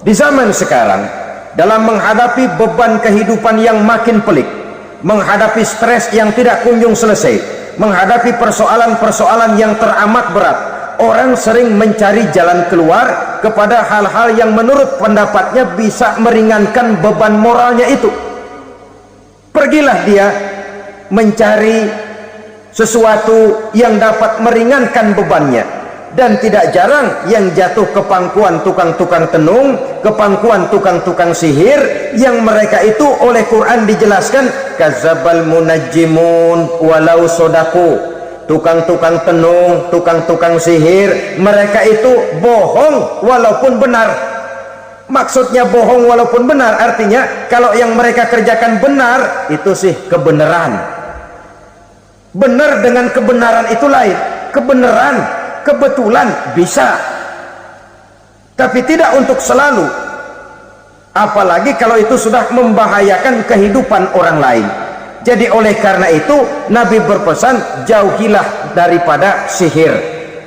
Di zaman sekarang, dalam menghadapi beban kehidupan yang makin pelik, menghadapi stres yang tidak kunjung selesai, menghadapi persoalan-persoalan yang teramat berat, orang sering mencari jalan keluar kepada hal-hal yang menurut pendapatnya bisa meringankan beban moralnya itu. Pergilah dia mencari sesuatu yang dapat meringankan bebannya. Dan tidak jarang yang jatuh ke pangkuan tukang-tukang tenung, ke pangkuan tukang-tukang sihir, yang mereka itu oleh Quran dijelaskan kadzabal munajjimun walau sodaku. Tukang-tukang tenung, tukang-tukang sihir, mereka itu bohong walaupun benar. Maksudnya bohong walaupun benar artinya kalau yang mereka kerjakan benar, itu sih kebenaran. Benar dengan kebenaran itu lain. Kebenaran, kebetulan bisa, tapi tidak untuk selalu, apalagi kalau itu sudah membahayakan kehidupan orang lain. Jadi oleh karena itu Nabi berpesan, jauhilah daripada sihir.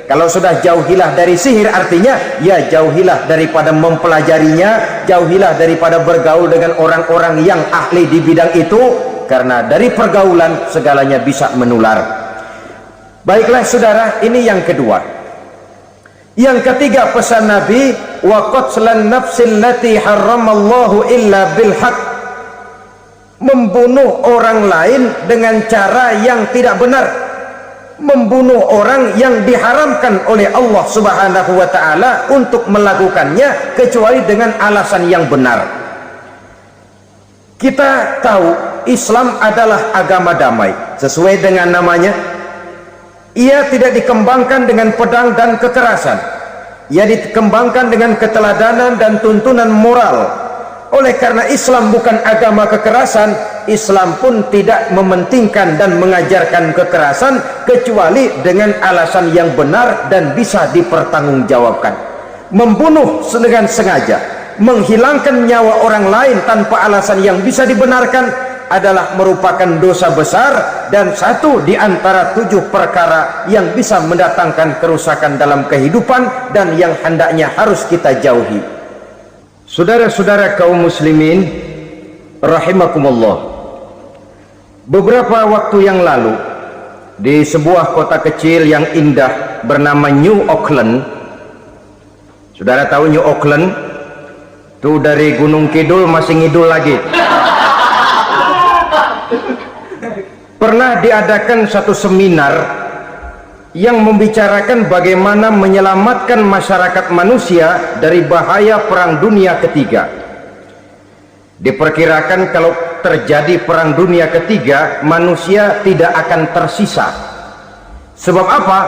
Kalau sudah jauhilah dari sihir artinya ya jauhilah daripada mempelajarinya, jauhilah daripada bergaul dengan orang-orang yang ahli di bidang itu, karena dari pergaulan segalanya bisa menular. Baiklah saudara, ini yang kedua. Yang ketiga pesan Nabi, wa qatlan nafsil lati haramallahu illa bil haq. Membunuh orang lain dengan cara yang tidak benar, membunuh orang yang diharamkan oleh Allah Subhanahu wa taala untuk melakukannya kecuali dengan alasan yang benar. Kita tahu Islam adalah agama damai sesuai dengan namanya. Ia tidak dikembangkan dengan pedang dan kekerasan. Ia dikembangkan dengan keteladanan dan tuntunan moral. Oleh karena Islam bukan agama kekerasan, Islam pun tidak mementingkan dan mengajarkan kekerasan kecuali dengan alasan yang benar dan bisa dipertanggungjawabkan. Membunuh dengan sengaja, menghilangkan nyawa orang lain tanpa alasan yang bisa dibenarkan adalah merupakan dosa besar dan satu di antara 7 perkara yang bisa mendatangkan kerusakan dalam kehidupan dan yang hendaknya harus kita jauhi. Saudara-saudara kaum muslimin rahimakumullah, beberapa waktu yang lalu di sebuah kota kecil yang indah bernama New Auckland. Saudara tahu New Auckland? Itu dari Gunung Kidul masih ngidul lagi. Pernah diadakan satu seminar yang membicarakan bagaimana menyelamatkan masyarakat manusia dari bahaya Perang Dunia Ketiga. Diperkirakan kalau terjadi Perang Dunia Ketiga, manusia tidak akan tersisa. Sebab apa?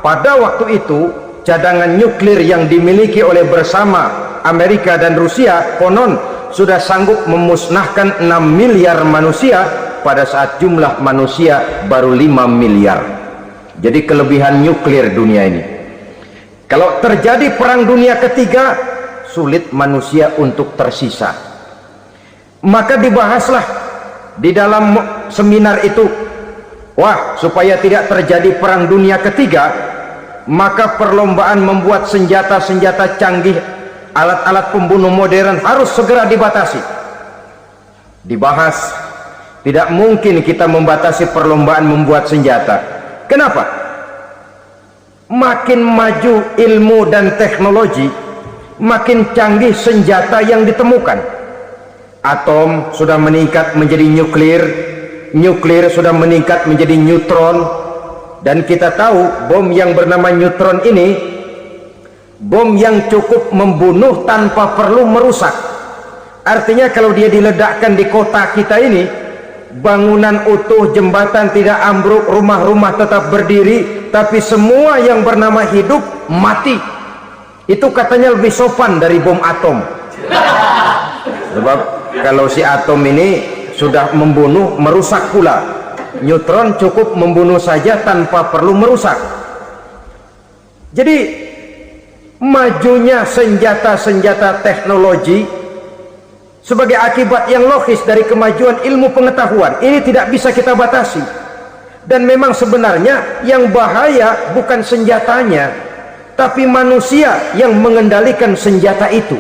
Pada waktu itu cadangan nuklir yang dimiliki oleh bersama Amerika dan Rusia konon sudah sanggup memusnahkan 6 miliar manusia pada saat jumlah manusia baru 5 miliar. Jadi kelebihan nuklir dunia ini. Kalau terjadi Perang Dunia Ketiga, sulit manusia untuk tersisa. Maka dibahaslah di dalam seminar itu, wah, supaya tidak terjadi Perang Dunia Ketiga, maka perlombaan membuat senjata-senjata canggih, alat-alat pembunuh modern harus segera dibatasi. Dibahas, tidak mungkin kita membatasi perlombaan membuat senjata. Kenapa? Makin maju ilmu dan teknologi, makin canggih senjata yang ditemukan. Atom sudah meningkat menjadi nuklir, nuklir sudah meningkat menjadi neutron, dan kita tahu bom yang bernama neutron ini bom yang cukup membunuh tanpa perlu merusak. Artinya kalau dia diledakkan di kota kita ini, bangunan utuh, jembatan tidak ambruk, rumah-rumah tetap berdiri, tapi semua yang bernama hidup mati. Itu katanya lebih sopan dari bom atom. Sebab kalau si atom ini sudah membunuh, merusak pula. Neutron cukup membunuh saja tanpa perlu merusak. Jadi majunya senjata-senjata teknologi sebagai akibat yang logis dari kemajuan ilmu pengetahuan ini tidak bisa kita batasi. Dan memang sebenarnya yang bahaya bukan senjatanya, tapi manusia yang mengendalikan senjata itu.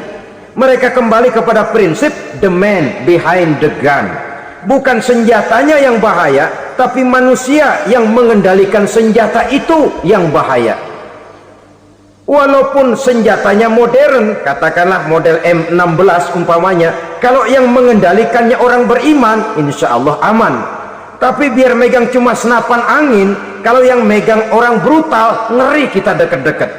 Mereka kembali kepada prinsip the man behind the gun. Bukan senjatanya yang bahaya, tapi manusia yang mengendalikan senjata itu yang bahaya. Walaupun senjatanya modern, katakanlah model M16 umpamanya, kalau yang mengendalikannya orang beriman, insya Allah aman. Tapi biar megang cuma senapan angin, kalau yang megang orang brutal, ngeri kita deket-deket.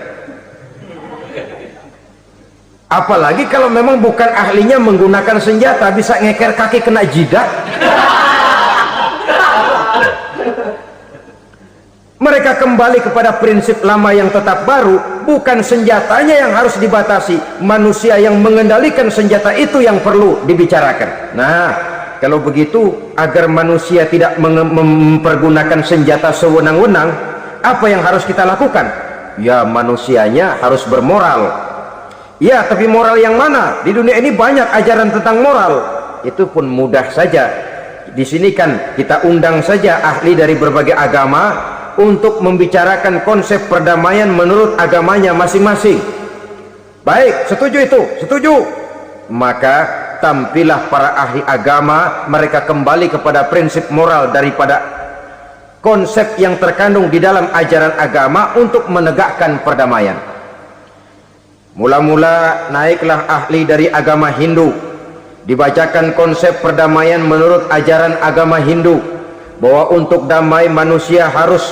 Apalagi kalau memang bukan ahlinya menggunakan senjata, bisa ngeker kaki kena jidat. Mereka kembali kepada prinsip lama yang tetap baru. Bukan senjatanya yang harus dibatasi, manusia yang mengendalikan senjata itu yang perlu dibicarakan. Nah, kalau begitu, agar manusia tidak mempergunakan senjata sewenang-wenang, apa yang harus kita lakukan? Ya, manusianya harus bermoral. Ya, tapi moral yang mana? Di dunia ini banyak ajaran tentang moral. Itu pun mudah saja. Di sini kan kita undang saja ahli dari berbagai agama untuk membicarakan konsep perdamaian menurut agamanya masing-masing. Baik, setuju itu? Setuju. Maka tampillah para ahli agama, mereka kembali kepada prinsip moral daripada konsep yang terkandung di dalam ajaran agama untuk menegakkan perdamaian. Mula-mula naiklah ahli dari agama Hindu, dibacakan konsep perdamaian menurut ajaran agama Hindu, bahwa untuk damai manusia harus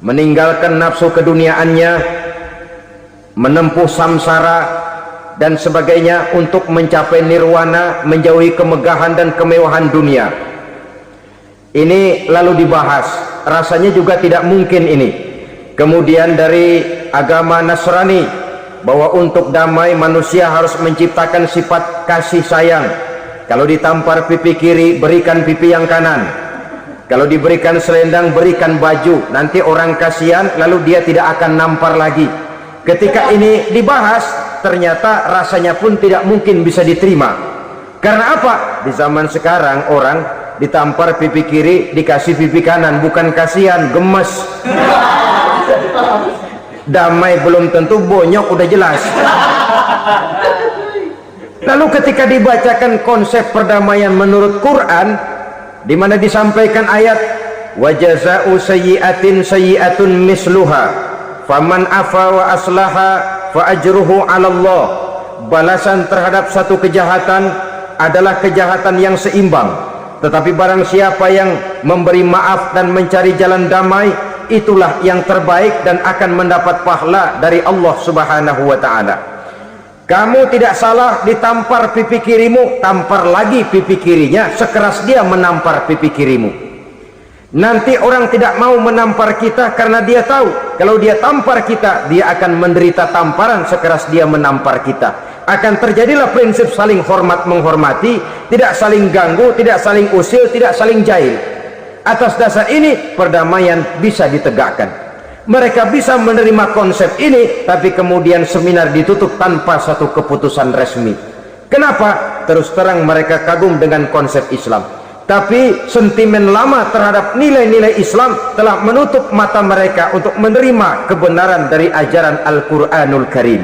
meninggalkan nafsu keduniaannya, menempuh samsara dan sebagainya untuk mencapai nirwana, menjauhi kemegahan dan kemewahan dunia. Ini lalu dibahas, rasanya juga tidak mungkin ini. Kemudian dari agama Nasrani, bahwa untuk damai manusia harus menciptakan sifat kasih sayang. Kalau ditampar pipi kiri, berikan pipi yang kanan. Kalau diberikan selendang, berikan baju. Nanti orang kasihan, lalu dia tidak akan nampar lagi. Ketika ini dibahas, ternyata rasanya pun tidak mungkin bisa diterima. Karena apa? Di zaman sekarang orang ditampar pipi kiri, dikasih pipi kanan, bukan kasihan, gemes. Damai belum tentu, bonyok udah jelas. Lalu ketika dibacakan konsep perdamaian menurut Quran, di mana disampaikan ayat wa jazaa'u sayyi'atin sayyi'atun misluha faman afa wa aslaha fa ajruhu 'ala Allah. Balasan terhadap satu kejahatan adalah kejahatan yang seimbang, tetapi barang siapa yang memberi maaf dan mencari jalan damai, itulah yang terbaik dan akan mendapat pahala dari Allah Subhanahu wa ta'ala. Kamu tidak salah ditampar pipi kirimu, tampar lagi pipi kirinya sekeras dia menampar pipi kirimu. Nanti orang tidak mau menampar kita karena dia tahu kalau dia tampar kita, dia akan menderita tamparan sekeras dia menampar kita. Akan terjadilah prinsip saling hormat menghormati, tidak saling ganggu, tidak saling usil, tidak saling jahil. Atas dasar ini perdamaian bisa ditegakkan. Mereka bisa menerima konsep ini, tapi kemudian seminar ditutup tanpa satu keputusan resmi. Kenapa? Terus terang mereka kagum dengan konsep Islam, tapi sentimen lama terhadap nilai-nilai Islam telah menutup mata mereka untuk menerima kebenaran dari ajaran Al-Quranul Karim.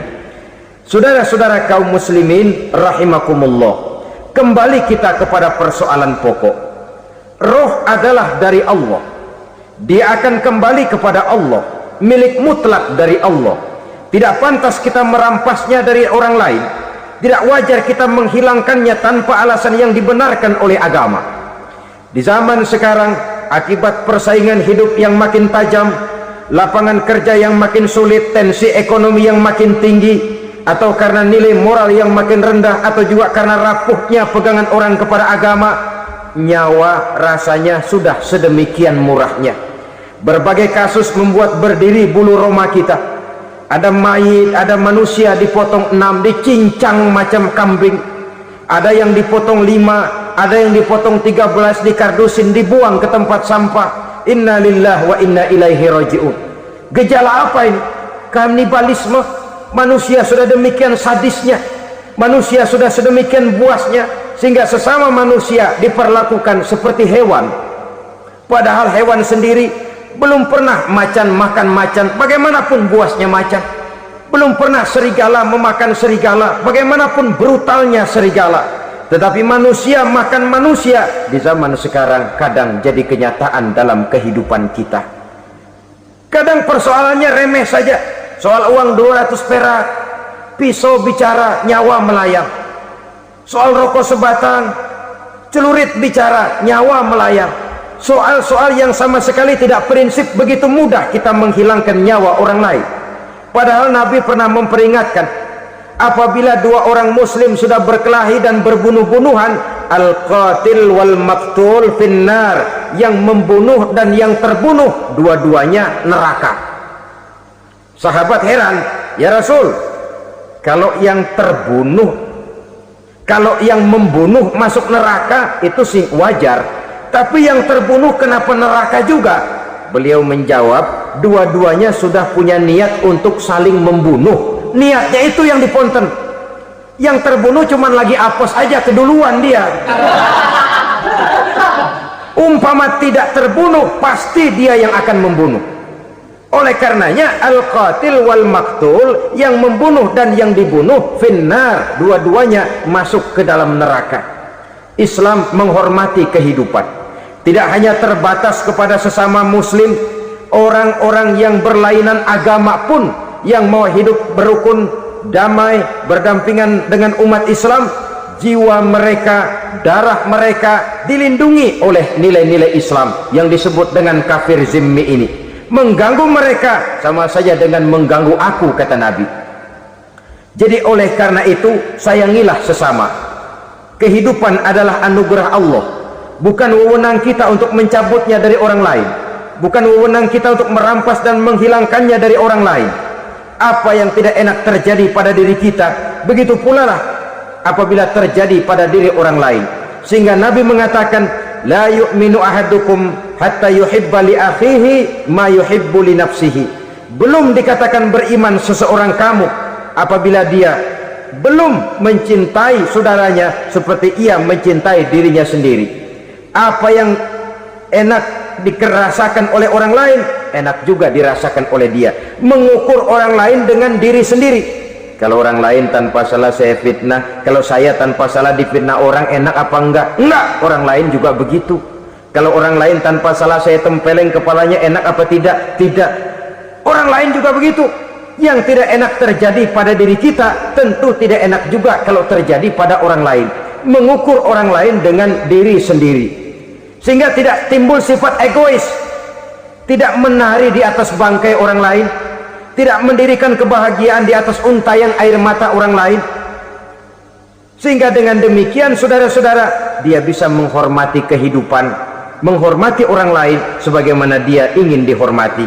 Saudara-saudara kaum muslimin rahimakumullah, kembali kita kepada persoalan pokok. Roh adalah dari Allah, dia akan kembali kepada Allah, milik mutlak dari Allah. Tidak pantas kita merampasnya dari orang lain, tidak wajar kita menghilangkannya tanpa alasan yang dibenarkan oleh agama. Di zaman sekarang, akibat persaingan hidup yang makin tajam, lapangan kerja yang makin sulit, tensi ekonomi yang makin tinggi, atau karena nilai moral yang makin rendah, atau juga karena rapuhnya pegangan orang kepada agama, nyawa rasanya sudah sedemikian murahnya. Berbagai kasus membuat berdiri bulu roma kita. Ada mayit, ada manusia dipotong 6, dicincang macam kambing. Ada yang dipotong 5, ada yang dipotong 13, dikardusin, dibuang ke tempat sampah. Inna lillahi wa inna ilaihi raji'un. Gejala apa ini? Kanibalisme. Manusia sudah demikian sadisnya, manusia sudah sedemikian buasnya, sehingga sesama manusia diperlakukan seperti hewan. Padahal hewan sendiri belum pernah macan makan macan, bagaimanapun buasnya macan. Belum pernah serigala memakan serigala, bagaimanapun brutalnya serigala. Tetapi manusia makan manusia di zaman sekarang kadang jadi kenyataan dalam kehidupan kita. Kadang persoalannya remeh saja, soal uang 200 perak, pisau bicara, nyawa melayang. Soal rokok sebatang, celurit bicara, nyawa melayang. Soal-soal yang sama sekali tidak prinsip, begitu mudah kita menghilangkan nyawa orang lain. Padahal Nabi pernah memperingatkan, apabila dua orang muslim sudah berkelahi dan berbunuh-bunuhan, al-qatil wal maqtul finnar, yang membunuh dan yang terbunuh dua-duanya neraka. Sahabat heran, ya Rasul, kalau yang terbunuh, kalau yang membunuh masuk neraka itu sih wajar, tapi yang terbunuh kenapa neraka juga? Beliau menjawab, dua-duanya sudah punya niat untuk saling membunuh. Niatnya itu yang diponten. Yang terbunuh cuman lagi apes aja, keduluan dia. Umpama tidak terbunuh, pasti dia yang akan membunuh. Oleh karenanya al-qatil wal maktul, yang membunuh dan yang dibunuh finnar, dua-duanya masuk ke dalam neraka. Islam menghormati kehidupan, tidak hanya terbatas kepada sesama muslim, orang-orang yang berlainan agama pun yang mau hidup berukun, damai, berdampingan dengan umat Islam, jiwa mereka, darah mereka dilindungi oleh nilai-nilai Islam yang disebut dengan kafir zimmi ini. Mengganggu mereka sama saja dengan mengganggu aku, kata Nabi. Jadi oleh karena itu, sayangilah sesama. Kehidupan adalah anugerah Allah, bukan wewenang kita untuk mencabutnya dari orang lain, bukan wewenang kita untuk merampas dan menghilangkannya dari orang lain. Apa yang tidak enak terjadi pada diri kita, begitu pula lah apabila terjadi pada diri orang lain. Sehingga Nabi mengatakan, la yu'minu ahadukum hatta yuhibba li akhihi ma yuhibbu li nafsihi. Belum dikatakan beriman seseorang kamu apabila dia belum mencintai saudaranya seperti ia mencintai dirinya sendiri. Apa yang enak dirasakan oleh orang lain, enak juga dirasakan oleh dia. Mengukur orang lain dengan diri sendiri. Kalau orang lain tanpa salah saya fitnah, kalau saya tanpa salah difitnah orang, enak apa enggak? Enggak, orang lain juga begitu. Kalau orang lain tanpa salah saya tempeleng kepalanya, enak apa tidak? Tidak. Orang lain juga begitu. Yang tidak enak terjadi pada diri kita, tentu tidak enak juga kalau terjadi pada orang lain. Mengukur orang lain dengan diri sendiri, sehingga tidak timbul sifat egois, tidak menari di atas bangkai orang lain, tidak mendirikan kebahagiaan di atas untayan air mata orang lain. Sehingga dengan demikian, saudara-saudara, dia bisa menghormati kehidupan, menghormati orang lain sebagaimana dia ingin dihormati.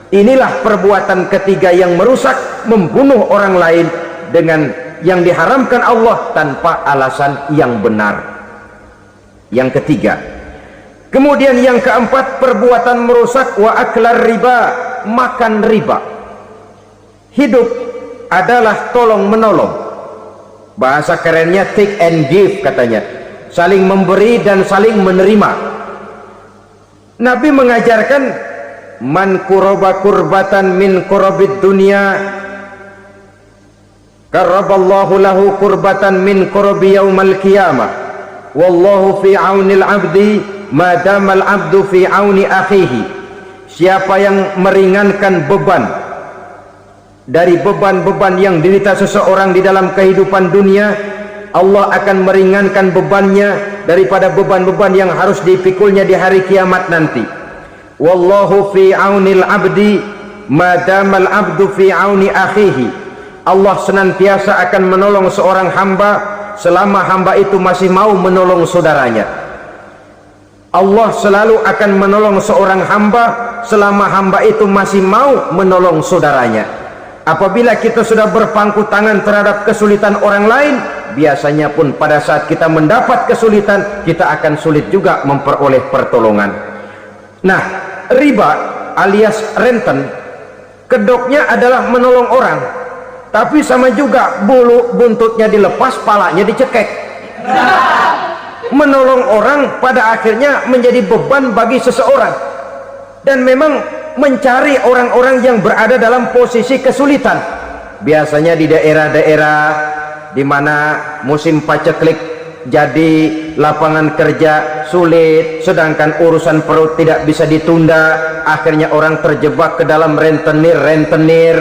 Inilah perbuatan ketiga yang merusak, membunuh orang lain dengan yang diharamkan Allah tanpa alasan yang benar. Yang ketiga. Kemudian yang keempat, perbuatan merusak wa aklar riba, makan riba. Hidup adalah tolong menolong. Bahasa kerennya take and give katanya, saling memberi dan saling menerima. Nabi mengajarkan, man kuraba kurbatan min kurabid dunya karaballahu lahu kurbatan min kurabi yaumal qiyamah, wallahu fi aunil abdi madamal abdu fi auni akhihi. Siapa yang meringankan beban dari beban-beban yang diderita seseorang di dalam kehidupan dunia, Allah akan meringankan bebannya daripada beban-beban yang harus dipikulnya di hari kiamat nanti. Wallahu fi aunil abdi madamal abdu fi auni akhihi. Allah senantiasa akan menolong seorang hamba selama hamba itu masih mau menolong saudaranya. Allah selalu akan menolong seorang hamba selama hamba itu masih mau menolong saudaranya. Apabila kita sudah berpangku tangan terhadap kesulitan orang lain, biasanya pun pada saat kita mendapat kesulitan, kita akan sulit juga memperoleh pertolongan. Nah, riba alias renten, kedoknya adalah menolong orang, tapi sama juga bulu buntutnya dilepas, palanya dicekek. Menolong orang pada akhirnya menjadi beban bagi seseorang, dan memang mencari orang-orang yang berada dalam posisi kesulitan, biasanya di daerah-daerah di mana musim paceklik jadi lapangan kerja sulit, sedangkan urusan perut tidak bisa ditunda, akhirnya orang terjebak ke dalam rentenir,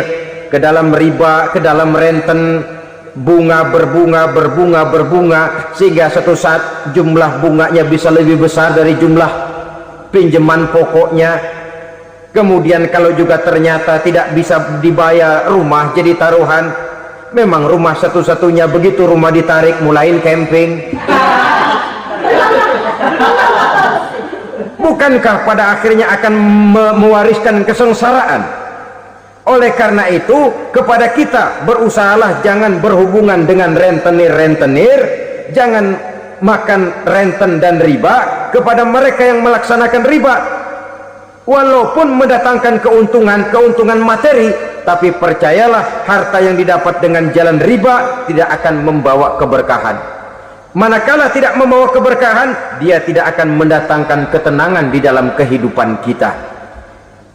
ke dalam riba, ke dalam renten, bunga berbunga, sehingga satu saat jumlah bunganya bisa lebih besar dari jumlah pinjaman pokoknya. Kemudian kalau juga ternyata tidak bisa dibayar, rumah jadi taruhan. Memang rumah satu-satunya, begitu rumah ditarik mulain camping. Bukankah pada akhirnya akan mewariskan kesengsaraan? Oleh karena itu, kepada kita berusahalah jangan berhubungan dengan rentenir, jangan makan renten dan riba. Kepada mereka yang melaksanakan riba, walaupun mendatangkan keuntungan materi, tapi percayalah harta yang didapat dengan jalan riba tidak akan membawa keberkahan. Manakala tidak membawa keberkahan, dia tidak akan mendatangkan ketenangan di dalam kehidupan kita.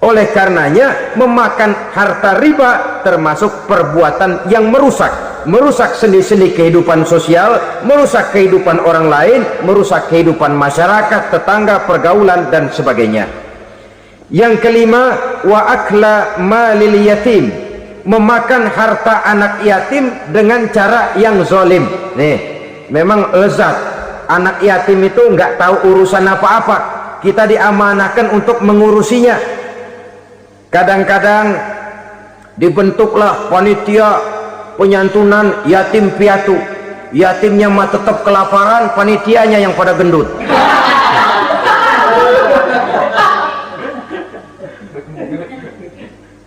Oleh karenanya, memakan harta riba termasuk perbuatan yang merusak sendi-sendi kehidupan sosial, merusak kehidupan orang lain, merusak kehidupan masyarakat, tetangga, pergaulan dan sebagainya. Yang kelima, wa akla malil yatim, memakan harta anak yatim dengan cara yang zalim. Nih, memang lezat. Anak yatim itu nggak tahu urusan apa-apa, kita diamanahkan untuk mengurusinya. Kadang-kadang dibentuklah panitia penyantunan yatim piatu, yatimnya mah tetap kelaparan, panitianya yang pada gendut.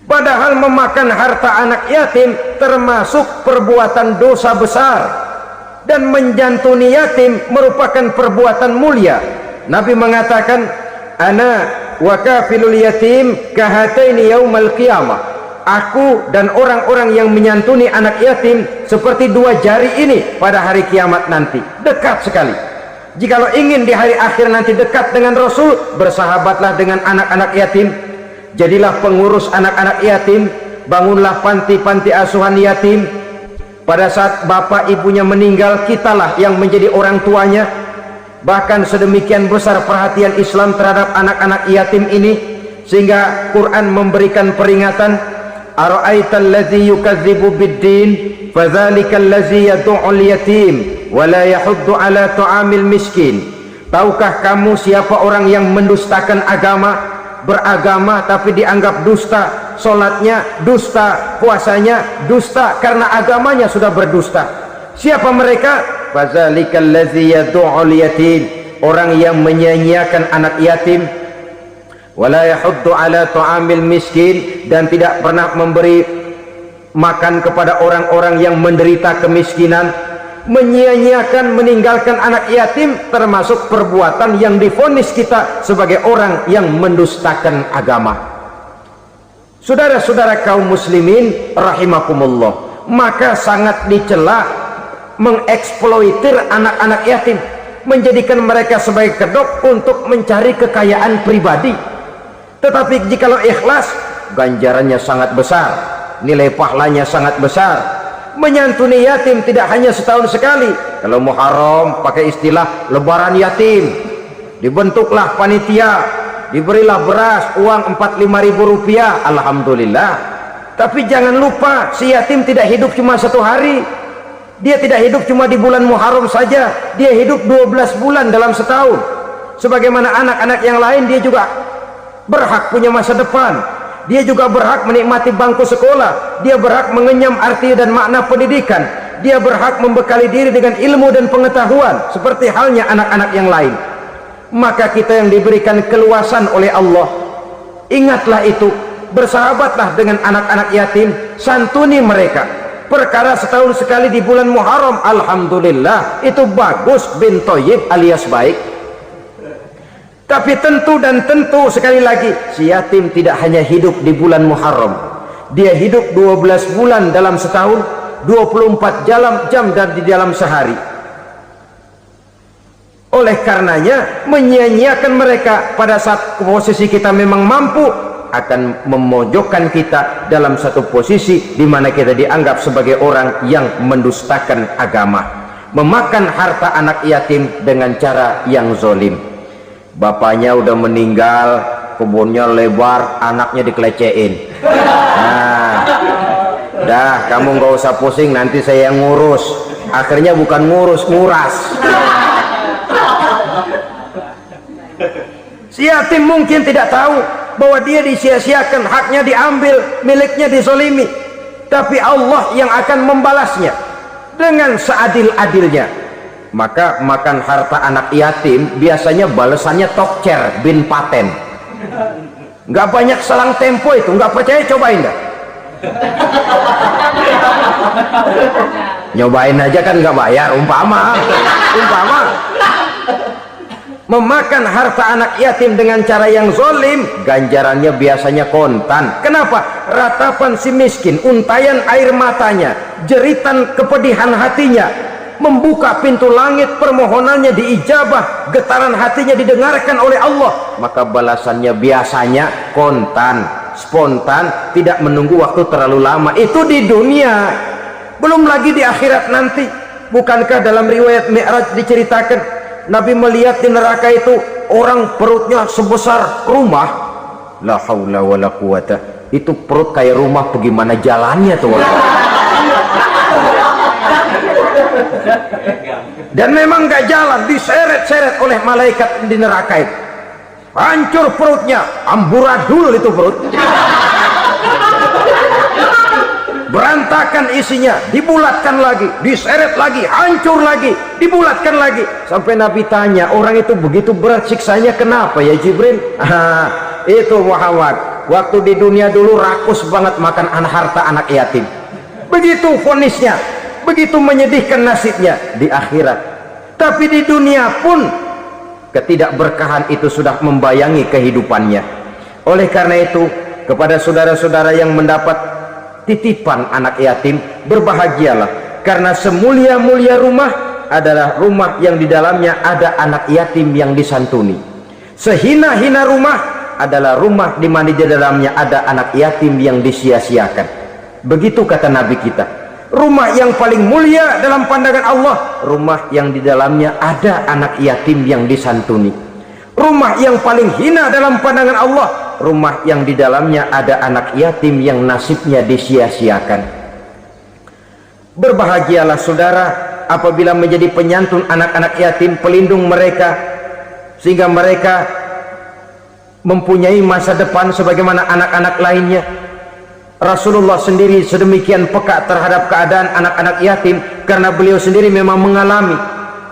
Padahal memakan harta anak yatim termasuk perbuatan dosa besar, dan menjantuni yatim merupakan perbuatan mulia. Nabi mengatakan, ana wa kafilul yatim kahataini yaumal qiyamah, aku dan orang-orang yang menyantuni anak yatim seperti dua jari ini pada hari kiamat nanti. Dekat sekali. Jikalau ingin di hari akhir nanti dekat dengan Rasul, bersahabatlah dengan anak-anak yatim, jadilah pengurus anak-anak yatim, bangunlah panti-panti asuhan yatim. Pada saat bapak ibunya meninggal, kitalah yang menjadi orang tuanya. Bahkan sedemikian besar perhatian Islam terhadap anak-anak yatim ini, sehingga Quran memberikan peringatan, ara'aital ladzi yukadzibu biddin fadzalikal ladzi yad'ul yatim wa la yahuddu ala ta'amil miskin. Tahukah kamu siapa orang yang mendustakan agama, beragama tapi dianggap dusta, salatnya dusta, puasanya dusta, karena agamanya sudah berdusta. Siapa mereka? Fadzalikal ladzi yad'ul yatim, orang yang menyia-nyiakan anak yatim, wala yahuddu ala ta'amil miskin, dan tidak pernah memberi makan kepada orang-orang yang menderita kemiskinan. Menyia-nyiakan, meninggalkan anak yatim termasuk perbuatan yang divonis kita sebagai orang yang mendustakan agama. Saudara-saudara kaum muslimin rahimakumullah, maka sangat dicela mengeksploitir anak-anak yatim, menjadikan mereka sebagai kedok untuk mencari kekayaan pribadi. Tetapi jikalau ikhlas, ganjarannya sangat besar, nilai pahalanya sangat besar. Menyantuni yatim tidak hanya setahun sekali. Kalau Muharram pakai istilah lebaran yatim, dibentuklah panitia, diberilah beras, uang 45.000 rupiah, alhamdulillah. Tapi jangan lupa, si yatim tidak hidup cuma satu hari. Dia tidak hidup cuma di bulan Muharram saja, dia hidup 12 bulan dalam setahun. Sebagaimana anak-anak yang lain, dia juga berhak punya masa depan, dia juga berhak menikmati bangku sekolah, dia berhak mengenyam arti dan makna pendidikan, dia berhak membekali diri dengan ilmu dan pengetahuan seperti halnya anak-anak yang lain. Maka kita yang diberikan keluasan oleh Allah, ingatlah itu, bersahabatlah dengan anak-anak yatim, santuni mereka. Perkara setahun sekali di bulan Muharram, alhamdulillah, itu bagus, bin Thayyib alias baik. Tapi tentu dan tentu, sekali lagi, si yatim tidak hanya hidup di bulan Muharram, dia hidup 12 bulan dalam setahun, 24 jam dan di dalam sehari. Oleh karenanya, menyia-nyiakan mereka pada saat posisi kita memang mampu, akan memojokkan kita dalam satu posisi di mana kita dianggap sebagai orang yang mendustakan agama. Memakan harta anak yatim dengan cara yang zolim. Bapaknya udah meninggal, kebunnya lebar, anaknya dikelecehin. Nah, dah kamu nggak usah pusing, nanti saya yang ngurus. Akhirnya bukan ngurus, nguras. Si yatim mungkin tidak tahu bahwa dia disia-siakan, haknya diambil, miliknya dizolimi, tapi Allah yang akan membalasnya dengan seadil-adilnya. Maka makan harta anak yatim biasanya balasannya tokcer bin paten. Nggak banyak selang tempo itu, nggak percaya cobain dah. Nyobain aja kan nggak bayar, umpama. Memakan harta anak yatim dengan cara yang zolim, ganjarannya biasanya kontan. Kenapa? Ratapan si miskin, untayan air matanya, jeritan kepedihan hatinya, membuka pintu langit, permohonannya diijabah, getaran hatinya didengarkan oleh Allah, maka balasannya biasanya kontan, spontan, tidak menunggu waktu terlalu lama. Itu di dunia, belum lagi di akhirat nanti. Bukankah dalam riwayat Mi'raj diceritakan Nabi melihat di neraka itu orang perutnya sebesar rumah. La haula wala quwata. Itu perut kayak rumah, bagaimana jalannya tuh? Dan memang gak jalan, diseret-seret oleh malaikat di neraka itu. Hancur perutnya, amburadul itu perut. Berantakan isinya, dibulatkan lagi, diseret lagi, hancur lagi, dibulatkan lagi. Sampai Nabi tanya, orang itu begitu berat siksanya kenapa ya Jibril? Itu Muhammad, waktu di dunia dulu rakus banget makan harta anak yatim. Begitu vonisnya, begitu menyedihkan nasibnya di akhirat. Tapi di dunia pun ketidakberkahan itu sudah membayangi kehidupannya. Oleh karena itu, kepada saudara-saudara yang mendapat titipan anak yatim, berbahagialah, karena semulia-mulia rumah adalah rumah yang di dalamnya ada anak yatim yang disantuni. Sehina-hina rumah adalah rumah di mana di dalamnya ada anak yatim yang disia-siakan. Begitu kata Nabi kita. Rumah yang paling mulia dalam pandangan Allah, rumah yang di dalamnya ada anak yatim yang disantuni. Rumah yang paling hina dalam pandangan Allah, rumah yang di dalamnya ada anak yatim yang nasibnya disia-siakan. Berbahagialah saudara apabila menjadi penyantun anak-anak yatim, pelindung mereka, sehingga mereka mempunyai masa depan sebagaimana anak-anak lainnya. Rasulullah sendiri sedemikian peka terhadap keadaan anak-anak yatim karena beliau sendiri memang mengalami.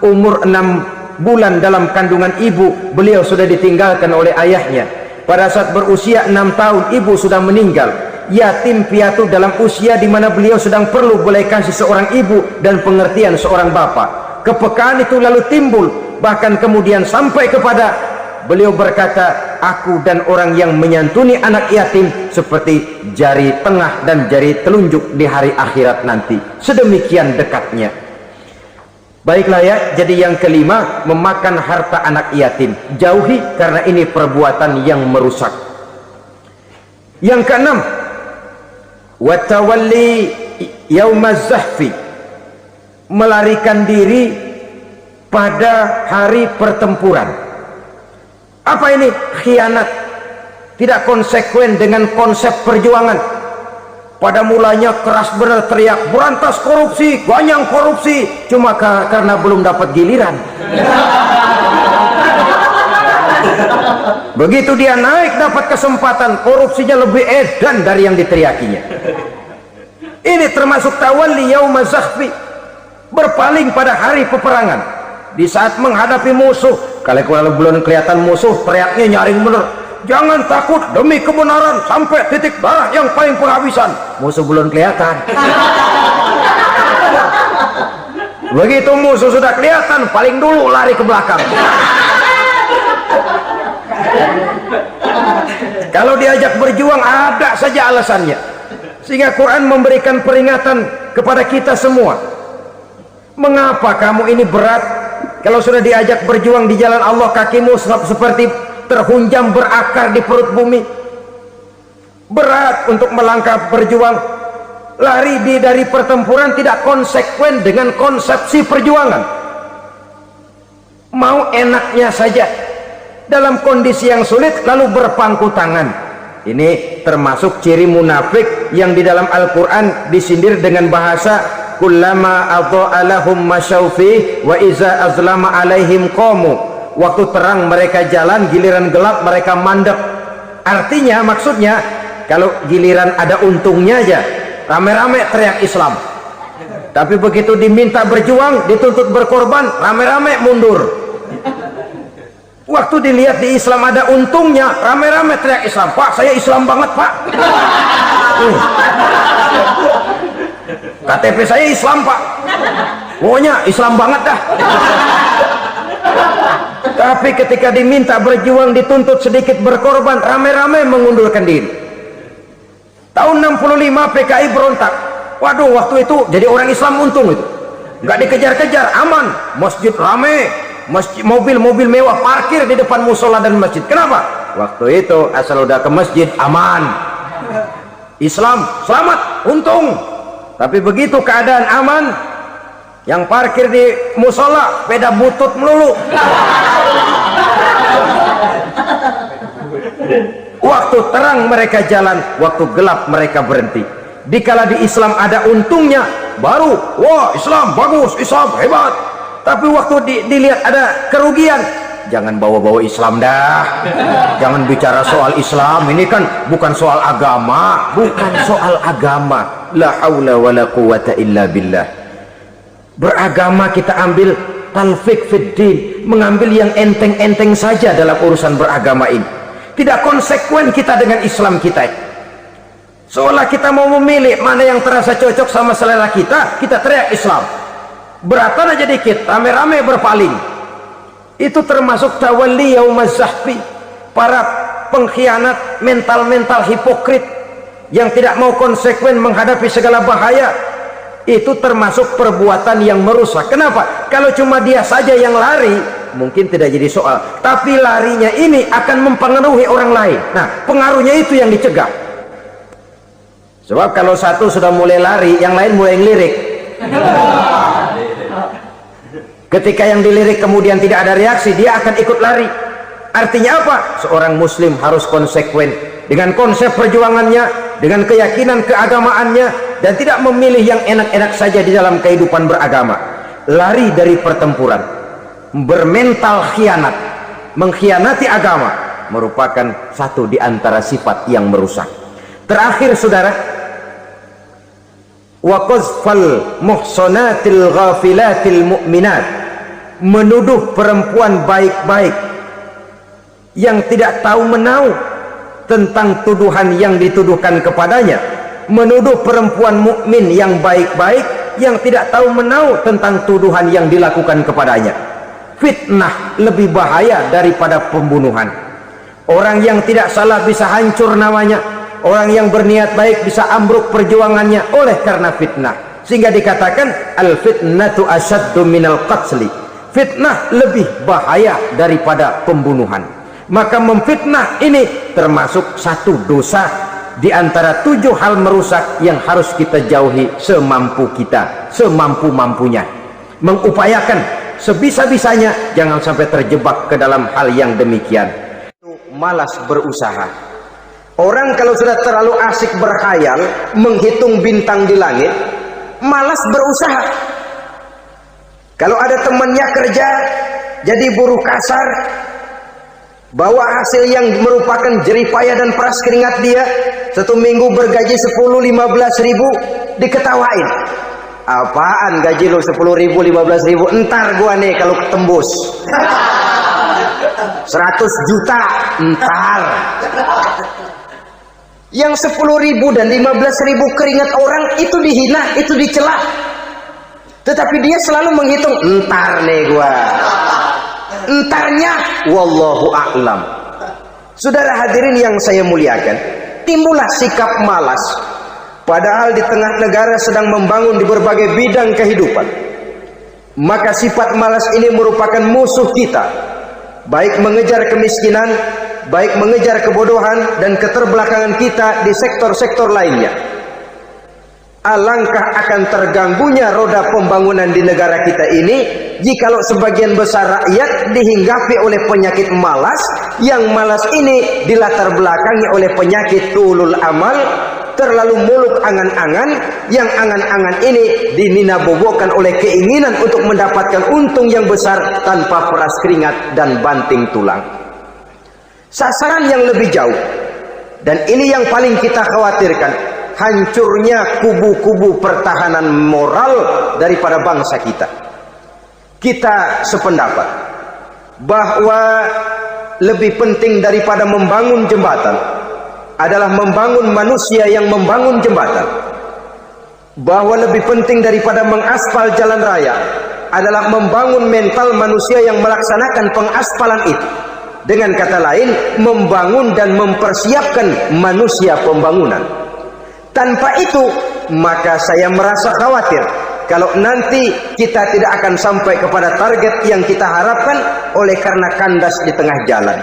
Umur 6 bulan dalam kandungan ibu, beliau sudah ditinggalkan oleh ayahnya. Pada saat berusia 6 tahun ibu sudah meninggal. Yatim piatu dalam usia di mana beliau sedang perlu belas kasih seorang ibu dan pengertian seorang bapak. Kepekaan itu lalu timbul, bahkan kemudian sampai kepada beliau berkata, aku dan orang yang menyantuni anak yatim seperti jari tengah dan jari telunjuk di hari akhirat nanti. Sedemikian dekatnya. Baiklah ya, jadi yang kelima, memakan harta anak yatim. Jauhi, karena ini perbuatan yang merusak. Yang keenam, watawalli yaumaz zahfi, melarikan diri pada hari pertempuran. Apa ini? Khianat, tidak konsekuen dengan konsep perjuangan. Pada mulanya keras benar teriak berantas korupsi, ganyang korupsi, cuma karena belum dapat giliran. Begitu dia naik dapat kesempatan, korupsinya lebih edan dari yang diteriakinya. Ini termasuk tawalli yaumaz zahfi, berpaling pada hari peperangan. Di saat menghadapi musuh, kalau belum kelihatan musuh, teriaknya nyaring bener, jangan takut demi kebenaran sampai titik darah yang paling penghabisan. Musuh belum kelihatan. Begitu musuh sudah kelihatan, paling dulu lari ke belakang. Kalau diajak berjuang ada saja alasannya. Sehingga Quran memberikan peringatan kepada kita semua. Mengapa kamu ini berat? Kalau sudah diajak berjuang di jalan Allah, kakimu seperti terhunjam berakar di perut bumi. berat untuk melangkah berjuang. Lari dari pertempuran tidak konsekuen dengan konsepsi perjuangan. Mau enaknya saja dalam kondisi yang sulit lalu berpangku tangan. Ini termasuk ciri munafik yang di dalam Al-Quran disindir dengan bahasa kullama adha'a lahum masyaufi wa iza azlama alaihim qamu. Waktu terang mereka jalan, giliran gelap mereka mandek. Artinya, maksudnya kalau giliran ada untungnya aja rame-rame teriak Islam, tapi begitu diminta berjuang, dituntut berkorban, rame-rame mundur. Waktu dilihat di Islam ada untungnya, rame-rame teriak Islam. Pak, saya Islam banget, Pak. KTP saya Islam, Pak. Pokoknya Islam banget dah. Tapi ketika diminta berjuang, dituntut sedikit berkorban, rame-rame mengundurkan diri. Tahun 65 PKI berontak. Waduh, waktu itu jadi orang Islam untung itu. Nggak dikejar-kejar, aman. Masjid rame, masjid, mobil-mobil mewah parkir di depan musola dan masjid. Kenapa? Waktu itu asal udah ke masjid aman. Islam selamat, untung. Tapi begitu keadaan aman, yang parkir di musola beda butut melulu. Waktu terang mereka jalan, waktu gelap mereka berhenti. Dikala di Islam ada untungnya, baru wah Islam bagus, Islam hebat. Tapi waktu dilihat ada kerugian, jangan bawa-bawa Islam dah. Jangan bicara soal Islam, ini kan bukan soal agama. Bukan soal agama. La haula wa la quwata illa billah. Beragama kita ambil talfik fid din, mengambil yang enteng-enteng saja dalam urusan beragama ini. Tidak konsekuen kita dengan Islam kita. Seolah kita mau memilih mana yang terasa cocok sama selera kita, kita teriak Islam. Beratan aja dikit, rame-rame berpaling. Itu termasuk tawalli yaumaz zahfi, para pengkhianat, mental-mental hipokrit yang tidak mau konsekuen menghadapi segala bahaya. Itu termasuk perbuatan yang merusak. Kenapa? Kalau cuma dia saja yang lari, mungkin tidak jadi soal, tapi larinya ini akan mempengaruhi orang lain. Nah, pengaruhnya itu yang dicegah. Sebab kalau satu sudah mulai lari, yang lain mulai ngelirik. Ketika yang dilirik kemudian tidak ada reaksi, dia akan ikut lari. Artinya apa? Seorang muslim harus konsekuen dengan konsep perjuangannya, dengan keyakinan keagamaannya, dan tidak memilih yang enak-enak saja di dalam kehidupan beragama. Lari dari pertempuran, bermental khianat, mengkhianati agama, merupakan satu di antara sifat yang merusak. Terakhir saudara, wa qazfal muhsanatil ghafilatil mu'minat, menuduh perempuan baik-baik yang tidak tahu menau tentang tuduhan yang dituduhkan kepadanya, menuduh perempuan mukmin yang baik-baik yang tidak tahu menau tentang tuduhan yang dilakukan kepadanya. Fitnah lebih bahaya daripada pembunuhan. Orang yang tidak salah bisa hancur namanya, orang yang berniat baik bisa ambruk perjuangannya oleh karena fitnah. Sehingga dikatakan al fitnatu asyaddu minal qatli, fitnah lebih bahaya daripada pembunuhan. Maka memfitnah ini termasuk satu dosa di antara 7 hal merusak yang harus kita jauhi semampu kita, semampu-mampunya. Mengupayakan sebisa-bisanya jangan sampai terjebak ke dalam hal yang demikian. Malas berusaha. Orang kalau sudah terlalu asik berkhayal, menghitung bintang di langit, malas berusaha. Kalau ada temannya kerja jadi buruh kasar, bawa hasil yang merupakan jeripaya dan peras keringat dia, 1 minggu bergaji 10-15 ribu, diketawain. Apaan gaji lo 10 ribu 15 ribu, entar gua nih kalau ketembus 100 juta entar. Yang 10 ribu dan 15 ribu keringat orang itu dihina, itu dicela, tetapi dia selalu menghitung entar nih gua, entarnya wallahu a'lam. Saudara hadirin yang saya muliakan, timbullah sikap malas padahal di tengah negara sedang membangun di berbagai bidang kehidupan. Maka sifat malas ini merupakan musuh kita, baik mengejar kemiskinan baik mengejar kebodohan dan keterbelakangan kita di sektor-sektor lainnya. Alangkah akan terganggunya roda pembangunan di negara kita ini jikalau sebagian besar rakyat dihinggapi oleh penyakit malas, yang malas ini dilatar belakangi oleh penyakit tulul amal, terlalu muluk angan-angan, yang angan-angan ini dininabobokan oleh keinginan untuk mendapatkan untung yang besar tanpa peras keringat dan banting tulang. Sasaran yang lebih jauh, dan ini yang paling kita khawatirkan, hancurnya kubu-kubu pertahanan moral daripada bangsa kita. Kita sependapat bahwa lebih penting daripada membangun jembatan adalah membangun manusia yang membangun jembatan. Bahwa lebih penting daripada mengaspal jalan raya adalah membangun mental manusia yang melaksanakan pengaspalan itu. Dengan kata lain, membangun dan mempersiapkan manusia pembangunan. Tanpa itu, maka saya merasa khawatir kalau nanti kita tidak akan sampai kepada target yang kita harapkan oleh karena kandas di tengah jalan.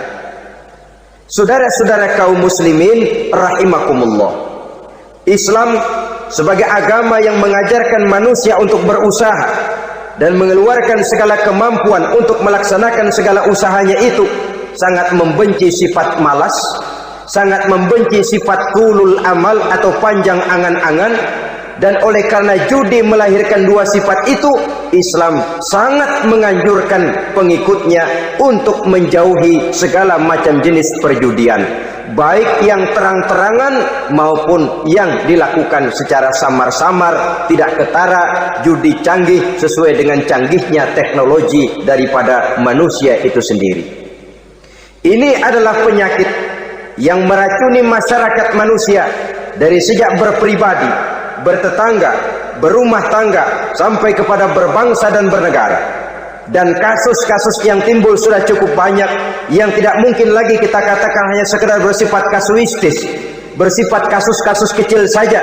Saudara-saudara kaum muslimin rahimakumullah, Islam sebagai agama yang mengajarkan manusia untuk berusaha dan mengeluarkan segala kemampuan untuk melaksanakan segala usahanya itu, sangat membenci sifat malas, sangat membenci sifat tulul amal atau panjang angan-angan. Dan oleh karena judi melahirkan dua sifat itu, Islam sangat menganjurkan pengikutnya untuk menjauhi segala macam jenis perjudian, baik yang terang-terangan maupun yang dilakukan secara samar-samar, tidak ketara, judi canggih sesuai dengan canggihnya teknologi daripada manusia itu sendiri. Ini adalah penyakit yang meracuni masyarakat manusia dari sejak berpribadi, bertetangga, berumah tangga, sampai kepada berbangsa dan bernegara. Dan kasus-kasus yang timbul sudah cukup banyak, yang tidak mungkin lagi kita katakan hanya sekedar bersifat kasuistis, bersifat kasus-kasus kecil saja.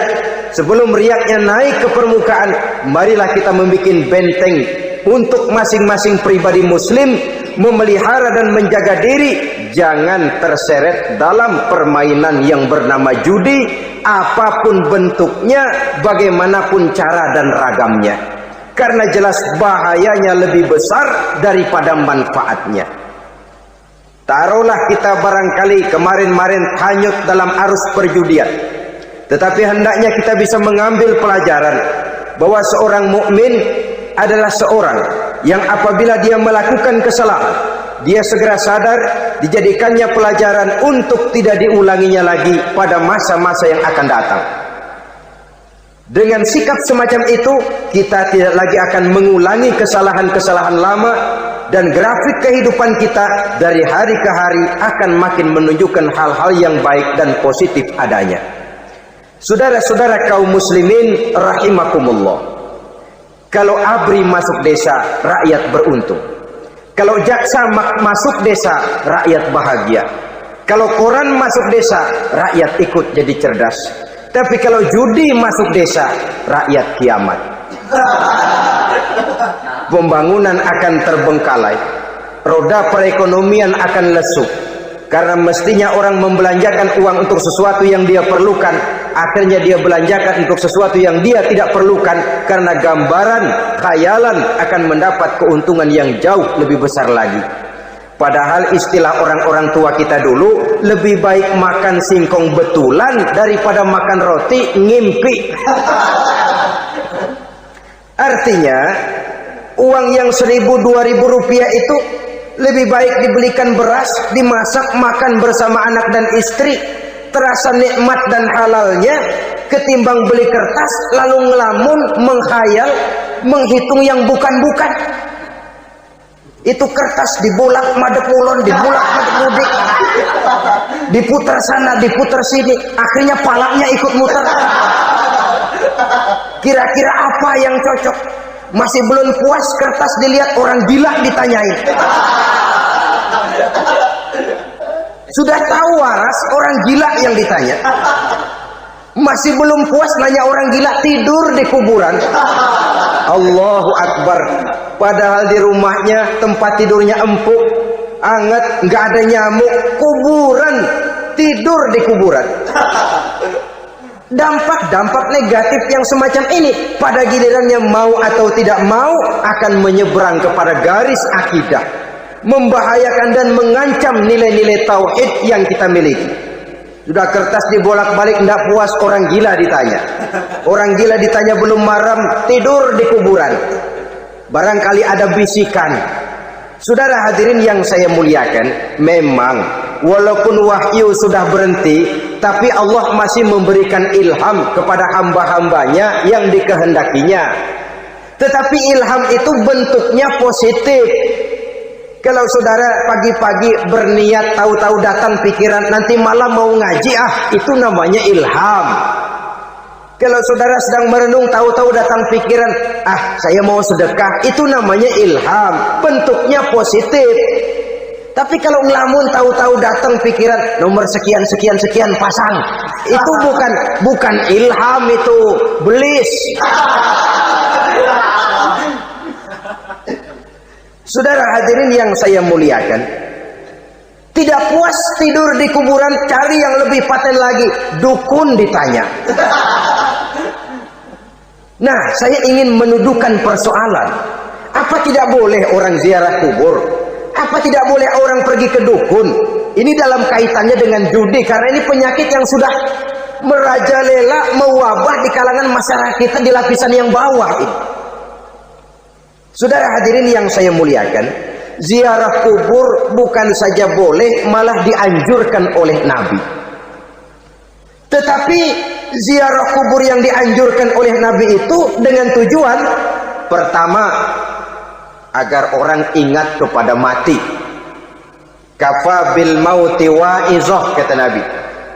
Sebelum riaknya naik ke permukaan, marilah kita membuat benteng untuk masing-masing pribadi muslim memelihara dan menjaga diri, jangan terseret dalam permainan yang bernama judi, apapun bentuknya, bagaimanapun cara dan ragamnya. Karena jelas bahayanya lebih besar daripada manfaatnya. Taruhlah kita barangkali kemarin-marin hanyut dalam arus perjudian, tetapi hendaknya kita bisa mengambil pelajaran bahwa seorang mukmin adalah seorang yang apabila dia melakukan kesalahan, dia segera sadar, dijadikannya pelajaran untuk tidak diulanginya lagi pada masa-masa yang akan datang. Dengan sikap semacam itu, kita tidak lagi akan mengulangi kesalahan-kesalahan lama, dan grafik kehidupan kita dari hari ke hari akan makin menunjukkan hal-hal yang baik dan positif adanya. Saudara-saudara kaum muslimin rahimakumullah, kalau ABRI masuk desa, rakyat beruntung. Kalau jaksa masuk desa, rakyat bahagia. Kalau koran masuk desa, rakyat ikut jadi cerdas. Tapi kalau judi masuk desa, rakyat kiamat. Pembangunan akan terbengkalai, roda perekonomian akan lesu. Karena mestinya orang membelanjakan uang untuk sesuatu yang dia perlukan, akhirnya dia belanjakan untuk sesuatu yang dia tidak perlukan, karena gambaran, khayalan akan mendapat keuntungan yang jauh lebih besar lagi. Padahal istilah orang-orang tua kita dulu, lebih baik makan singkong betulan daripada makan roti ngimpi. Artinya, uang yang 1.000-2.000 rupiah itu lebih baik dibelikan beras, dimasak, makan bersama anak dan istri, terasa nikmat dan halalnya, ketimbang beli kertas lalu ngelamun, menghayal, menghitung yang bukan-bukan. Itu kertas dibolak madep ulon, dibolak madep mudik, diputar sana, diputar sini, akhirnya palanya ikut muter. Kira-kira apa yang cocok? Masih belum puas, kertas dilihat, orang gila ditanyain. Sudah tahu waras, orang gila yang ditanya. Masih belum puas, nanya orang gila, tidur di kuburan. Allahu Akbar. Padahal di rumahnya tempat tidurnya empuk, anget, nggak ada nyamuk, kuburan, tidur di kuburan. Dampak-dampak negatif yang semacam ini pada gilirannya mau atau tidak mau akan menyeberang kepada garis akidah, membahayakan dan mengancam nilai-nilai tauhid yang kita miliki. Sudah kertas dibolak-balik, tidak puas, orang gila ditanya. Orang gila ditanya belum maram, tidur di kuburan. Barangkali ada bisikan. Saudara hadirin yang saya muliakan, memang walaupun wahyu sudah berhenti, tapi Allah masih memberikan ilham kepada hamba-hambanya yang dikehendakinya. Tetapi ilham itu bentuknya positif. Kalau saudara pagi-pagi berniat, tahu-tahu datang pikiran nanti malam mau ngaji, itu namanya ilham. Kalau saudara sedang merenung, tahu-tahu datang pikiran, saya mau sedekah, itu namanya ilham, bentuknya positif. Tapi kalau ngelamun, tahu-tahu datang pikiran nomor sekian sekian sekian pasang, itu bukan ilham, itu belis. Saudara hadirin yang saya muliakan, tidak puas tidur di kuburan, cari yang lebih paten lagi, dukun ditanya. Nah, saya ingin menuduhkan persoalan. Apa tidak boleh orang ziarah kubur? Apa tidak boleh orang pergi ke dukun? Ini dalam kaitannya dengan judi, karena ini penyakit yang sudah merajalela, mewabah di kalangan masyarakat kita di lapisan yang bawah ini. Saudara hadirin yang saya muliakan, ziarah kubur bukan saja boleh, malah dianjurkan oleh Nabi. Tetapi ziarah kubur yang dianjurkan oleh Nabi itu dengan tujuan pertama, agar orang ingat kepada mati. Kafa bil mauti wa'izah, kata Nabi.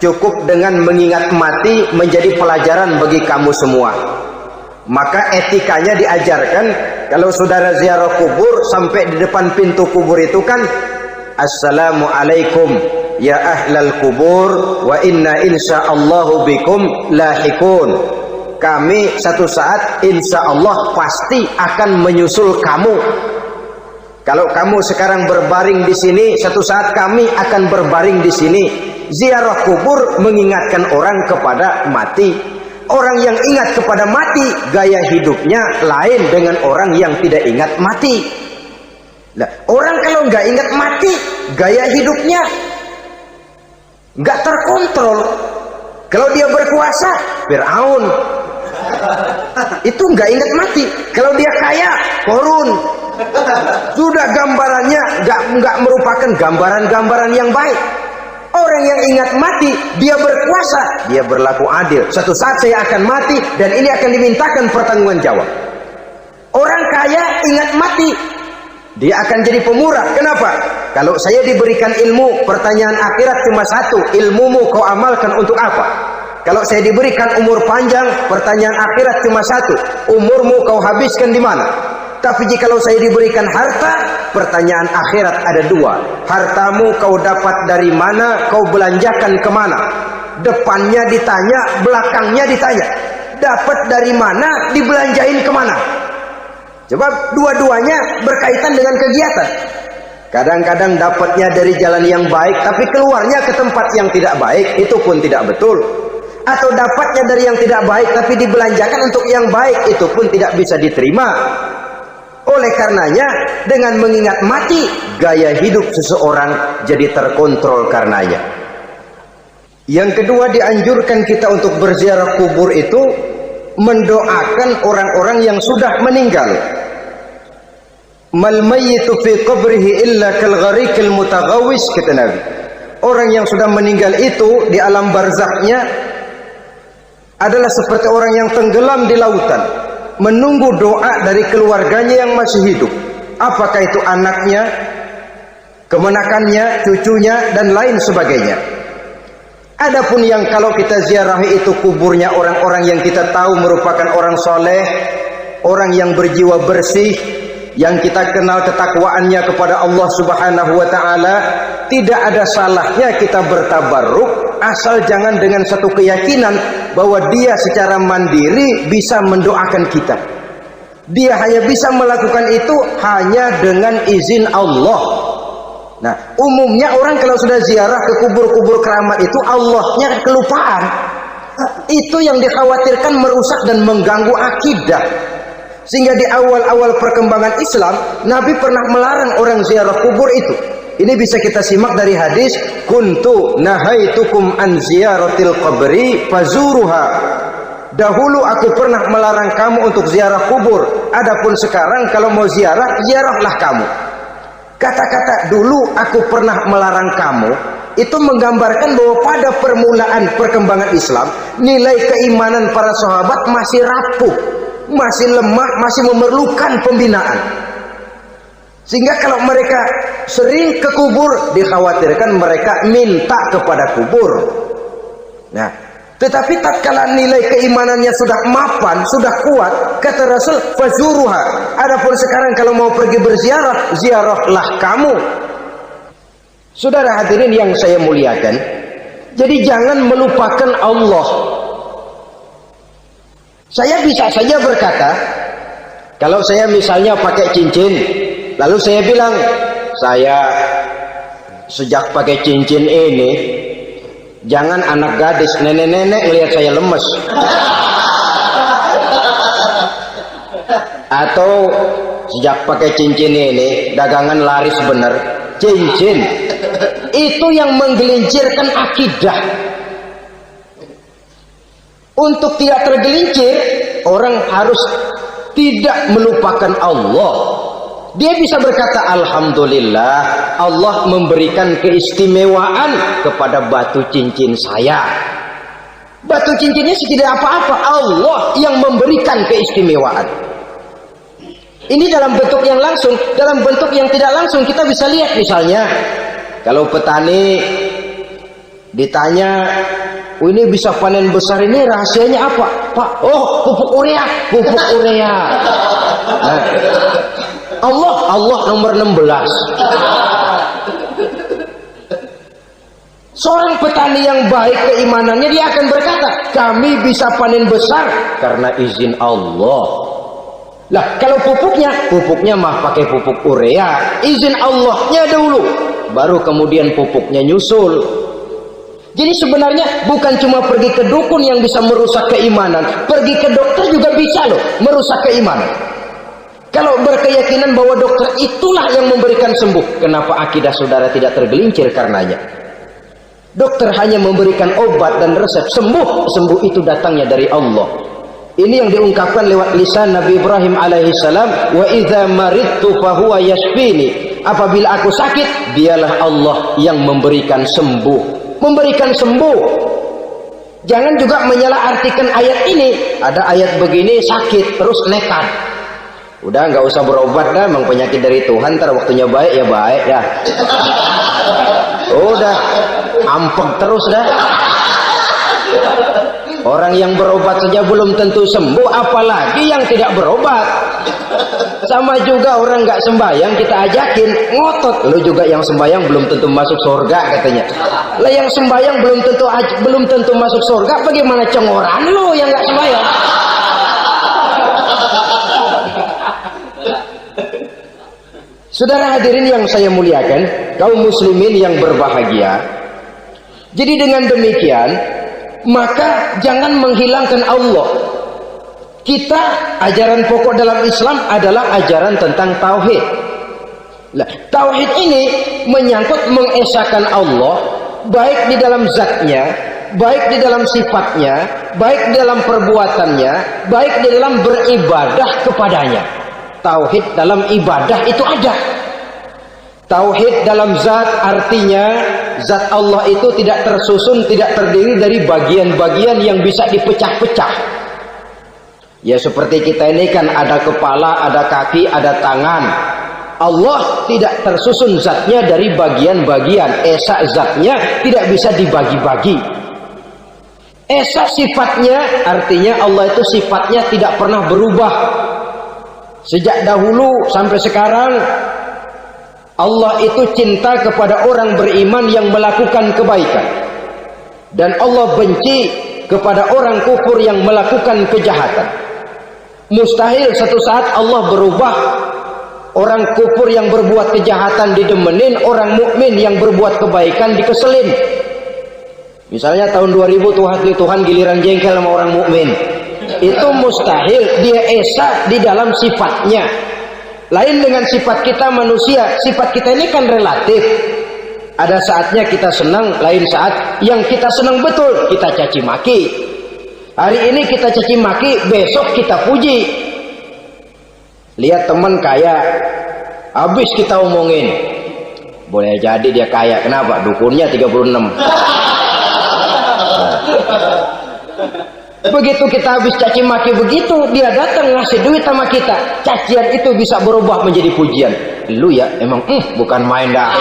Cukup dengan mengingat mati menjadi pelajaran bagi kamu semua. Maka etikanya diajarkan, kalau saudara ziarah kubur, sampai di depan pintu kubur itu kan, Assalamualaikum ya ahlal kubur, wa inna insyaallahu bikum lahikun. Kami satu saat insya Allah pasti akan menyusul kamu. Kalau kamu sekarang berbaring di sini, satu saat kami akan berbaring di sini. Ziarah kubur mengingatkan orang kepada mati. Orang yang ingat kepada mati, gaya hidupnya lain dengan orang yang tidak ingat mati. Nah, orang kalau nggak ingat mati, gaya hidupnya nggak terkontrol. Kalau dia berkuasa, Fir'aun. Itu nggak ingat mati. Kalau dia kaya, Korun. Sudah gambarannya nggak merupakan gambaran-gambaran yang baik. Orang yang ingat mati, dia berkuasa, dia berlaku adil. Suatu saat saya akan mati dan ini akan dimintakan pertanggungan jawab. Orang kaya ingat mati, dia akan jadi pemurah. Kenapa? Kalau saya diberikan ilmu, pertanyaan akhirat cuma satu, ilmumu kau amalkan untuk apa? Kalau saya diberikan umur panjang, pertanyaan akhirat cuma satu, umurmu kau habiskan di mana? Tapi jikalau saya diberikan harta, pertanyaan akhirat ada dua. Hartamu kau dapat dari mana, kau belanjakan kemana? Depannya ditanya, belakangnya ditanya. Dapat dari mana, dibelanjain kemana? Coba dua-duanya berkaitan dengan kegiatan. Kadang-kadang dapatnya dari jalan yang baik, tapi keluarnya ke tempat yang tidak baik, itu pun tidak betul. Atau dapatnya dari yang tidak baik, tapi dibelanjakan untuk yang baik, itu pun tidak bisa diterima. Oleh karenanya, dengan mengingat mati, gaya hidup seseorang jadi terkontrol karenanya. Yang kedua, dianjurkan kita untuk berziarah kubur itu mendoakan orang-orang yang sudah meninggal. Mal mayyitu fi qabrihi illa kal gharikil mutaghawis, kata Nabi. Orang yang sudah meninggal itu di alam barzakhnya adalah seperti orang yang tenggelam di lautan, menunggu doa dari keluarganya yang masih hidup. Apakah itu anaknya, kemenakannya, cucunya, dan lain sebagainya. Adapun yang kalau kita ziarahi itu kuburnya orang-orang yang kita tahu merupakan orang soleh, orang yang berjiwa bersih, yang kita kenal ketakwaannya kepada Allah Subhanahu wa ta'ala, tidak ada salahnya kita bertabarruk, asal jangan dengan satu keyakinan bahwa dia secara mandiri bisa mendoakan kita. Dia hanya bisa melakukan itu hanya dengan izin Allah. Nah, umumnya orang kalau sudah ziarah ke kubur-kubur keramat itu Allahnya kelupaan. Itu yang dikhawatirkan merusak dan mengganggu akidah. Sehingga di awal-awal perkembangan Islam, Nabi pernah melarang orang ziarah kubur itu. Ini bisa kita simak dari hadis, kuntu nahaitukum an ziyaratil qabri fazuruha. Dahulu aku pernah melarang kamu untuk ziarah kubur. Adapun sekarang kalau mau ziarah, ziarahlah kamu. Kata-kata dulu aku pernah melarang kamu itu menggambarkan bahwa pada permulaan perkembangan Islam, nilai keimanan para sahabat masih rapuh, masih lemah, masih memerlukan pembinaan. Sehingga kalau mereka sering ke kubur, dikhawatirkan mereka minta kepada kubur. Nah, tetapi tatkala nilai keimanannya sudah mapan, sudah kuat, kata Rasul, fazuruha. Adapun sekarang kalau mau pergi berziarah, ziarahlah kamu. Saudara hadirin yang saya muliakan, jadi jangan melupakan Allah. Saya bisa saja berkata, kalau saya misalnya pakai cincin, lalu saya bilang, saya sejak pakai cincin ini, jangan anak gadis, nenek-nenek lihat saya lemes. Atau sejak pakai cincin ini, dagangan laris bener. Cincin itu yang menggelincirkan akidah. Untuk tidak tergelincir, orang harus tidak melupakan Allah. Dia bisa berkata, alhamdulillah, Allah memberikan keistimewaan kepada batu cincin saya. Batu cincinnya tidak apa-apa, Allah yang memberikan keistimewaan. Ini dalam bentuk yang langsung. Dalam bentuk yang tidak langsung kita bisa lihat, misalnya kalau petani ditanya, oh ini bisa panen besar ini rahasianya apa Pak? Oh, pupuk urea. Nah, Allah nomor 16. Seorang petani yang baik keimanannya, dia akan berkata, kami bisa panen besar karena izin Allah. Lah, kalau pupuknya mah pakai pupuk urea, izin Allahnya dahulu, baru kemudian pupuknya nyusul. Jadi sebenarnya bukan cuma pergi ke dukun yang bisa merusak keimanan, pergi ke dokter juga bisa loh merusak keimanan. Kalau berkeyakinan bahwa dokter itulah yang memberikan sembuh, kenapa akidah saudara tidak tergelincir karenanya? Dokter hanya memberikan obat dan resep, sembuh itu datangnya dari Allah. Ini yang diungkapkan lewat lisan Nabi Ibrahim alaihissalam, wa idza maridtu fahuwa yashfini. Apabila aku sakit, dialah Allah yang memberikan sembuh. Jangan juga menyalahartikan ayat ini. Ada ayat begini, sakit terus nekat. Udah nggak usah berobat dah, memang penyakit dari Tuhan, ntar waktunya baik ya baik dah. Udah ampek terus dah. Orang yang berobat saja belum tentu sembuh, apalagi yang tidak berobat. Sama juga orang nggak sembahyang kita ajakin ngotot, lu juga yang sembahyang belum tentu masuk surga katanya. Lah yang sembahyang belum tentu masuk surga, bagaimana cengoran lu yang nggak sembahyang? Saudara hadirin yang saya muliakan, kaum muslimin yang berbahagia. Jadi dengan demikian, maka jangan menghilangkan Allah. Kita, ajaran pokok dalam Islam adalah ajaran tentang tauhid. Nah, tauhid ini menyangkut mengesahkan Allah, baik di dalam zatnya, baik di dalam sifatnya, baik di dalam perbuatannya, baik di dalam beribadah kepadanya. Tauhid dalam ibadah itu ada. Tauhid dalam zat artinya zat Allah itu tidak tersusun, tidak terdiri dari bagian-bagian yang bisa dipecah-pecah. Ya seperti kita ini kan ada kepala, ada kaki, ada tangan. Allah tidak tersusun zatnya dari bagian-bagian. Esa zatnya tidak bisa dibagi-bagi. Esa sifatnya artinya Allah itu sifatnya tidak pernah berubah. Sejak dahulu sampai sekarang Allah itu cinta kepada orang beriman yang melakukan kebaikan, dan Allah benci kepada orang kufur yang melakukan kejahatan. Mustahil satu saat Allah berubah Orang kufur yang berbuat kejahatan didemenin, orang mukmin yang berbuat kebaikan dikeselin. Misalnya tahun 2000 Tuhan giliran jengkel sama orang mukmin. Itu mustahil, dia esa di dalam sifatnya. Lain dengan sifat kita manusia. Sifat kita ini kan relatif. Ada saatnya kita senang, lain saat yang kita senang betul kita caci maki. Hari ini kita caci maki, besok kita puji. Lihat teman kaya, habis kita omongin, boleh jadi dia kaya. Kenapa? Dukunnya 36. Begitu kita habis caci maki begitu, dia datang ngasih duit sama kita. Cacian itu bisa berubah menjadi pujian. Lu ya emang bukan main dah.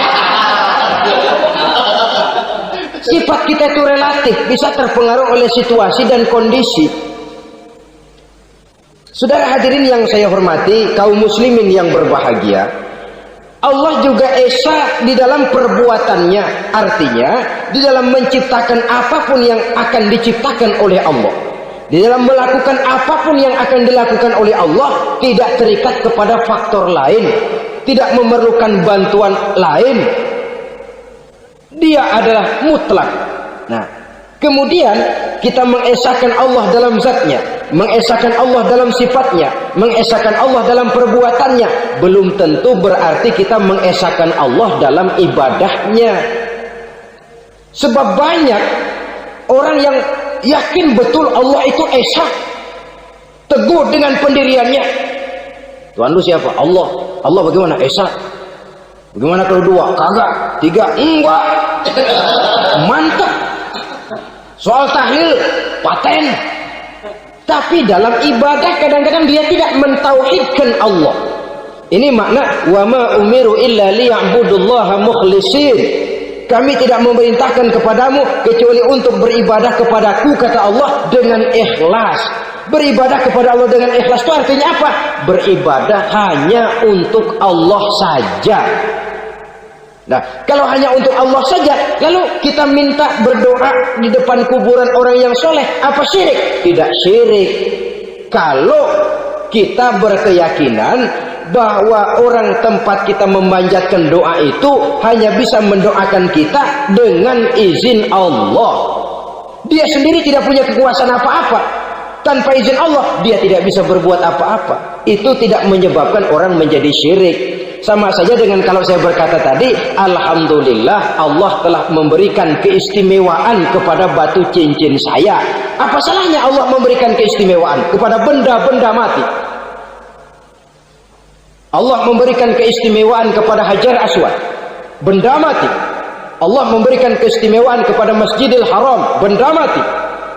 Sifat kita itu relatif, bisa terpengaruh oleh situasi dan kondisi. Saudara hadirin yang saya hormati, kaum muslimin yang berbahagia, Allah juga esa di dalam perbuatannya. Artinya di dalam menciptakan apapun yang akan diciptakan oleh Allah, di dalam melakukan apapun yang akan dilakukan oleh Allah, tidak terikat kepada faktor lain, tidak memerlukan bantuan lain. Dia adalah mutlak. Nah, kemudian kita mengesahkan Allah dalam zatnya, mengesahkan Allah dalam sifatnya, mengesahkan Allah dalam perbuatannya. Belum tentu berarti kita mengesahkan Allah dalam ibadahnya. Sebab banyak orang yang yakin betul Allah itu esa, teguh dengan pendiriannya. Tuhan lu siapa? Allah. Allah bagaimana? Esa. Bagaimana kalau dua? Kagak. Tiga? Enggak. Mantap. Soal tahlil paten. Tapi dalam ibadah kadang-kadang dia tidak mentauhidkan Allah. Ini makna wa ma umiru illa liya'budullaha mukhlisin. Kami tidak memerintahkan kepadamu kecuali untuk beribadah kepadaku, kata Allah, dengan ikhlas. Beribadah kepada Allah dengan ikhlas itu artinya apa? Beribadah hanya untuk Allah saja. Nah, kalau hanya untuk Allah saja, lalu kita minta berdoa di depan kuburan orang yang soleh, apa syirik? Tidak syirik. Kalau kita berkeyakinan bahwa orang tempat kita memanjatkan doa itu hanya bisa mendoakan kita dengan izin Allah. Dia sendiri tidak punya kekuasaan apa-apa. Tanpa izin Allah, dia tidak bisa berbuat apa-apa. Itu tidak menyebabkan orang menjadi syirik. Sama saja dengan kalau saya berkata tadi, alhamdulillah Allah telah memberikan keistimewaan kepada batu cincin saya. Apa salahnya Allah memberikan keistimewaan kepada benda-benda mati? Allah memberikan keistimewaan kepada Hajar Aswad, benda mati. Allah memberikan keistimewaan kepada Masjidil Haram, benda mati.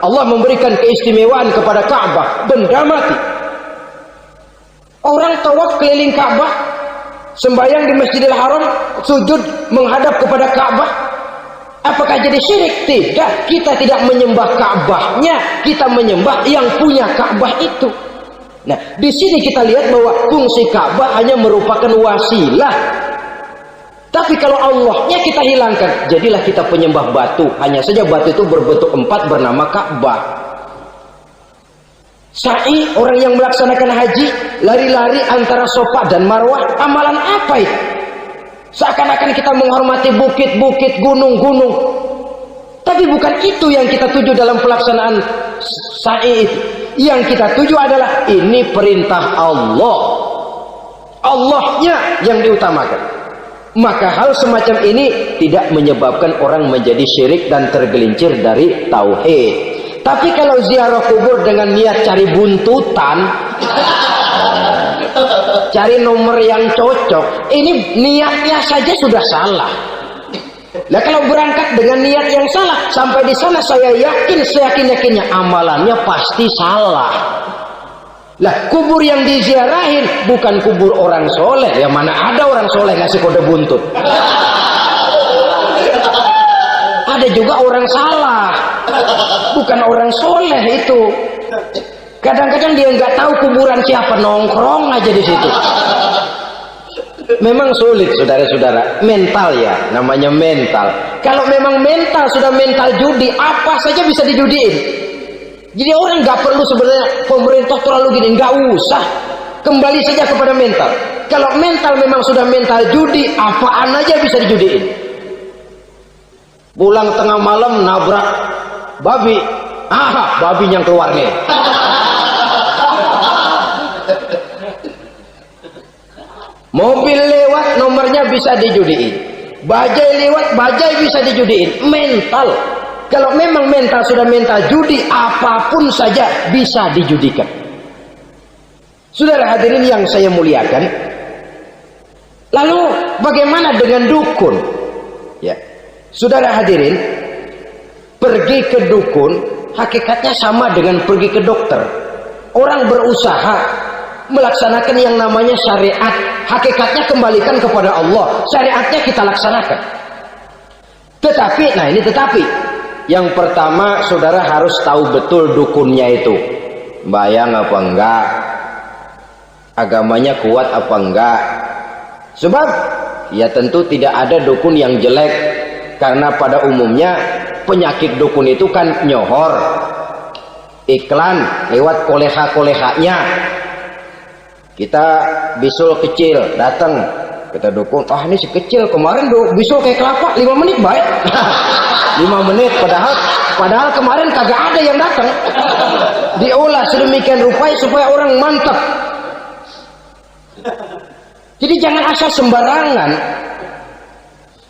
Allah memberikan keistimewaan kepada Ka'bah, benda mati. Orang tawaf keliling Ka'bah, sembahyang di Masjidil Haram, sujud menghadap kepada Ka'bah, apakah jadi syirik? Tidak, kita tidak menyembah Ka'bahnya, kita menyembah yang punya Ka'bah itu. Nah, di sini kita lihat bahwa fungsi Ka'bah hanya merupakan wasilah. Tapi kalau Allahnya kita hilangkan, jadilah kita penyembah batu. Hanya saja batu itu berbentuk 4 bernama Ka'bah. Sa'i, orang yang melaksanakan haji, lari-lari antara Safa dan Marwah, amalan apa itu? Seakan-akan kita menghormati bukit-bukit, gunung-gunung. Tapi bukan itu yang kita tuju dalam pelaksanaan sa'i itu. Yang kita tuju adalah ini perintah Allah. Allahnya yang diutamakan. Maka hal semacam ini tidak menyebabkan orang menjadi syirik dan tergelincir dari tauhid. Tapi kalau ziarah kubur dengan niat cari buntutan, cari nomor yang cocok, ini niatnya saja sudah salah. Nah, kalau berangkat dengan niat yang salah, sampai di sana saya yakin, seyakin-yakinnya amalannya pasti salah. Lah, kubur yang diziarahin bukan kubur orang soleh. Ya mana ada orang soleh ngasih kode buntut. Ada juga orang salah, bukan orang soleh itu. Kadang-kadang dia nggak tahu kuburan siapa, nongkrong aja di situ. Memang sulit, saudara-saudara, mental ya, namanya mental. Kalau memang mental sudah mental judi, apa saja bisa dijudiin. Jadi orang nggak perlu sebenarnya pemerintah terlalu gini, nggak usah. Kembali saja kepada mental. Kalau mental memang sudah mental judi, apaan aja bisa dijudiin. Pulang tengah malam nabrak babi, babi yang keluar nih. Mobil lewat nomornya bisa dijudiin. Bajai lewat bajai bisa dijudiin. Mental. Kalau memang mental sudah mental judi, apapun saja bisa dijudikan. Saudara hadirin yang saya muliakan, lalu bagaimana dengan dukun? Ya, saudara hadirin, pergi ke dukun hakikatnya sama dengan pergi ke dokter. Orang berusaha melaksanakan yang namanya syariat, hakikatnya kembalikan kepada Allah. Syariatnya kita laksanakan. Tetapi, tetapi yang pertama saudara harus tahu betul dukunnya itu bayang apa enggak, agamanya kuat apa enggak. Sebab ya tentu tidak ada dukun yang jelek, karena pada umumnya penyakit dukun itu kan nyohor, iklan lewat koleha-kolehanya. Kita bisul kecil datang, kita dukun, ini si kecil kemarin bisul kayak kelapa 5 menit baik. 5 menit padahal kemarin kagak ada yang datang. Diolah sedemikian rupa supaya orang mantap. Jadi jangan asal sembarangan.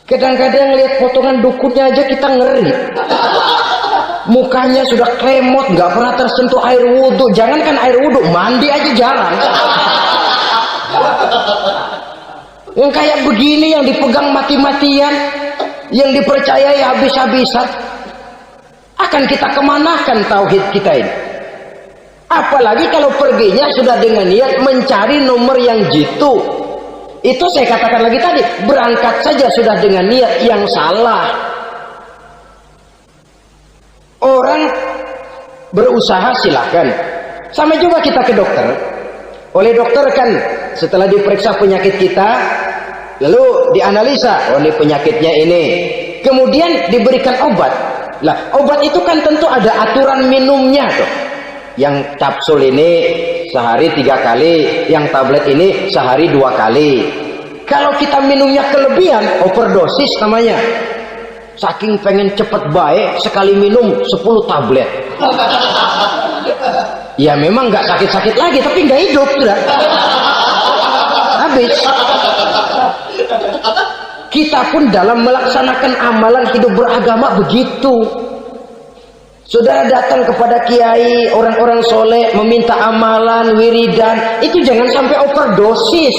Kadang-kadang lihat potongan dukunnya aja kita ngeri. Mukanya sudah kremot, nggak pernah tersentuh air wudhu. Jangankan air wudhu, mandi aja jarang. Yang kayak begini yang dipegang mati-matian, yang dipercayai habis-habisan, akan kita kemanakan tauhid kita ini? Apalagi kalau perginya sudah dengan niat mencari nomor yang jitu. Itu saya katakan lagi tadi, berangkat saja sudah dengan niat yang salah. Orang berusaha silakan. Sama juga kita ke dokter. Oleh dokter kan setelah diperiksa penyakit kita, lalu dianalisa, ini penyakitnya ini. Kemudian diberikan obat. Lah, obat itu kan tentu ada aturan minumnya tuh. Yang kapsul ini sehari 3 kali, yang tablet ini sehari 2 kali. Kalau kita minumnya kelebihan, overdosis namanya. Saking pengen cepet baik, sekali minum 10 tablet. Ya memang nggak sakit-sakit lagi, tapi nggak hidup sudah. Habis. Kita pun dalam melaksanakan amalan hidup beragama begitu. Saudara datang kepada kiai, orang-orang soleh, meminta amalan, wiridan, itu jangan sampai overdosis.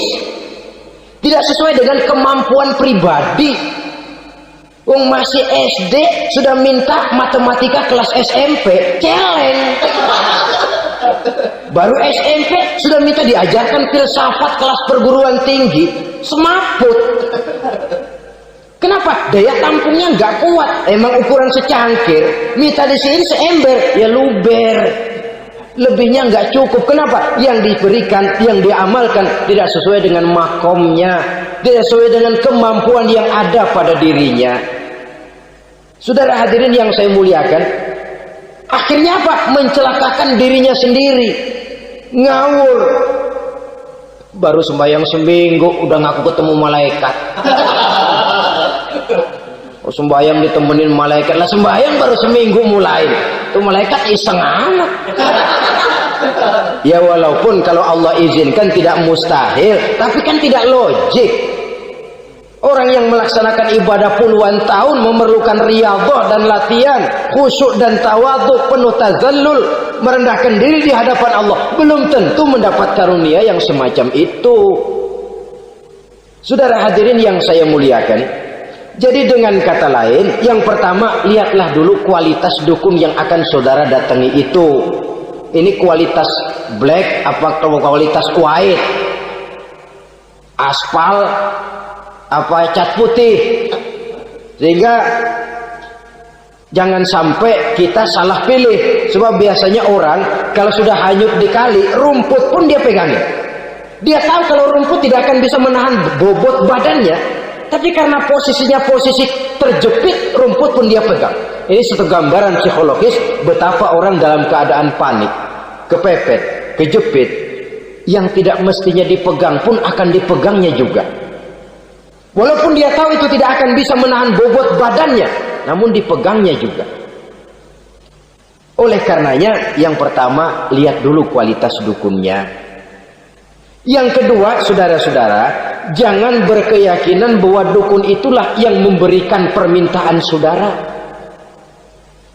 Tidak sesuai dengan kemampuan pribadi. Masih SD sudah minta matematika kelas SMP, celeng. Baru SMP sudah minta diajarkan filsafat kelas perguruan tinggi, semaput. Kenapa? Daya tampungnya nggak kuat. Emang ukuran secangkir, minta di sini seember, ya luber. Lebihnya nggak cukup. Kenapa? Yang diberikan, yang diamalkan tidak sesuai dengan makomnya, tidak sesuai dengan kemampuan yang ada pada dirinya. Saudara hadirin yang saya muliakan, akhirnya apa? Mencelakakan dirinya sendiri, ngawur. Baru sembahyang seminggu udah ngaku ketemu malaikat. Sembahyang ditemenin malaikat, lah sembahyang baru seminggu mulai, tuh malaikat iseng amat. Ya walaupun kalau Allah izinkan tidak mustahil, tapi kan tidak logik. Orang yang melaksanakan ibadah puluhan tahun memerlukan riyadhah dan latihan, khusyuk dan tawadhu, penuh tazallul, merendahkan diri di hadapan Allah, belum tentu mendapat karunia yang semacam itu. Saudara hadirin yang saya muliakan, jadi dengan kata lain, yang pertama, lihatlah dulu kualitas dukun yang akan saudara datangi itu. Ini kualitas black apa kualitas white? Aspal apa cat putih? Sehingga jangan sampai kita salah pilih. Sebab biasanya orang kalau sudah hanyut di kali, rumput pun dia pegangin. Dia tahu kalau rumput tidak akan bisa menahan bobot badannya, tapi karena posisinya posisi terjepit, rumput pun dia pegang. Ini satu gambaran psikologis betapa orang dalam keadaan panik, kepepet, kejepit, yang tidak mestinya dipegang pun akan dipegangnya juga. Walaupun dia tahu itu tidak akan bisa menahan bobot badannya, namun dipegangnya juga. Oleh karenanya, yang pertama, lihat dulu kualitas dukunnya. Yang kedua, saudara-saudara, jangan berkeyakinan bahwa dukun itulah yang memberikan permintaan saudara.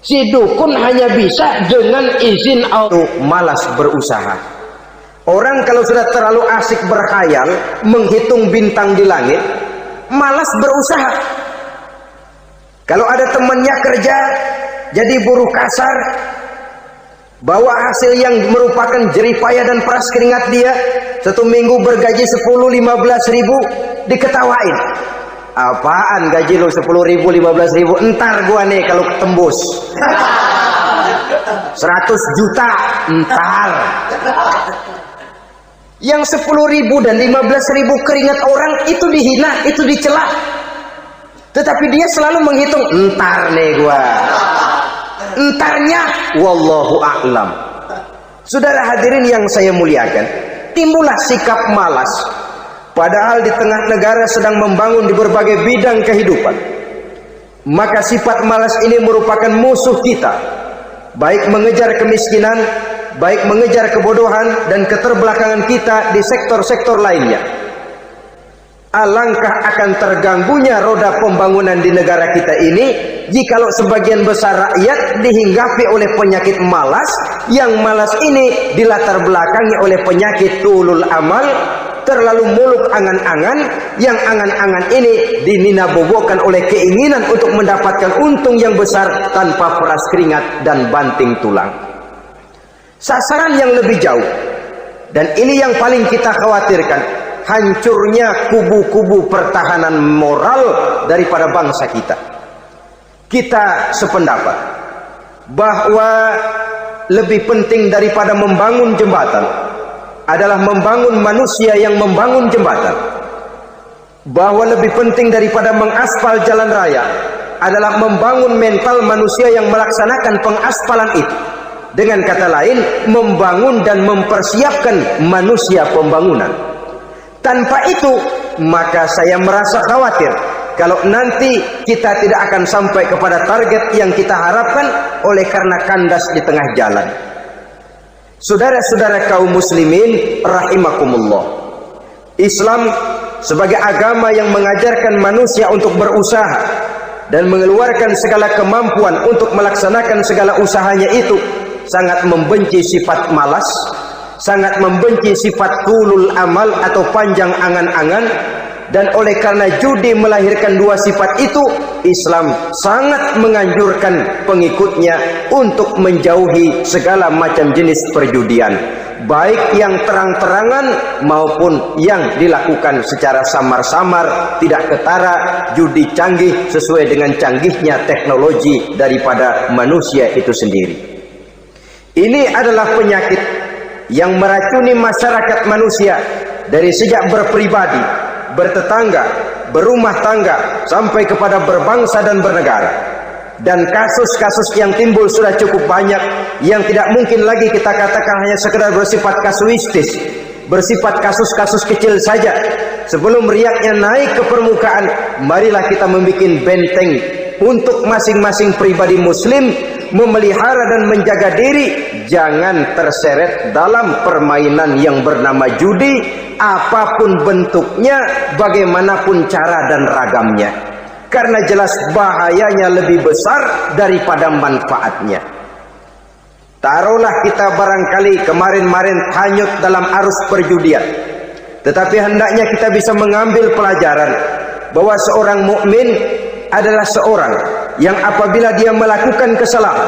Si dukun hanya bisa dengan izin Allah. Malas berusaha. Orang kalau sudah terlalu asik berkhayal, menghitung bintang di langit, malas berusaha. Kalau ada temannya kerja jadi buruh kasar, bawa hasil yang merupakan jeripaya dan peras keringat dia, 1 minggu bergaji 10-15 ribu, diketawain. Apaan gaji lu 10 ribu, 15 ribu? Entar gua nih kalau tembus 100 juta, entar. Yang 10 ribu dan 15 ribu keringat orang itu dihina, itu dicela. Tetapi dia selalu menghitung, entar nih gua. Entarnya, wallahu a'lam. Saudara hadirin yang saya muliakan, timbullah sikap malas. Padahal di tengah negara sedang membangun di berbagai bidang kehidupan. Maka sifat malas ini merupakan musuh kita. Baik mengejar kemiskinan, baik mengejar kebodohan dan keterbelakangan kita di sektor-sektor lainnya. Alangkah akan terganggunya roda pembangunan di negara kita ini jikalau sebagian besar rakyat dihinggapi oleh penyakit malas, yang malas ini dilatar belakangi oleh penyakit tulul amal, terlalu muluk angan-angan, yang angan-angan ini dininabobokan oleh keinginan untuk mendapatkan untung yang besar tanpa peras keringat dan banting tulang. Sasaran yang lebih jauh, dan ini yang paling kita khawatirkan, hancurnya kubu-kubu pertahanan moral daripada bangsa kita. Kita sependapat bahwa lebih penting daripada membangun jembatan adalah membangun manusia yang membangun jembatan. Bahwa lebih penting daripada mengaspal jalan raya adalah membangun mental manusia yang melaksanakan pengaspalan itu. Dengan kata lain, membangun dan mempersiapkan manusia pembangunan. Tanpa itu, maka saya merasa khawatir kalau nanti kita tidak akan sampai kepada target yang kita harapkan oleh karena kandas di tengah jalan. Saudara-saudara kaum muslimin rahimakumullah, Islam sebagai agama yang mengajarkan manusia untuk berusaha dan mengeluarkan segala kemampuan untuk melaksanakan segala usahanya itu, sangat membenci sifat malas, sangat membenci sifat tulul amal atau panjang angan-angan. Dan oleh karena judi melahirkan dua sifat itu, Islam sangat menganjurkan pengikutnya untuk menjauhi segala macam jenis perjudian, baik yang terang-terangan maupun yang dilakukan secara samar-samar, tidak ketara, judi canggih sesuai dengan canggihnya teknologi daripada manusia itu sendiri. Ini adalah penyakit yang meracuni masyarakat manusia dari sejak berpribadi, bertetangga, berumah tangga, sampai kepada berbangsa dan bernegara. Dan kasus-kasus yang timbul sudah cukup banyak, yang tidak mungkin lagi kita katakan hanya sekedar bersifat kasuistis, bersifat kasus-kasus kecil saja. Sebelum riaknya naik ke permukaan, marilah kita membuat benteng untuk masing-masing pribadi muslim memelihara dan menjaga diri jangan terseret dalam permainan yang bernama judi, apapun bentuknya, bagaimanapun cara dan ragamnya, karena jelas bahayanya lebih besar daripada manfaatnya. Taruhlah kita barangkali kemarin-marin hanyut dalam arus perjudian, tetapi hendaknya kita bisa mengambil pelajaran bahwa seorang mukmin adalah seorang yang apabila dia melakukan kesalahan,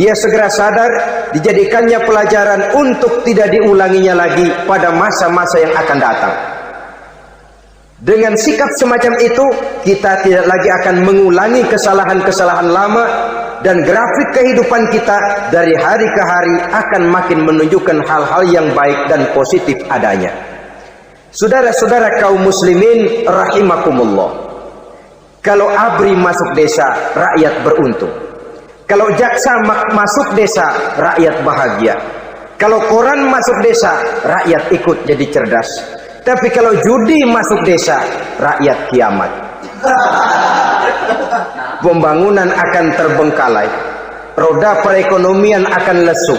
dia segera sadar, dijadikannya pelajaran untuk tidak diulanginya lagi pada masa-masa yang akan datang. Dengan sikap semacam itu, kita tidak lagi akan mengulangi kesalahan-kesalahan lama, dan grafik kehidupan kita dari hari ke hari akan makin menunjukkan hal-hal yang baik dan positif adanya. Saudara-saudara kaum muslimin rahimakumullah, kalau ABRI masuk desa, rakyat beruntung. Kalau jaksa masuk desa, rakyat bahagia. Kalau koran masuk desa, rakyat ikut jadi cerdas. Tapi kalau judi masuk desa, rakyat kiamat. Pembangunan akan terbengkalai, roda perekonomian akan lesu.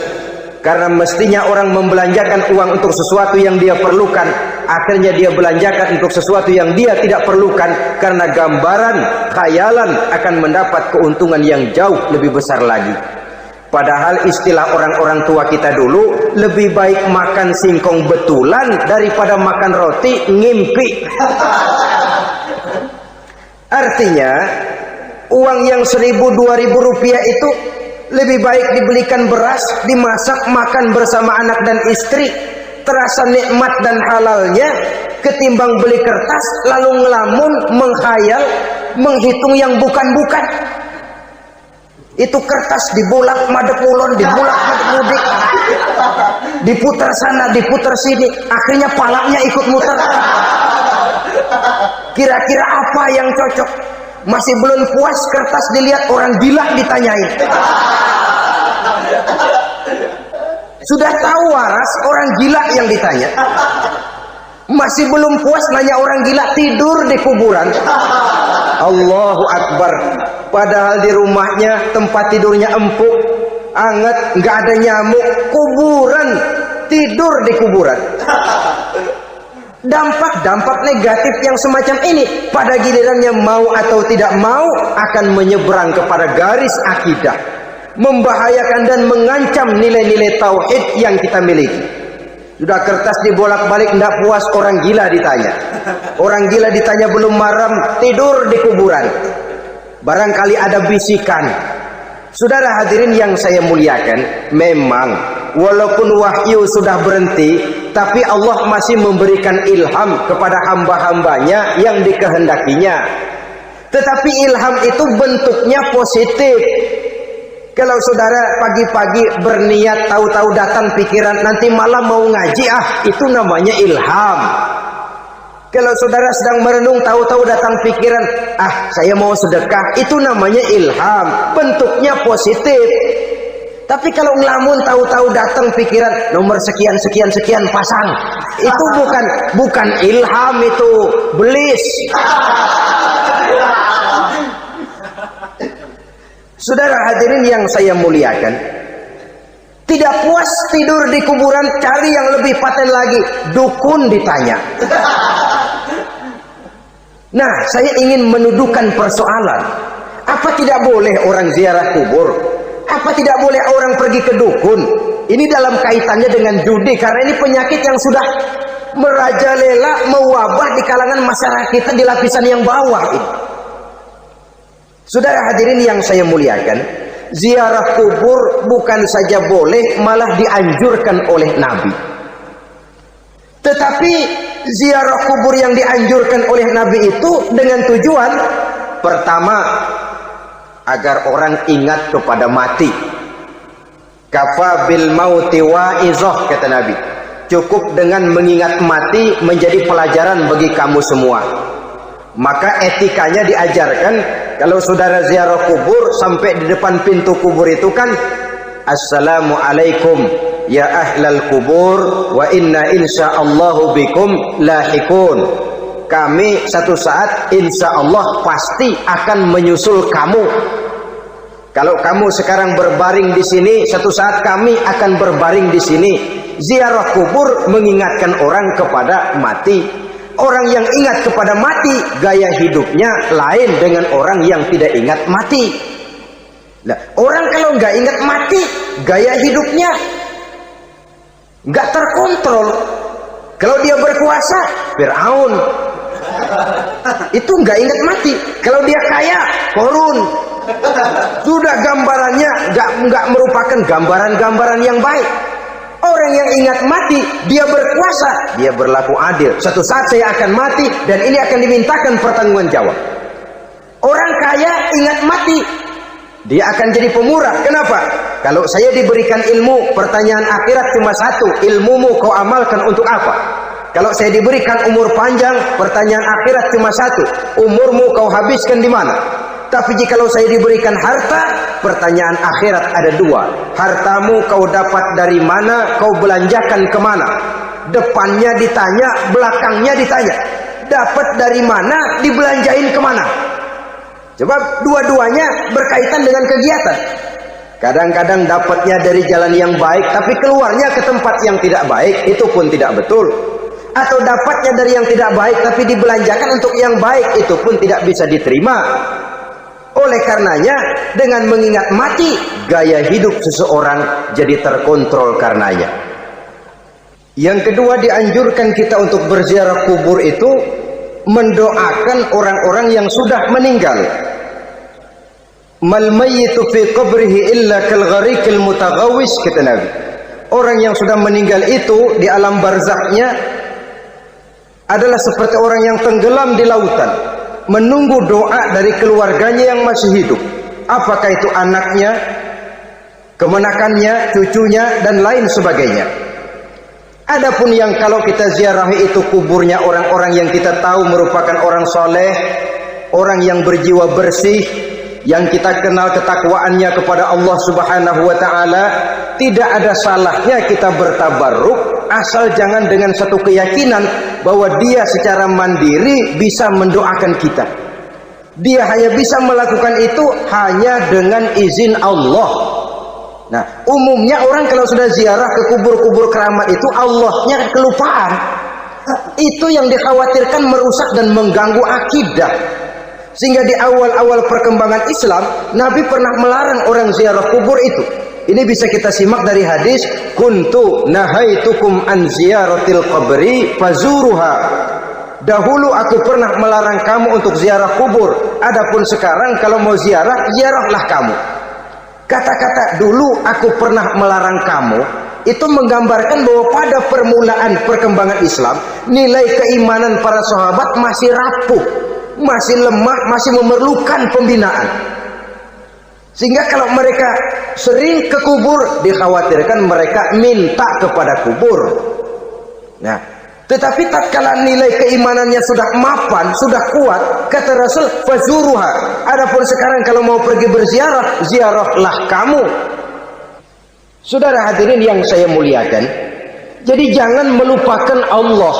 Karena mestinya orang membelanjakan uang untuk sesuatu yang dia perlukan, akhirnya dia belanjakan untuk sesuatu yang dia tidak perlukan, karena gambaran, khayalan akan mendapat keuntungan yang jauh lebih besar lagi. Padahal istilah orang-orang tua kita dulu, lebih baik makan singkong betulan daripada makan roti ngimpi. Artinya uang yang 1.000-2.000 rupiah itu lebih baik dibelikan beras, dimasak, makan bersama anak dan istri, terasa nikmat dan halalnya, ketimbang beli kertas lalu ngelamun, menghayal, menghitung yang bukan-bukan. Itu kertas dibolak madep ulon, dibolak madep mudik, diputar sana, diputar sini, akhirnya palanya ikut muter. Kira-kira apa yang cocok? Masih belum puas, kertas dilihat, orang gila ditanyain. Sudah tahu waras, orang gila yang ditanya. Masih belum puas, nanya orang gila, tidur di kuburan. Allahu Akbar. Padahal di rumahnya tempat tidurnya empuk, anget, nggak ada nyamuk. Kuburan, tidur di kuburan. Dampak-dampak negatif yang semacam ini pada gilirannya mau atau tidak mau akan menyeberang kepada garis akidah, membahayakan dan mengancam nilai-nilai tauhid yang kita miliki. Sudah kertas dibolak-balik, tidak puas, orang gila ditanya. Orang gila ditanya belum maram, tidur di kuburan. Barangkali ada bisikan. Saudara hadirin yang saya muliakan, memang walaupun wahyu sudah berhenti, tapi Allah masih memberikan ilham kepada hamba-hambanya yang dikehendakinya. Tetapi ilham itu bentuknya positif. Kalau saudara pagi-pagi berniat, tahu-tahu datang pikiran nanti malam mau ngaji, itu namanya ilham. Kalau saudara sedang merenung, tahu-tahu datang pikiran, saya mau sedekah, itu namanya ilham, bentuknya positif. Tapi kalau ngelamun, tahu-tahu datang pikiran nomor sekian sekian sekian pasang, itu bukan ilham, itu belis. Saudara hadirin yang saya muliakan, tidak puas tidur di kuburan, cari yang lebih paten lagi, dukun ditanya. Nah, saya ingin menuduhkan persoalan. Apa tidak boleh orang ziarah kubur? Apa tidak boleh orang pergi ke dukun? Ini dalam kaitannya dengan judi, karena ini penyakit yang sudah merajalela, mewabah di kalangan masyarakat kita di lapisan yang bawah ini. Saudara hadirin yang saya muliakan, ziarah kubur bukan saja boleh, malah dianjurkan oleh Nabi. Tetapi ziarah kubur yang dianjurkan oleh Nabi itu dengan tujuan pertama, agar orang ingat kepada mati. Kafa bil mauti wa'izah, kata Nabi. Cukup dengan mengingat mati menjadi pelajaran bagi kamu semua. Maka etikanya diajarkan, kalau saudara ziarah kubur, sampai di depan pintu kubur itu kan, Assalamualaikum ya ahlal kubur, wa inna insyaallahu bikum lahikun. Kami satu saat insya Allah pasti akan menyusul kamu. Kalau kamu sekarang berbaring di sini, satu saat kami akan berbaring di sini. Ziarah kubur mengingatkan orang kepada mati. Orang yang ingat kepada mati, gaya hidupnya lain dengan orang yang tidak ingat mati. Nah, orang kalau nggak ingat mati, gaya hidupnya nggak terkontrol. Kalau dia berkuasa, Fir'aun. Itu nggak ingat mati. Kalau dia kaya, Korun. Sudah gambarannya nggak merupakan gambaran-gambaran yang baik. Orang yang ingat mati, dia berkuasa, dia berlaku adil. Suatu saat saya akan mati dan ini akan dimintakan pertanggungan jawab. Orang kaya ingat mati, dia akan jadi pemurah. Kenapa? Kalau saya diberikan ilmu, pertanyaan akhirat cuma satu, ilmumu kau amalkan untuk apa? Kalau saya diberikan umur panjang, pertanyaan akhirat cuma satu, umurmu kau habiskan di mana? Tapi jikalau saya diberikan harta, pertanyaan akhirat ada dua. Hartamu kau dapat dari mana, kau belanjakan kemana? Depannya ditanya, belakangnya ditanya. Dapat dari mana, dibelanjain kemana? Coba dua-duanya berkaitan dengan kegiatan. Kadang-kadang dapatnya dari jalan yang baik, tapi keluarnya ke tempat yang tidak baik, itu pun tidak betul. Atau dapatnya dari yang tidak baik, tapi dibelanjakan untuk yang baik, itu pun tidak bisa diterima. Oleh karenanya, dengan mengingat mati, gaya hidup seseorang jadi terkontrol karenanya. Yang kedua, dianjurkan kita untuk berziarah kubur itu mendoakan orang-orang yang sudah meninggal. Mal mayyitu fi qabrihi illa kal gharikil mutaghawis, kata Nabi. Orang yang sudah meninggal itu di alam barzakhnya adalah seperti orang yang tenggelam di lautan, menunggu doa dari keluarganya yang masih hidup. Apakah itu anaknya, kemenakannya, cucunya, dan lain sebagainya. Adapun yang kalau kita ziarahi itu kuburnya orang-orang yang kita tahu merupakan orang soleh, orang yang berjiwa bersih, yang kita kenal ketakwaannya kepada Allah Subhanahu wa ta'ala, tidak ada salahnya kita bertabarruk, asal jangan dengan satu keyakinan bahwa dia secara mandiri bisa mendoakan kita. Dia hanya bisa melakukan itu hanya dengan izin Allah. Nah, umumnya orang kalau sudah ziarah ke kubur-kubur keramat itu, Allahnya kelupaan. Itu yang dikhawatirkan merusak dan mengganggu akidah. Sehingga di awal-awal perkembangan Islam, Nabi pernah melarang orang ziarah kubur itu. Ini bisa kita simak dari hadis, kuntu nahaitukum an ziyaratil qabri fazuruha. Dahulu aku pernah melarang kamu untuk ziarah kubur. Adapun sekarang kalau mau ziarah, ziarahlah kamu. Kata-kata dulu aku pernah melarang kamu itu menggambarkan bahwa pada permulaan perkembangan Islam, nilai keimanan para sahabat masih rapuh, masih lemah, masih memerlukan pembinaan. Sehingga kalau mereka sering ke kubur, dikhawatirkan mereka minta kepada kubur. Nah, tetapi tatkala nilai keimanannya sudah mapan, sudah kuat, kata Rasul, fazuruha. Adapun sekarang kalau mau pergi berziarah, ziarahlah kamu. Saudara hadirin yang saya muliakan, jadi jangan melupakan Allah.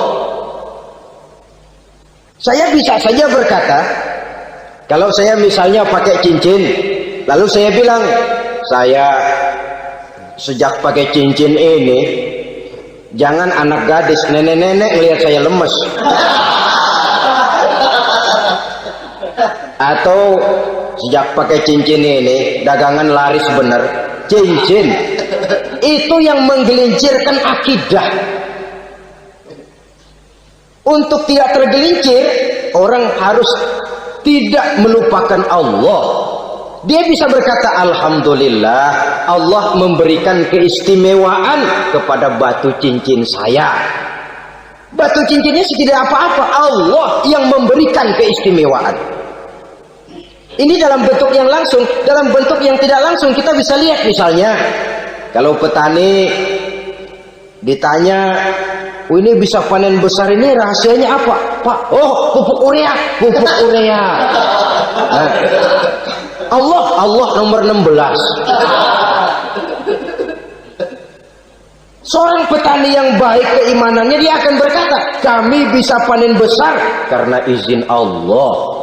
Saya bisa saja berkata, kalau saya misalnya pakai cincin, lalu saya bilang, saya sejak pakai cincin ini, jangan anak gadis, nenek-nenek lihat saya lemes. Atau sejak pakai cincin ini, dagangan laris bener. Cincin itu yang menggelincirkan akidah. Untuk tidak tergelincir, orang harus tidak melupakan Allah. Dia bisa berkata, alhamdulillah, Allah memberikan keistimewaan kepada batu cincin saya. Batu cincinnya tidak apa-apa, Allah yang memberikan keistimewaan. Ini dalam bentuk yang langsung. Dalam bentuk yang tidak langsung kita bisa lihat, misalnya kalau petani ditanya, oh ini bisa panen besar ini rahasianya apa Pak? Oh, pupuk urea. Pupuk urea. Nah, Allah nomor 16. Seorang petani yang baik keimanannya, dia akan berkata, kami bisa panen besar karena izin Allah.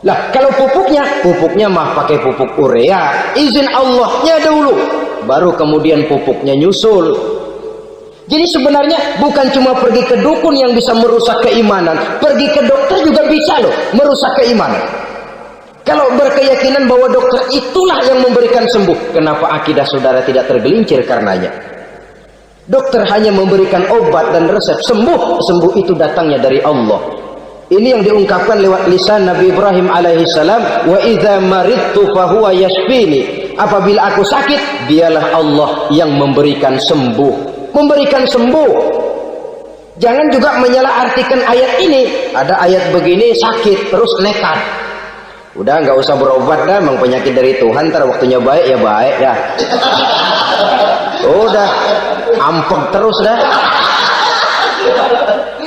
Lah, kalau pupuknya mah pakai pupuk urea, izin Allahnya dulu, baru kemudian pupuknya nyusul. Jadi sebenarnya bukan cuma pergi ke dukun yang bisa merusak keimanan, pergi ke dokter juga bisa loh merusak keimanan. Kalau berkeyakinan bahwa dokter itulah yang memberikan sembuh, kenapa akidah saudara tidak tergelincir karenanya? Dokter hanya memberikan obat dan resep, sembuh itu datangnya dari Allah. Ini yang diungkapkan lewat lisan Nabi Ibrahim alaihissalam, wa idza maridtu fahuwa yashfini. Apabila aku sakit, dialah Allah yang memberikan sembuh. Memberikan sembuh. Jangan juga menyalahartikan ayat ini. Ada ayat begini sakit terus nekat. Udah nggak usah berobat dah, memang penyakit dari Tuhan, ntar waktunya baik ya baik dah. Udah ampek terus dah.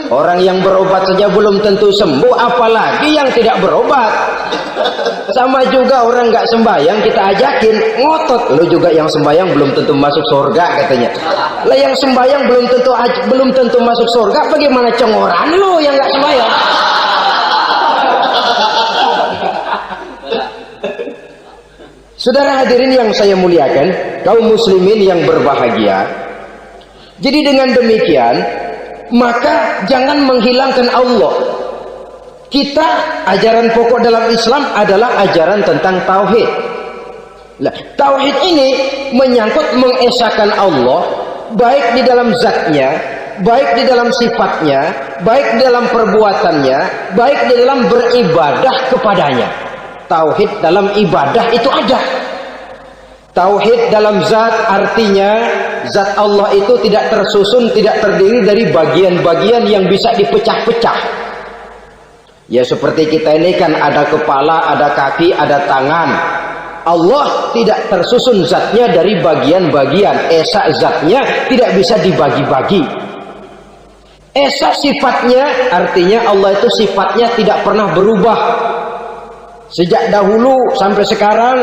Orang yang berobat saja belum tentu sembuh, apalagi yang tidak berobat. Sama juga orang nggak sembahyang kita ajakin ngotot, lo juga yang sembahyang belum tentu masuk surga katanya. Lah yang sembahyang belum tentu masuk surga, bagaimana cengoran lo yang nggak sembahyang? Saudara hadirin yang saya muliakan, kaum muslimin yang berbahagia. Jadi dengan demikian, maka jangan menghilangkan Allah. Kita, ajaran pokok dalam Islam adalah ajaran tentang tauhid. Nah, tauhid ini menyangkut mengesahkan Allah, baik di dalam zatnya, baik di dalam sifatnya, baik di dalam perbuatannya, baik di dalam beribadah kepadanya. Tauhid dalam ibadah itu ada. Tauhid dalam zat artinya zat Allah itu tidak tersusun, tidak terdiri dari bagian-bagian yang bisa dipecah-pecah. Ya seperti kita ini kan ada kepala, ada kaki, ada tangan. Allah tidak tersusun zatnya dari bagian-bagian. Esa zatnya tidak bisa dibagi-bagi. Esa sifatnya artinya Allah itu sifatnya tidak pernah berubah. Sejak dahulu sampai sekarang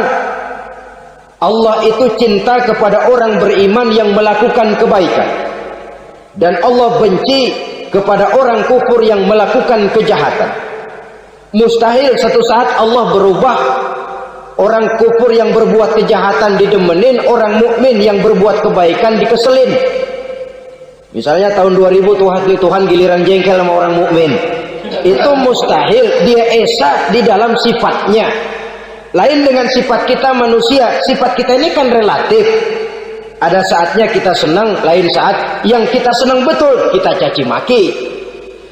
Allah itu cinta kepada orang beriman yang melakukan kebaikan, dan Allah benci kepada orang kufur yang melakukan kejahatan. Mustahil satu saat Allah berubah. Orang kufur yang berbuat kejahatan didemenin, orang mukmin yang berbuat kebaikan dikeselin. Misalnya tahun 2000 Tuhan giliran jengkel sama orang mukmin. Itu mustahil. Dia esa di dalam sifatnya. Lain dengan sifat kita manusia. Sifat kita ini kan relatif. Ada saatnya kita senang, lain saat yang kita senang betul kita caci maki.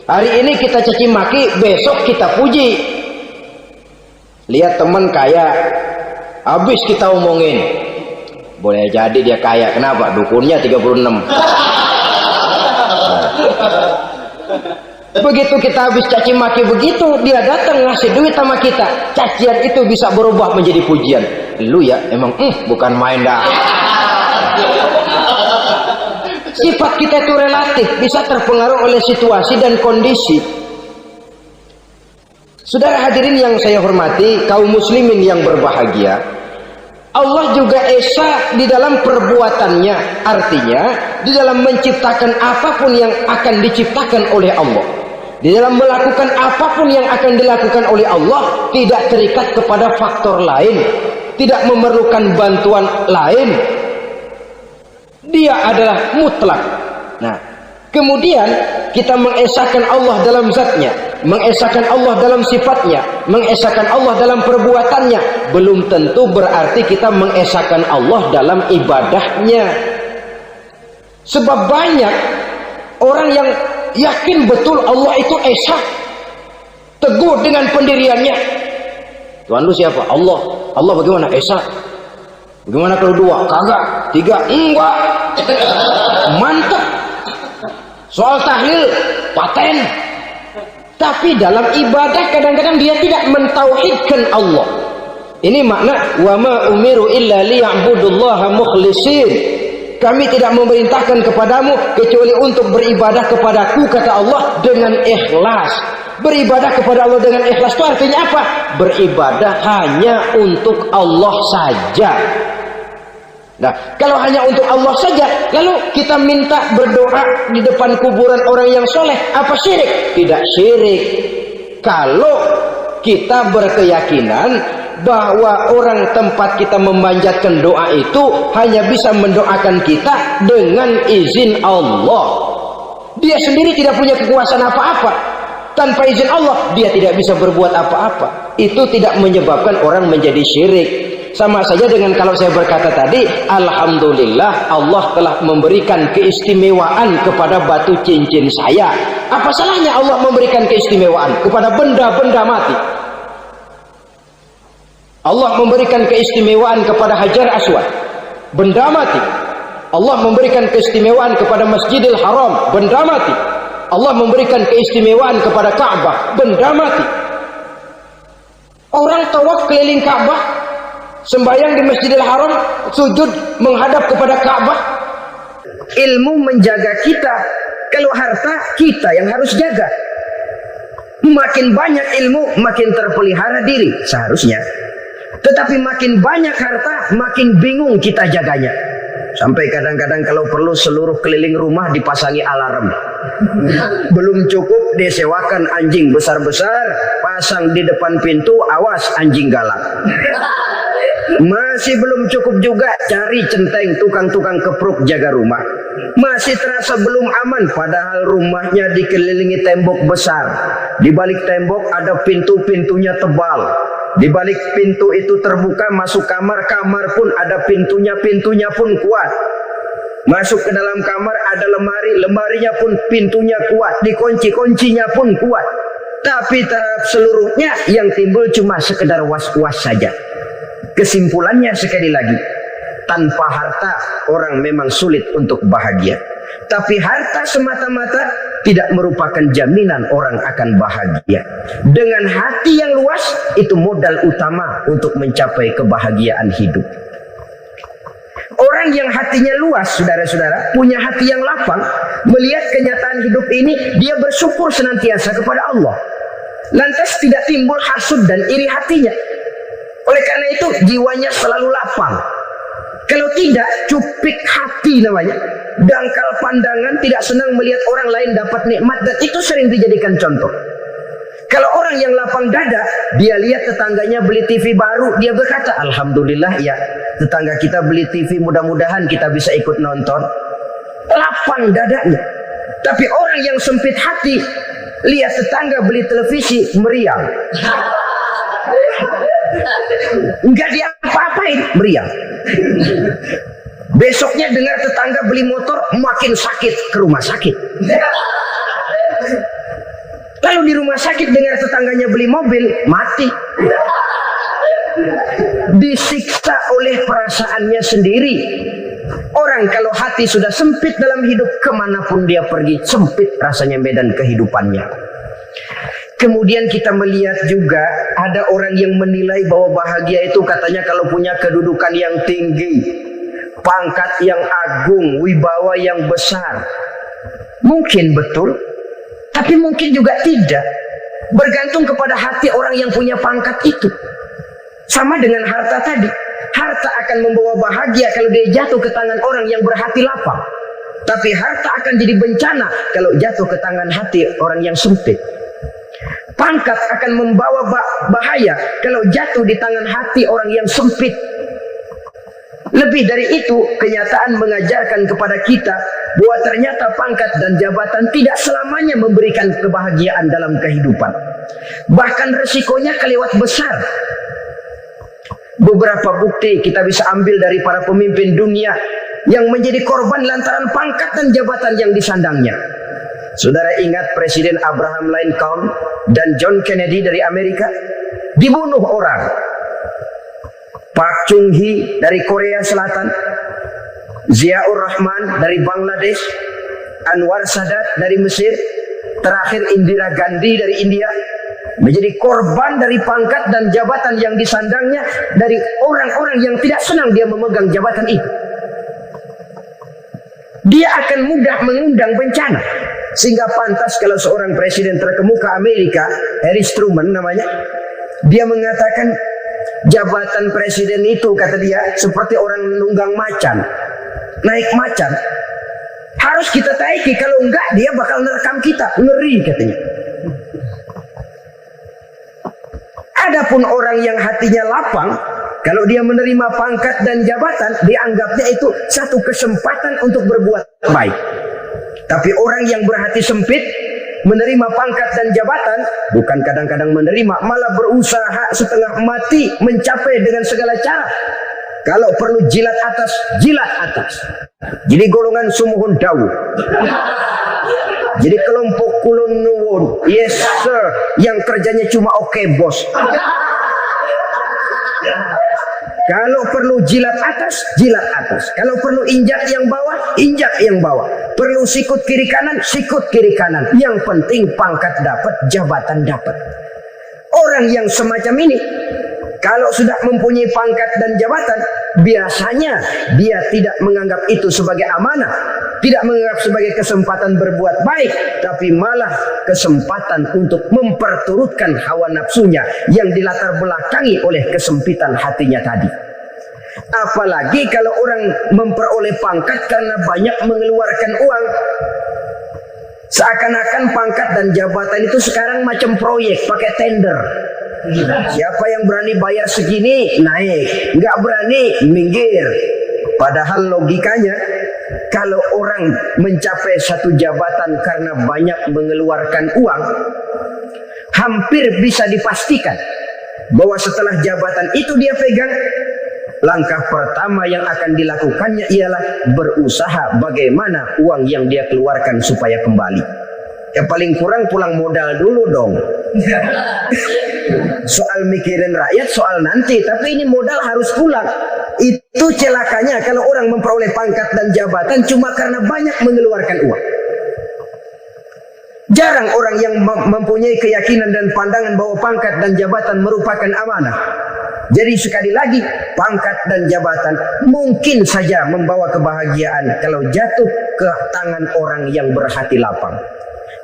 Hari ini kita caci maki, besok kita puji. Lihat teman kaya, habis kita omongin. Boleh jadi dia kaya, kenapa? Dukunnya 36. Begitu kita habis caci maki begitu, dia datang ngasih duit sama kita. Cacian itu bisa berubah menjadi pujian. Lu ya emang bukan main dah. Sifat kita itu relatif, bisa terpengaruh oleh situasi dan kondisi. Saudara hadirin yang saya hormati, kaum muslimin yang berbahagia, Allah juga esa di dalam perbuatannya. Artinya di dalam menciptakan apapun yang akan diciptakan oleh Allah, di dalam melakukan apapun yang akan dilakukan oleh Allah, tidak terikat kepada faktor lain, tidak memerlukan bantuan lain. Dia adalah mutlak. Nah, kemudian kita mengesahkan Allah dalam zatnya, mengesahkan Allah dalam sifatnya, mengesahkan Allah dalam perbuatannya. Belum tentu berarti kita mengesahkan Allah dalam ibadahnya. Sebab banyak orang yang yakin betul Allah itu esa, teguh dengan pendiriannya. Tuhan lu siapa? Allah. Allah bagaimana? Esa. Bagaimana kalau dua? Kagak. Tiga? Enggak. Mantap. Soal tahlil paten. Tapi dalam ibadah kadang-kadang dia tidak mentauhidkan Allah. Ini makna wa ma umiru illa liya'budullaha mukhlisin. Kami tidak memerintahkan kepadamu kecuali untuk beribadah kepadaku, kata Allah, dengan ikhlas. Beribadah kepada Allah dengan ikhlas itu artinya apa? Beribadah hanya untuk Allah saja. Nah, kalau hanya untuk Allah saja, lalu kita minta berdoa di depan kuburan orang yang soleh, apa syirik? Tidak syirik. Kalau kita berkeyakinan bahwa orang tempat kita memanjatkan doa itu hanya bisa mendoakan kita dengan izin Allah. Dia sendiri tidak punya kekuasaan apa-apa. Tanpa izin Allah, dia tidak bisa berbuat apa-apa. Itu tidak menyebabkan orang menjadi syirik. Sama saja dengan kalau saya berkata tadi, alhamdulillah Allah telah memberikan keistimewaan kepada batu cincin saya. Apa salahnya Allah memberikan keistimewaan kepada benda-benda mati? Allah memberikan keistimewaan kepada Hajar Aswad, benda mati. Allah memberikan keistimewaan kepada Masjidil Haram, benda mati. Allah memberikan keistimewaan kepada Ka'bah, benda mati. Orang tawaf keliling Ka'bah, sembahyang di Masjidil Haram, sujud menghadap kepada Ka'bah. Ilmu menjaga kita, kalau harta kita yang harus jaga. Makin banyak ilmu, makin terpelihara diri seharusnya. Tetapi makin banyak harta, makin bingung kita jaganya. Sampai kadang-kadang kalau perlu seluruh keliling rumah dipasangi alarm. Belum cukup disewakan anjing besar-besar, pasang di depan pintu, awas anjing galak. Masih belum cukup juga, cari centeng tukang-tukang kepruk jaga rumah. Masih terasa belum aman, padahal rumahnya dikelilingi tembok besar. Di balik tembok ada pintu-pintunya tebal. Di balik pintu itu terbuka masuk kamar, kamar pun ada pintunya, pintunya pun kuat. Masuk ke dalam kamar ada lemari, lemarinya pun pintunya kuat, dikunci, kuncinya pun kuat. Tapi tahap seluruhnya yang timbul cuma sekedar was-was saja. Kesimpulannya sekali lagi, tanpa harta orang memang sulit untuk bahagia. Tapi harta semata-mata tidak merupakan jaminan orang akan bahagia. Dengan hati yang luas, itu modal utama untuk mencapai kebahagiaan hidup. Orang yang hatinya luas, saudara-saudara, punya hati yang lapang, melihat kenyataan hidup ini, dia bersyukur senantiasa kepada Allah. Lantas tidak timbul hasud dan iri hatinya. Oleh karena itu jiwanya selalu lapang. Kalau tidak, cupik hati namanya. Dangkal pandangan, tidak senang melihat orang lain dapat nikmat, dan itu sering dijadikan contoh. Kalau orang yang lapang dada, dia lihat tetangganya beli TV baru, dia berkata, alhamdulillah ya, tetangga kita beli TV, mudah-mudahan kita bisa ikut nonton. Lapang dadanya. Tapi orang yang sempit hati, lihat tetangga beli televisi, meriang. Enggak diapa-apain, meriang. Besoknya dengar tetangga beli motor, makin sakit, ke rumah sakit. Lalu di rumah sakit dengar tetangganya beli mobil, mati. Disiksa oleh perasaannya sendiri. Orang kalau hati sudah sempit dalam hidup, kemanapun dia pergi, sempit rasanya medan kehidupannya. Kemudian kita melihat juga ada orang yang menilai bahwa bahagia itu katanya kalau punya kedudukan yang tinggi, pangkat yang agung, wibawa yang besar. Mungkin betul, tapi mungkin juga tidak. Bergantung kepada hati orang yang punya pangkat itu. Sama dengan harta tadi. Harta akan membawa bahagia kalau dia jatuh ke tangan orang yang berhati lapang. Tapi harta akan jadi bencana kalau jatuh ke tangan hati orang yang sempit. Pangkat akan membawa bahaya kalau jatuh di tangan hati orang yang sempit. Lebih dari itu, kenyataan mengajarkan kepada kita bahwa ternyata pangkat dan jabatan tidak selamanya memberikan kebahagiaan dalam kehidupan. Bahkan resikonya kelewat besar. Beberapa bukti kita bisa ambil dari para pemimpin dunia yang menjadi korban lantaran pangkat dan jabatan yang disandangnya. Saudara ingat Presiden Abraham Lincoln dan John Kennedy dari Amerika? Dibunuh orang. Park Chung-hee dari Korea Selatan, Ziaur Rahman dari Bangladesh, Anwar Sadat dari Mesir, terakhir Indira Gandhi dari India, menjadi korban dari pangkat dan jabatan yang disandangnya dari orang-orang yang tidak senang dia memegang jabatan itu. Dia akan mudah mengundang bencana. Sehingga pantas kalau seorang presiden terkemuka Amerika, Harry Truman namanya, dia mengatakan jabatan presiden itu, kata dia, seperti orang nunggang macan, naik macan. Harus kita taiki, kalau enggak dia bakal nerekam kita, ngeri katanya. Adapun orang yang hatinya lapang, kalau dia menerima pangkat dan jabatan, dianggapnya itu satu kesempatan untuk berbuat baik. Tapi orang yang berhati sempit, menerima pangkat dan jabatan, bukan kadang-kadang menerima, malah berusaha setengah mati mencapai dengan segala cara. Kalau perlu jilat atas, jilat atas. Jadi golongan sumuhun dawu. Jadi kelompok kulon nuwun, yes sir, yang kerjanya cuma oke bos. Kalau perlu jilat atas, jilat atas. Kalau perlu injak yang bawah, injak yang bawah. Perlu sikut kiri kanan, sikut kiri kanan. Yang penting pangkat dapat, jabatan dapat. Orang yang semacam ini, kalau sudah mempunyai pangkat dan jabatan, biasanya dia tidak menganggap itu sebagai amanah. tidak menganggap sebagai kesempatan berbuat baik, tapi malah kesempatan untuk memperturutkan hawa nafsunya yang dilatar belakangi oleh kesempitan hatinya tadi. Apalagi kalau orang memperoleh pangkat karena banyak mengeluarkan uang. Seakan-akan pangkat dan jabatan itu sekarang macam proyek, pakai tender. Siapa yang berani bayar segini, naik. Nggak berani, minggir. Padahal logikanya, kalau orang mencapai satu jabatan karena banyak mengeluarkan uang, hampir bisa dipastikan bahwa setelah jabatan itu dia pegang, langkah pertama yang akan dilakukannya ialah berusaha bagaimana uang yang dia keluarkan supaya kembali. Ya paling kurang pulang modal dulu dong. Soal mikirin rakyat soal nanti, tapi ini modal harus pulang. Itu celakanya kalau orang memperoleh pangkat dan jabatan cuma karena banyak mengeluarkan uang. Jarang orang yang mempunyai keyakinan dan pandangan bahwa pangkat dan jabatan merupakan amanah. Jadi sekali lagi, pangkat dan jabatan mungkin saja membawa kebahagiaan kalau jatuh ke tangan orang yang berhati lapang.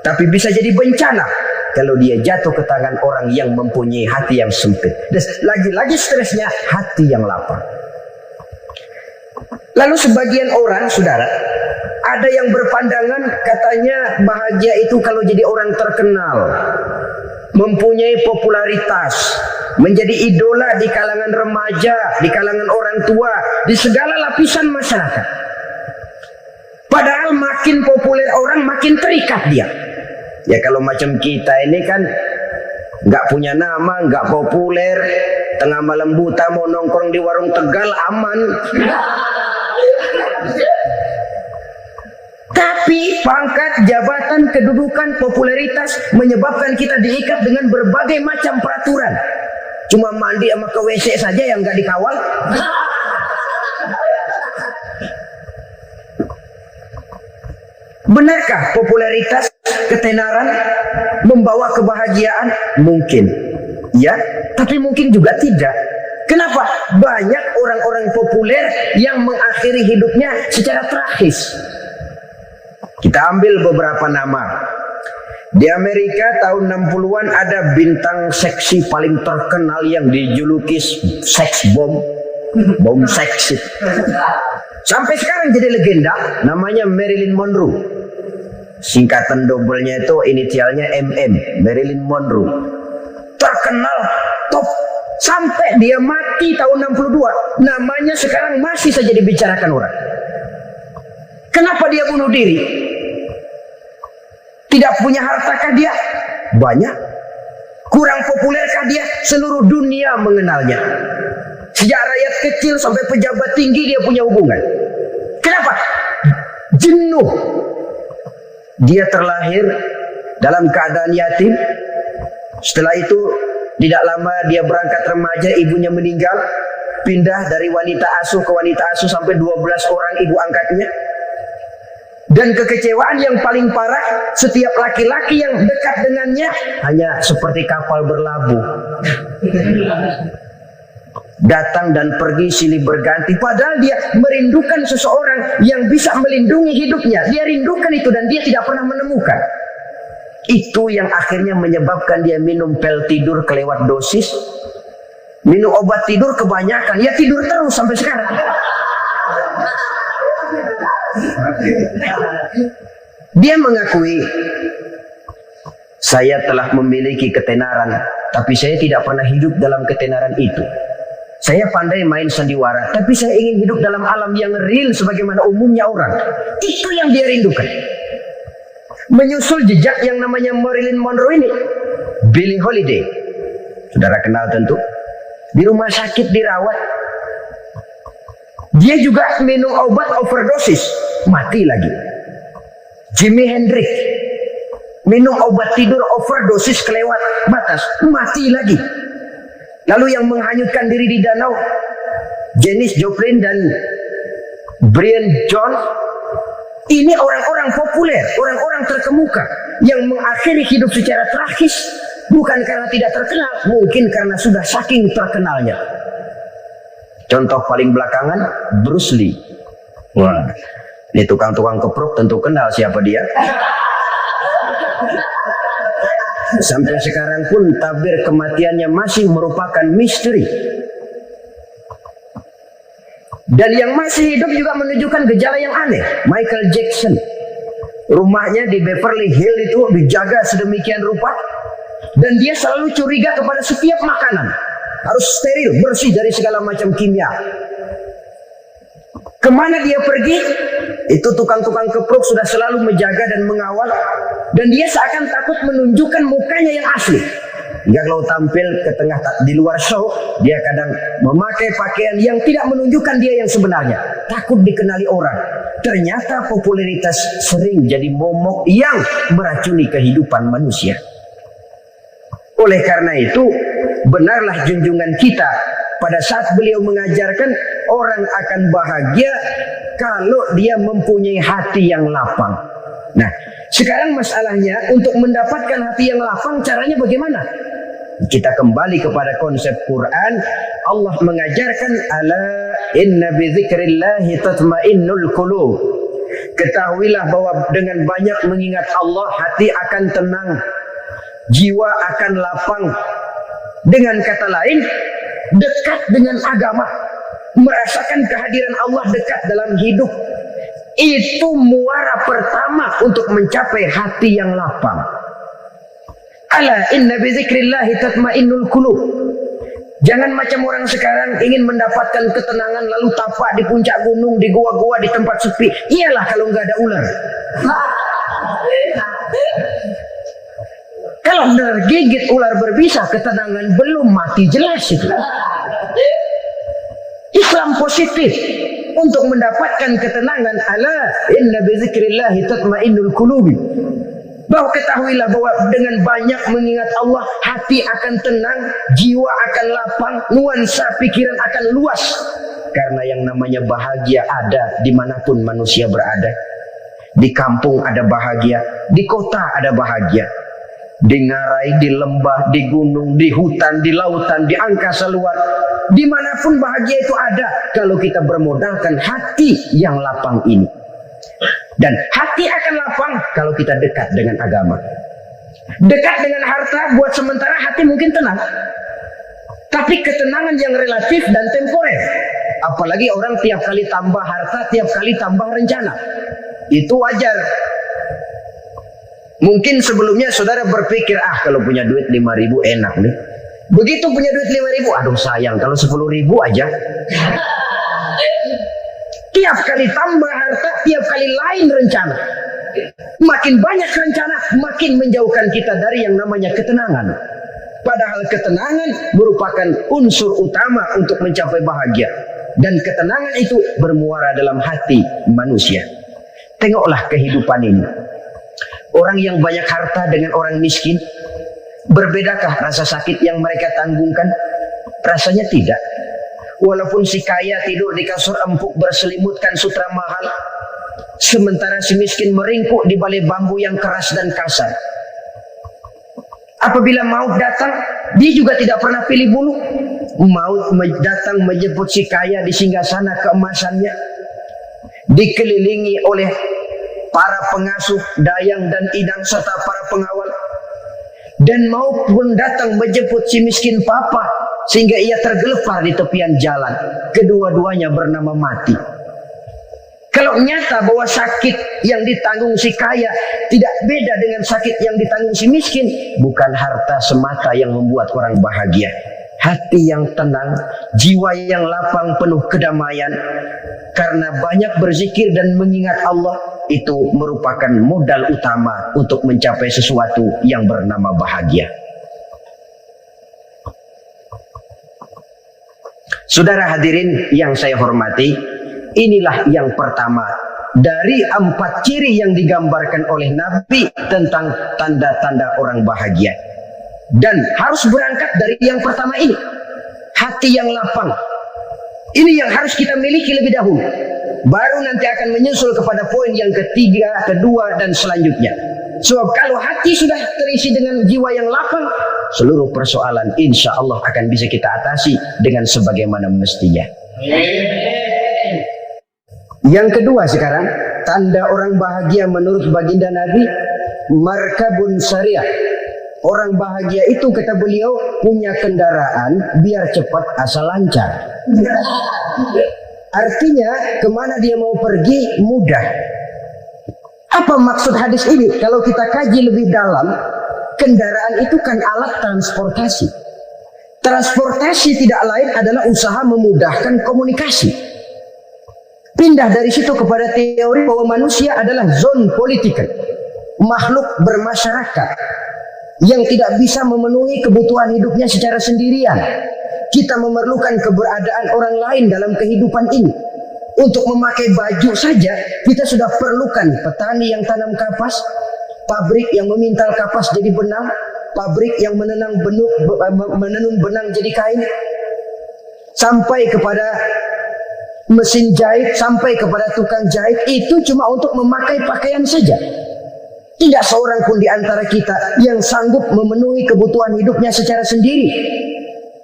Tapi bisa jadi bencana kalau dia jatuh ke tangan orang yang mempunyai hati yang sempit. Dan lagi-lagi stresnya hati yang lapang. Lalu sebagian orang, saudara, ada yang berpandangan katanya bahagia itu kalau jadi orang terkenal, mempunyai popularitas, menjadi idola di kalangan remaja, di kalangan orang tua, di segala lapisan masyarakat. Padahal makin populer orang makin terikat dia. Ya kalau macam kita ini kan nggak punya nama, nggak populer, tengah malam buta mau nongkrong di warung Tegal aman. Tapi pangkat, jabatan, kedudukan, popularitas menyebabkan kita diikat dengan berbagai macam peraturan. Cuma mandi sama ke WC saja yang nggak dikawal. Benarkah popularitas, ketenaran membawa kebahagiaan? Mungkin. Ya, tapi mungkin juga tidak. Kenapa? Banyak orang-orang populer yang mengakhiri hidupnya secara tragis. Kita ambil beberapa nama. Di Amerika tahun 60-an ada bintang seksi paling terkenal yang dijuluki sex bomb. Bom seksi. Sampai sekarang jadi legenda, namanya Marilyn Monroe. Singkatan dobelnya itu inisialnya MM, Marilyn Monroe. Terkenal, top. Sampai dia mati tahun 62, namanya sekarang masih saja dibicarakan orang. Kenapa dia bunuh diri? Tidak punya hartakah dia? Banyak. Kurang populerkah dia? Seluruh dunia mengenalnya. Sejak rakyat kecil sampai pejabat tinggi dia punya hubungan. Kenapa? Jenuh. Dia terlahir dalam keadaan yatim. Setelah itu tidak lama dia berangkat remaja, ibunya meninggal. Pindah dari wanita asuh ke wanita asuh sampai 12 orang ibu angkatnya. Dan kekecewaan yang paling parah, setiap laki-laki yang dekat dengannya hanya seperti kapal berlabuh. Datang dan pergi silih berganti. Padahal dia merindukan seseorang yang bisa melindungi hidupnya. Dia rindukan itu dan dia tidak pernah menemukan. Itu yang akhirnya menyebabkan dia minum pil tidur kelewat dosis. Minum obat tidur kebanyakan. Ya tidur terus sampai sekarang. Dia mengakui, saya telah memiliki ketenaran, tapi saya tidak pernah hidup dalam ketenaran itu. Saya pandai main sandiwara, tapi saya ingin hidup dalam alam yang real sebagaimana umumnya orang. Itu yang dia rindukan. Menyusul jejak yang namanya Marilyn Monroe ini, Billie Holiday, saudara kenal tentu, di rumah sakit dirawat. Dia juga minum obat overdosis, mati lagi. Jimi Hendrix minum obat tidur overdosis kelewat batas, mati lagi. Lalu yang menghanyutkan diri di danau, Janis Joplin dan Brian Jones. Ini orang-orang populer, orang-orang terkemuka yang mengakhiri hidup secara tragis, bukan karena tidak terkenal, mungkin karena sudah saking terkenalnya. Contoh paling belakangan, Bruce Lee. Wah, Ini tukang-tukang keprok tentu kenal siapa dia. Sampai sekarang pun tabir kematiannya masih merupakan misteri. Dan yang masih hidup juga menunjukkan gejala yang aneh. Michael Jackson, rumahnya di Beverly Hills itu dijaga sedemikian rupa, dan dia selalu curiga kepada setiap makanan harus steril, bersih dari segala macam kimia. Kemana dia pergi, itu tukang-tukang keprok sudah selalu menjaga dan mengawal, dan dia seakan takut menunjukkan mukanya yang asli. Hingga kalau tampil ke tengah di luar show, dia kadang memakai pakaian yang tidak menunjukkan dia yang sebenarnya. Takut dikenali orang. Ternyata popularitas sering jadi momok yang meracuni kehidupan manusia. Oleh karena itu, benarlah junjungan kita pada saat beliau mengajarkan orang akan bahagia kalau dia mempunyai hati yang lapang. Nah, sekarang masalahnya untuk mendapatkan hati yang lapang, caranya bagaimana? Kita kembali kepada konsep Quran. Allah mengajarkan, ala inna bi dzikrillahi tatmainnul qulub. Ketahuilah bahwa dengan banyak mengingat Allah, hati akan tenang, jiwa akan lapang. Dengan kata lain, dekat dengan agama, merasakan kehadiran Allah dekat dalam hidup, itu muara pertama untuk mencapai hati yang lapang. Ala inna bi dzikrillahi tatmainnul qulub. Jangan macam orang sekarang ingin mendapatkan ketenangan lalu tapak di puncak gunung, di gua-gua, di tempat sepi. Iyalah kalau nggak ada ular. Kalau tergigit ular berbisa, ketenangan belum mati jelas itu. Islam positif untuk mendapatkan ketenangan. Ala inna bi dzikrillahi tatmainnul qulub. Bahwa ketahuilah bahwa dengan banyak mengingat Allah, hati akan tenang, jiwa akan lapang, nuansa pikiran akan luas. Karena yang namanya bahagia ada dimanapun manusia berada. Di kampung ada bahagia, di kota ada bahagia, di ngarai, di lembah, di gunung, di hutan, di lautan, di angkasa luar. Dimanapun bahagia itu ada kalau kita bermodalkan hati yang lapang ini. Dan hati akan lapang kalau kita dekat dengan agama. Dekat dengan harta buat sementara hati mungkin tenang, tapi ketenangan yang relatif dan temporer. Apalagi orang tiap kali tambah harta, tiap kali tambah rencana. Itu wajar. Mungkin sebelumnya saudara berpikir, kalau punya duit 5.000 enak nih. Begitu punya duit 5.000, aduh sayang kalau 10.000 aja. Tiap kali tambah harta, tiap kali lain rencana. Makin banyak rencana, makin menjauhkan kita dari yang namanya ketenangan. Padahal ketenangan merupakan unsur utama untuk mencapai bahagia. Dan ketenangan itu bermuara dalam hati manusia. Tengoklah kehidupan ini. Orang yang banyak harta dengan orang miskin, berbedakah rasa sakit yang mereka tanggungkan? Rasanya tidak. Walaupun si kaya tidur di kasur empuk berselimutkan sutra mahal, sementara si miskin meringkuk di balik bambu yang keras dan kasar. Apabila maut datang, dia juga tidak pernah pilih bulu. Maut datang menjemput si kaya di singgasana keemasannya, dikelilingi oleh para pengasuh, dayang dan idang serta para pengawal. Dan maut pun datang menjemput si miskin papa, sehingga ia tergelepar di tepian jalan. Kedua-duanya bernama mati. Kalau nyata bahwa sakit yang ditanggung si kaya tidak beda dengan sakit yang ditanggung si miskin, bukan harta semata yang membuat orang bahagia. Hati yang tenang, jiwa yang lapang penuh kedamaian, karena banyak berzikir dan mengingat Allah, itu merupakan modal utama untuk mencapai sesuatu yang bernama bahagia. Saudara hadirin yang saya hormati, inilah yang pertama dari 4 ciri yang digambarkan oleh Nabi tentang tanda-tanda orang bahagia. Dan harus berangkat dari yang pertama ini, hati yang lapang. Ini yang harus kita miliki lebih dahulu. Baru nanti akan menyusul kepada poin yang ketiga, kedua, dan selanjutnya. Sebab kalau hati sudah terisi dengan jiwa yang lapang, seluruh persoalan insya Allah akan bisa kita atasi dengan sebagaimana mestinya. Yang kedua sekarang, tanda orang bahagia menurut baginda Nabi, markabun syariah. Orang bahagia itu, kata beliau, punya kendaraan biar cepat asal lancar. Artinya kemana dia mau pergi mudah. Apa maksud hadis ini? Kalau kita kaji lebih dalam, kendaraan itu kan alat transportasi. Transportasi tidak lain adalah usaha memudahkan komunikasi. Pindah dari situ kepada teori bahwa manusia adalah zon politikal, makhluk bermasyarakat yang tidak bisa memenuhi kebutuhan hidupnya secara sendirian. Kita memerlukan keberadaan orang lain dalam kehidupan ini. Untuk memakai baju saja kita sudah perlukan petani yang tanam kapas, pabrik yang memintal kapas jadi benang, pabrik yang menenun benang jadi kain, sampai kepada mesin jahit, sampai kepada tukang jahit. Itu cuma untuk memakai pakaian saja. Tidak seorang pun di antara kita yang sanggup memenuhi kebutuhan hidupnya secara sendiri.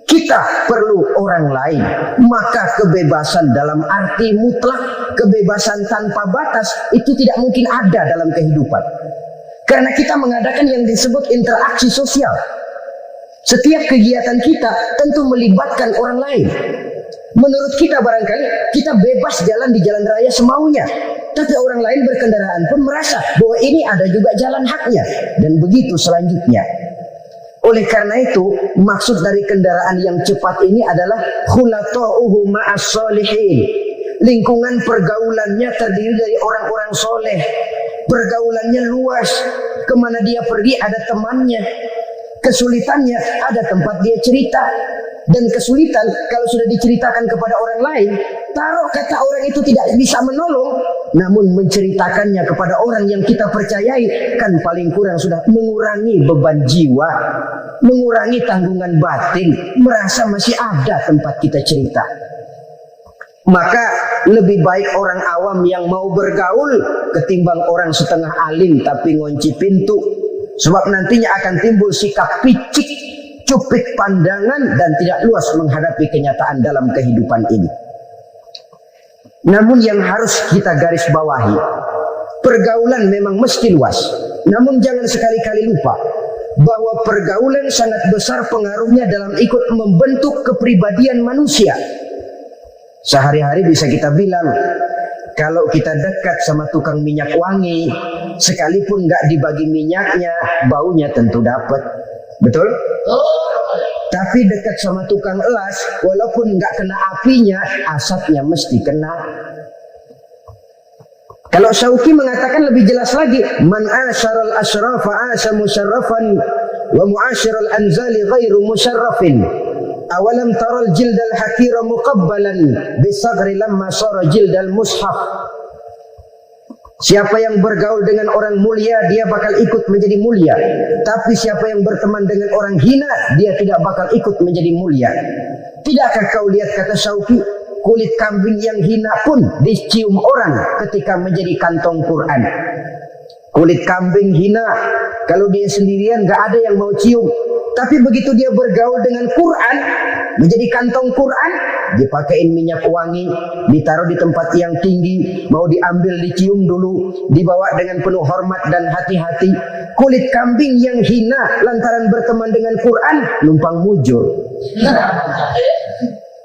Kita perlu orang lain. Maka kebebasan dalam arti mutlak, kebebasan tanpa batas, itu tidak mungkin ada dalam kehidupan. Karena kita mengadakan yang disebut interaksi sosial. Setiap kegiatan kita tentu melibatkan orang lain. Menurut kita barangkali kita bebas jalan di jalan raya semaunya, tapi orang lain berkendaraan pun merasa bahwa ini ada juga jalan haknya, dan begitu selanjutnya. Oleh karena itu, maksud dari kendaraan yang cepat ini adalah khulata'uhu ma'as solihin. Lingkungan pergaulannya terdiri dari orang-orang soleh. Pergaulannya luas. Kemana dia pergi ada temannya. Kesulitannya ada tempat dia cerita. Dan kesulitan kalau sudah diceritakan kepada orang lain, taruh kata orang itu tidak bisa menolong, namun menceritakannya kepada orang yang kita percayai, kan paling kurang sudah mengurangi beban jiwa, mengurangi tanggungan batin, merasa masih ada tempat kita cerita. Maka lebih baik orang awam yang mau bergaul ketimbang orang setengah alim tapi ngunci pintu. Sebab nantinya akan timbul sikap picik, cupik pandangan, dan tidak luas menghadapi kenyataan dalam kehidupan ini. Namun yang harus kita garis bawahi, pergaulan memang mesti luas. Namun jangan sekali-kali lupa bahwa pergaulan sangat besar pengaruhnya dalam ikut membentuk kepribadian manusia. Sehari-hari bisa kita bilang, kalau kita dekat sama tukang minyak wangi, sekalipun nggak dibagi minyaknya, baunya tentu dapat. Betul? Tapi dekat sama tukang elas, walaupun nggak kena apinya, asapnya mesti kena. Kalau Syauqi mengatakan lebih jelas lagi, man asyaral asyrafa asya musyarrafan wa mu'asyiral anzali ghairu musyarrafin. Awalam taral jildal hakira muqabbalan bisagri lamma sara jildal mushaf. Siapa yang bergaul dengan orang mulia, dia bakal ikut menjadi mulia. Tapi siapa yang berteman dengan orang hina, dia tidak bakal ikut menjadi mulia. Tidakkah kau lihat, kata Syauqi, kulit kambing yang hina pun dicium orang ketika menjadi kantong Quran. Kulit kambing hina, kalau dia sendirian gak ada yang mau cium. Tapi begitu dia bergaul dengan Quran, menjadi kantong Quran, dipakein minyak wangi, ditaruh di tempat yang tinggi, mau diambil dicium dulu, dibawa dengan penuh hormat dan hati-hati. Kulit kambing yang hina lantaran berteman dengan Quran, numpang mujur.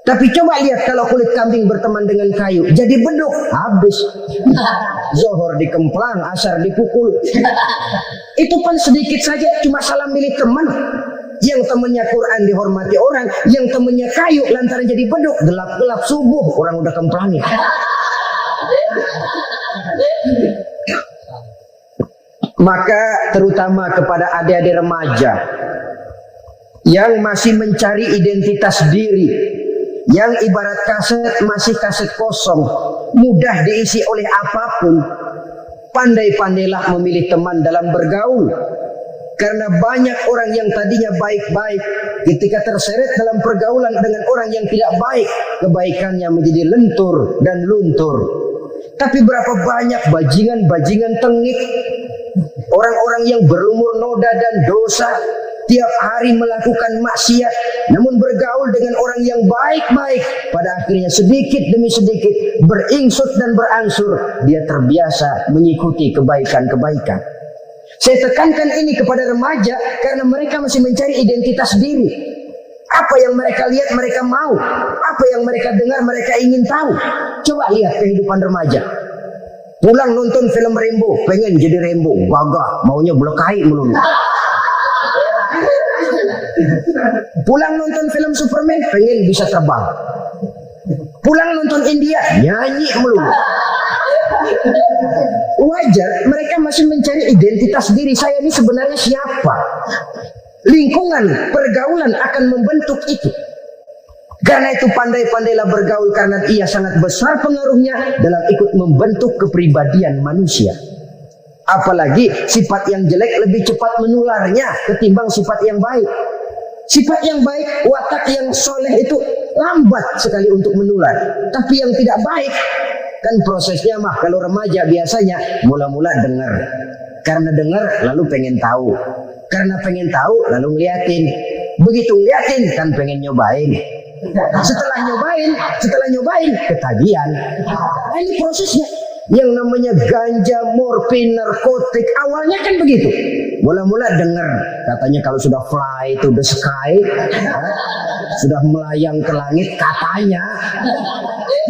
Tapi coba lihat kalau kulit kambing berteman dengan kayu, jadi beduk, habis. Zohor dikemplang, asar dipukul. Itu pun sedikit saja, cuma salam milik teman. Yang temannya Quran dihormati orang, yang temannya kayu lantaran jadi beduk, gelap-gelap subuh orang udah kemplangi. Maka terutama kepada adik-adik remaja yang masih mencari identitas diri, yang ibarat kaset masih kaset kosong, mudah diisi oleh apapun, pandai-pandailah memilih teman dalam bergaul. Karena banyak orang yang tadinya baik-baik, ketika terseret dalam pergaulan dengan orang yang tidak baik, kebaikannya menjadi lentur dan luntur. Tapi berapa banyak bajingan-bajingan tengik, orang-orang yang berumur noda dan dosa, tiap hari melakukan maksiat, namun bergaul dengan orang yang baik-baik, pada akhirnya sedikit demi sedikit beringsut dan berangsur dia terbiasa mengikuti kebaikan-kebaikan. Saya tekankan ini kepada remaja karena mereka masih mencari identitas diri. Apa yang mereka lihat mereka mau, apa yang mereka dengar mereka ingin tahu. Coba lihat kehidupan remaja. Pulang nonton film Rambo, pengen jadi Rambo, gagah, maunya belekai melulu. Pulang nonton film Superman, pengen bisa terbang. Pulang nonton India, nyanyi melulu. Wajar, mereka masih mencari identitas diri. Saya ini sebenarnya siapa? Lingkungan, pergaulan akan membentuk itu. Karena itu pandai-pandailah bergaul, karena ia sangat besar pengaruhnya dalam ikut membentuk kepribadian manusia. Apalagi sifat yang jelek lebih cepat menularnya ketimbang sifat yang baik. Sifat yang baik, watak yang soleh itu lambat sekali untuk menular. Tapi yang tidak baik, kan prosesnya mah kalau remaja biasanya mula-mula dengar. Karena dengar lalu pengen tahu. Karena pengen tahu lalu ngeliatin. Begitu ngeliatin kan pengen nyobain. Setelah nyobain ketagihan. Nah, ini prosesnya. Yang namanya ganja, morfin, narkotik awalnya kan begitu. Mula-mula dengar katanya kalau sudah fly to the sky, sudah melayang ke langit katanya,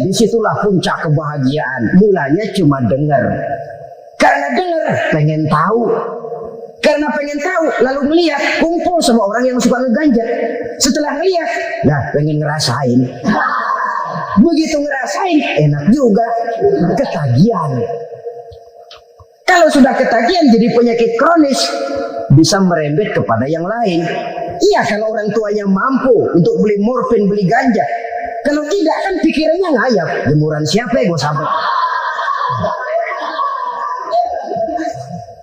disitulah puncak kebahagiaan. Mulanya cuma dengar. Karena dengar pengen tahu. Karena pengen tahu lalu melihat, kumpul sama orang yang suka ngeganja. Setelah melihat, nah pengen ngerasain. Begitu ngerasain, enak juga, ketagihan. Kalau sudah ketagihan jadi penyakit kronis, bisa merembet kepada yang lain. Iya, kalau orang tuanya mampu untuk beli morfin, beli ganja. Kalau tidak kan pikirannya ngayap, jemuran siapa ya gue sahabat.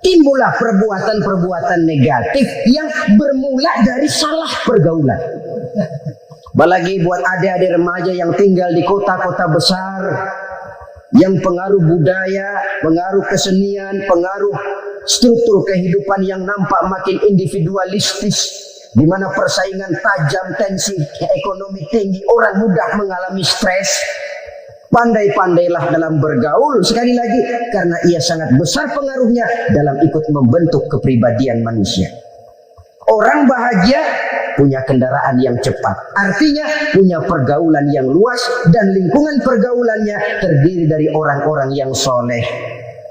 Timbullah perbuatan-perbuatan negatif yang bermula dari salah pergaulan. Apalagi buat adik-adik remaja yang tinggal di kota-kota besar, yang pengaruh budaya, pengaruh kesenian, pengaruh struktur kehidupan yang nampak makin individualistis, di mana persaingan tajam, tensi ekonomi tinggi, orang mudah mengalami stres. Pandai-pandailah dalam bergaul, sekali lagi, karena ia sangat besar pengaruhnya dalam ikut membentuk kepribadian manusia. Orang bahagia punya kendaraan yang cepat, artinya punya pergaulan yang luas, dan lingkungan pergaulannya terdiri dari orang-orang yang soleh.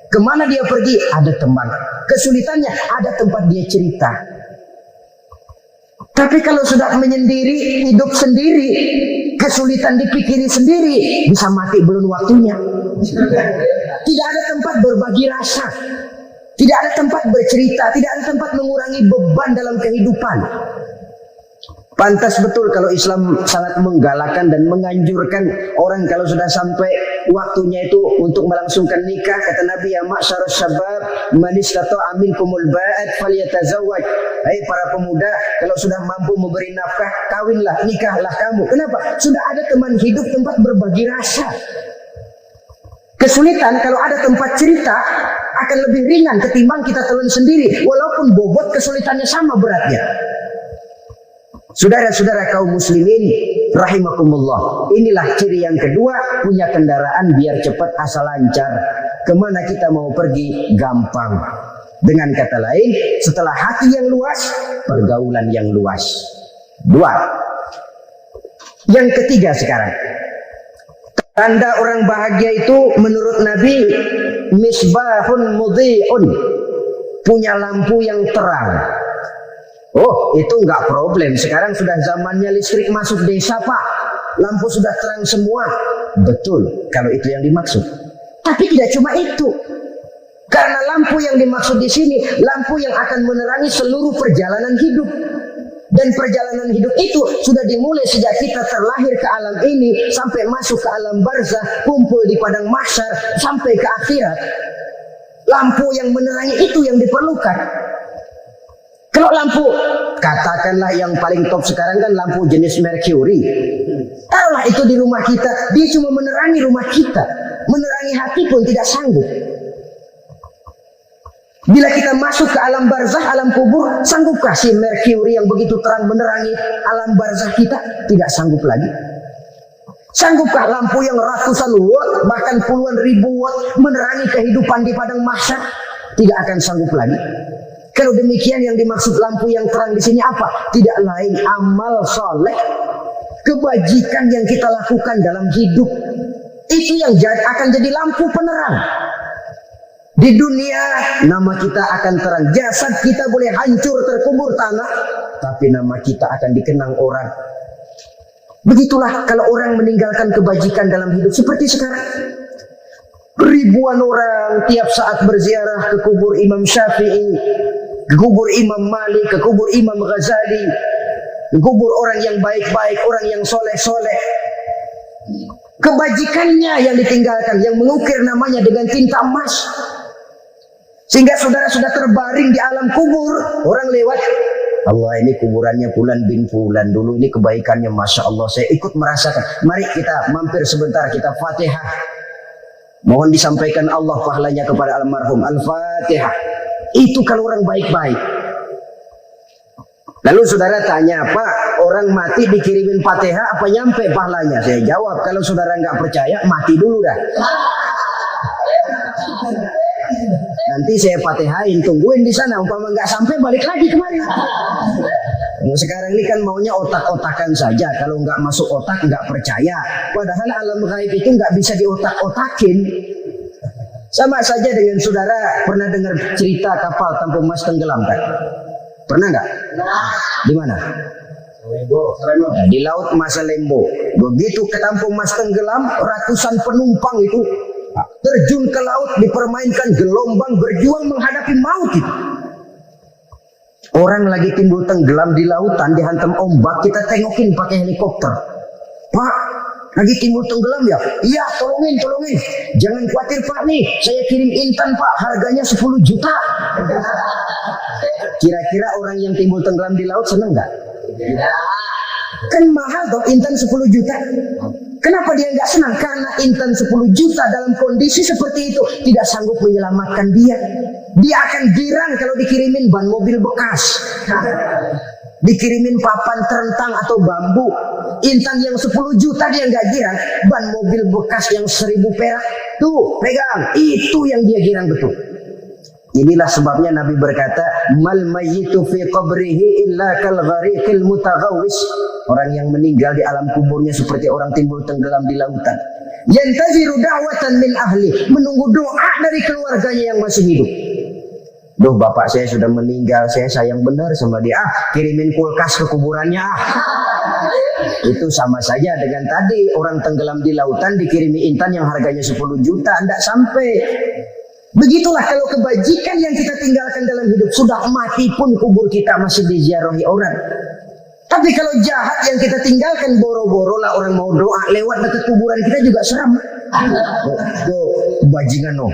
Kemana dia pergi ada teman, kesulitannya ada tempat dia cerita. Tapi kalau sudah menyendiri, hidup sendiri, kesulitan dipikiri sendiri, bisa mati belum waktunya. Tidak ada tempat berbagi rasa, tidak ada tempat bercerita, tidak ada tempat mengurangi beban dalam kehidupan. Pantas betul kalau Islam sangat menggalakkan dan menganjurkan orang kalau sudah sampai waktunya itu untuk melangsungkan nikah. Kata Nabi, ya ma'syarus syabab man istata'a minkumul ba'at falyatazawwaj. Hai para pemuda, kalau sudah mampu memberi nafkah, kawinlah, nikahlah kamu. Kenapa? Sudah ada teman hidup, tempat berbagi rasa. Kesulitan kalau ada tempat cerita akan lebih ringan ketimbang kita telan sendiri, walaupun bobot kesulitannya sama beratnya. Saudara-saudara kaum muslimin rahimakumullah, inilah ciri yang kedua, punya kendaraan biar cepat asal lancar. Kemana kita mau pergi gampang. Dengan kata lain, setelah hati yang luas, pergaulan yang luas. Dua. Yang ketiga sekarang, tanda orang bahagia itu menurut Nabi, misbahun mudhi'un, punya lampu yang terang. Oh, itu enggak problem. Sekarang sudah zamannya listrik masuk desa, Pak. Lampu sudah terang semua. Betul, kalau itu yang dimaksud. Tapi tidak cuma itu. Karena lampu yang dimaksud di sini, lampu yang akan menerangi seluruh perjalanan hidup. Dan perjalanan hidup itu sudah dimulai sejak kita terlahir ke alam ini, sampai masuk ke alam barzah, kumpul di padang mahsyar, sampai ke akhirat. Lampu yang menerangi itu yang diperlukan. Kalau lampu, katakanlah yang paling top sekarang kan lampu jenis Mercury. Taruhlah itu di rumah kita, dia cuma menerangi rumah kita. Menerangi hati pun tidak sanggup. Bila kita masuk ke alam barzah, alam kubur, sanggupkah si Merkuri yang begitu terang menerangi alam barzah kita? Tidak sanggup lagi. Sanggupkah lampu yang ratusan watt, bahkan puluhan ribu watt menerangi kehidupan di padang mahsyar? Tidak akan sanggup lagi. Kalau demikian, yang dimaksud lampu yang terang di sini apa? Tidak lain amal soleh, kebajikan yang kita lakukan dalam hidup. Itu yang akan jadi lampu penerang. Di dunia nama kita akan terang, jasad kita boleh hancur terkubur tanah, tapi nama kita akan dikenang orang. Begitulah kalau orang meninggalkan kebajikan dalam hidup seperti sekarang. Ribuan orang tiap saat berziarah ke kubur Imam Syafi'i, ke kubur Imam Malik, ke kubur Imam Ghazali, ke kubur orang yang baik-baik, orang yang soleh-soleh. Kebajikannya yang ditinggalkan, yang mengukir namanya dengan tinta emas. Sehingga saudara sudah terbaring di alam kubur, orang lewat, Allah ini kuburannya Fulan bin Fulan, dulu ini kebaikannya Masya Allah, saya ikut merasakan. Mari kita mampir sebentar, kita Fatihah. Mohon disampaikan Allah pahalanya kepada almarhum. Al-Fatihah. Itu kalau orang baik-baik. Lalu saudara tanya, Pak, orang mati dikirimin Fatihah apa nyampe pahalanya? Saya jawab, kalau saudara nggak percaya, mati dulu dah. Nanti saya Fatihain, tungguin di sana. Umpama nggak sampai, balik lagi kemari. Sekarang ini kan maunya otak-otakan saja. Kalau nggak masuk otak, nggak percaya. Padahal alam gaib itu nggak bisa diotak-otakin. Sama saja dengan saudara pernah dengar cerita kapal tanpa emas tenggelam kan? Pernah nggak? Di mana? Nah, di laut Masalembo. Begitu ketampung emas tenggelam, ratusan penumpang itu terjun ke laut, dipermainkan gelombang, berjuang menghadapi maut itu. Orang lagi timbul tenggelam di lautan, dihantam ombak, kita tengokin pakai helikopter. Pak, lagi timbul tenggelam ya? Iya, tolongin. Jangan khawatir Pak nih, saya kirim intan Pak, harganya 10 juta. Kira-kira orang yang timbul tenggelam di laut seneng nggak? Kan mahal toh intan 10 juta. Kenapa dia nggak senang? Karena intan 10 juta dalam kondisi seperti itu tidak sanggup menyelamatkan dia. Dia akan girang kalau dikirimin ban mobil bekas, dikirimin papan terentang atau bambu. Intan yang 10 juta dia nggak girang, ban mobil bekas yang 1000 perak tuh pegang, itu yang dia girang betul. Inilah sebabnya Nabi berkata, mal mayyitu fi qabrihi illa kal ghariqil mutaghawwis. Orang yang meninggal di alam kuburnya seperti orang timbul tenggelam di lautan. Yantaziru da'watan min ahli, menunggu doa dari keluarganya yang masih hidup. Duh, bapak saya sudah meninggal, saya sayang benar sama dia. Kirimin kulkas ke kuburannya. Itu sama saja dengan tadi orang tenggelam di lautan dikirimi intan yang harganya 10 juta, tidak sampai. Begitulah kalau kebajikan yang kita tinggalkan dalam hidup, sudah mati pun kubur kita masih diziarahi orang. Tapi kalau jahat yang kita tinggalkan, boro-boro lah orang mau doa lewat dekat kuburan kita juga seram. Tuh bajingan no,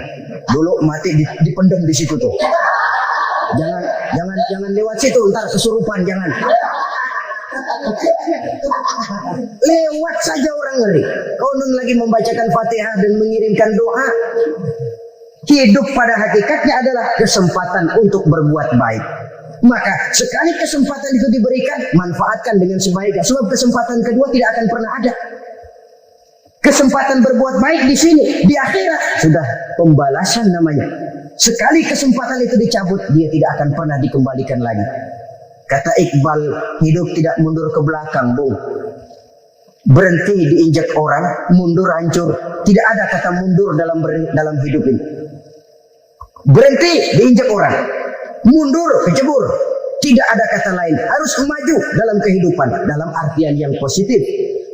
dulu mati dipendam di situ tuh. Jangan lewat situ, ntar kesurupan, jangan. Lewat saja orang ngeri. Konon lagi membacakan Fatihah dan mengirimkan doa. Hidup pada hakikatnya adalah kesempatan untuk berbuat baik. Maka sekali kesempatan itu diberikan, manfaatkan dengan sebaiknya. Sebab kesempatan kedua tidak akan pernah ada. Kesempatan berbuat baik di sini, di akhirat sudah pembalasan namanya. Sekali kesempatan itu dicabut, dia tidak akan pernah dikembalikan lagi. Kata Iqbal, hidup tidak mundur ke belakang, Bung. Berhenti diinjak orang, mundur hancur. Tidak ada kata mundur dalam hidup ini. Berhenti diinjak orang, mundur kecebur. Tidak ada kata lain, harus maju dalam kehidupan dalam artian yang positif.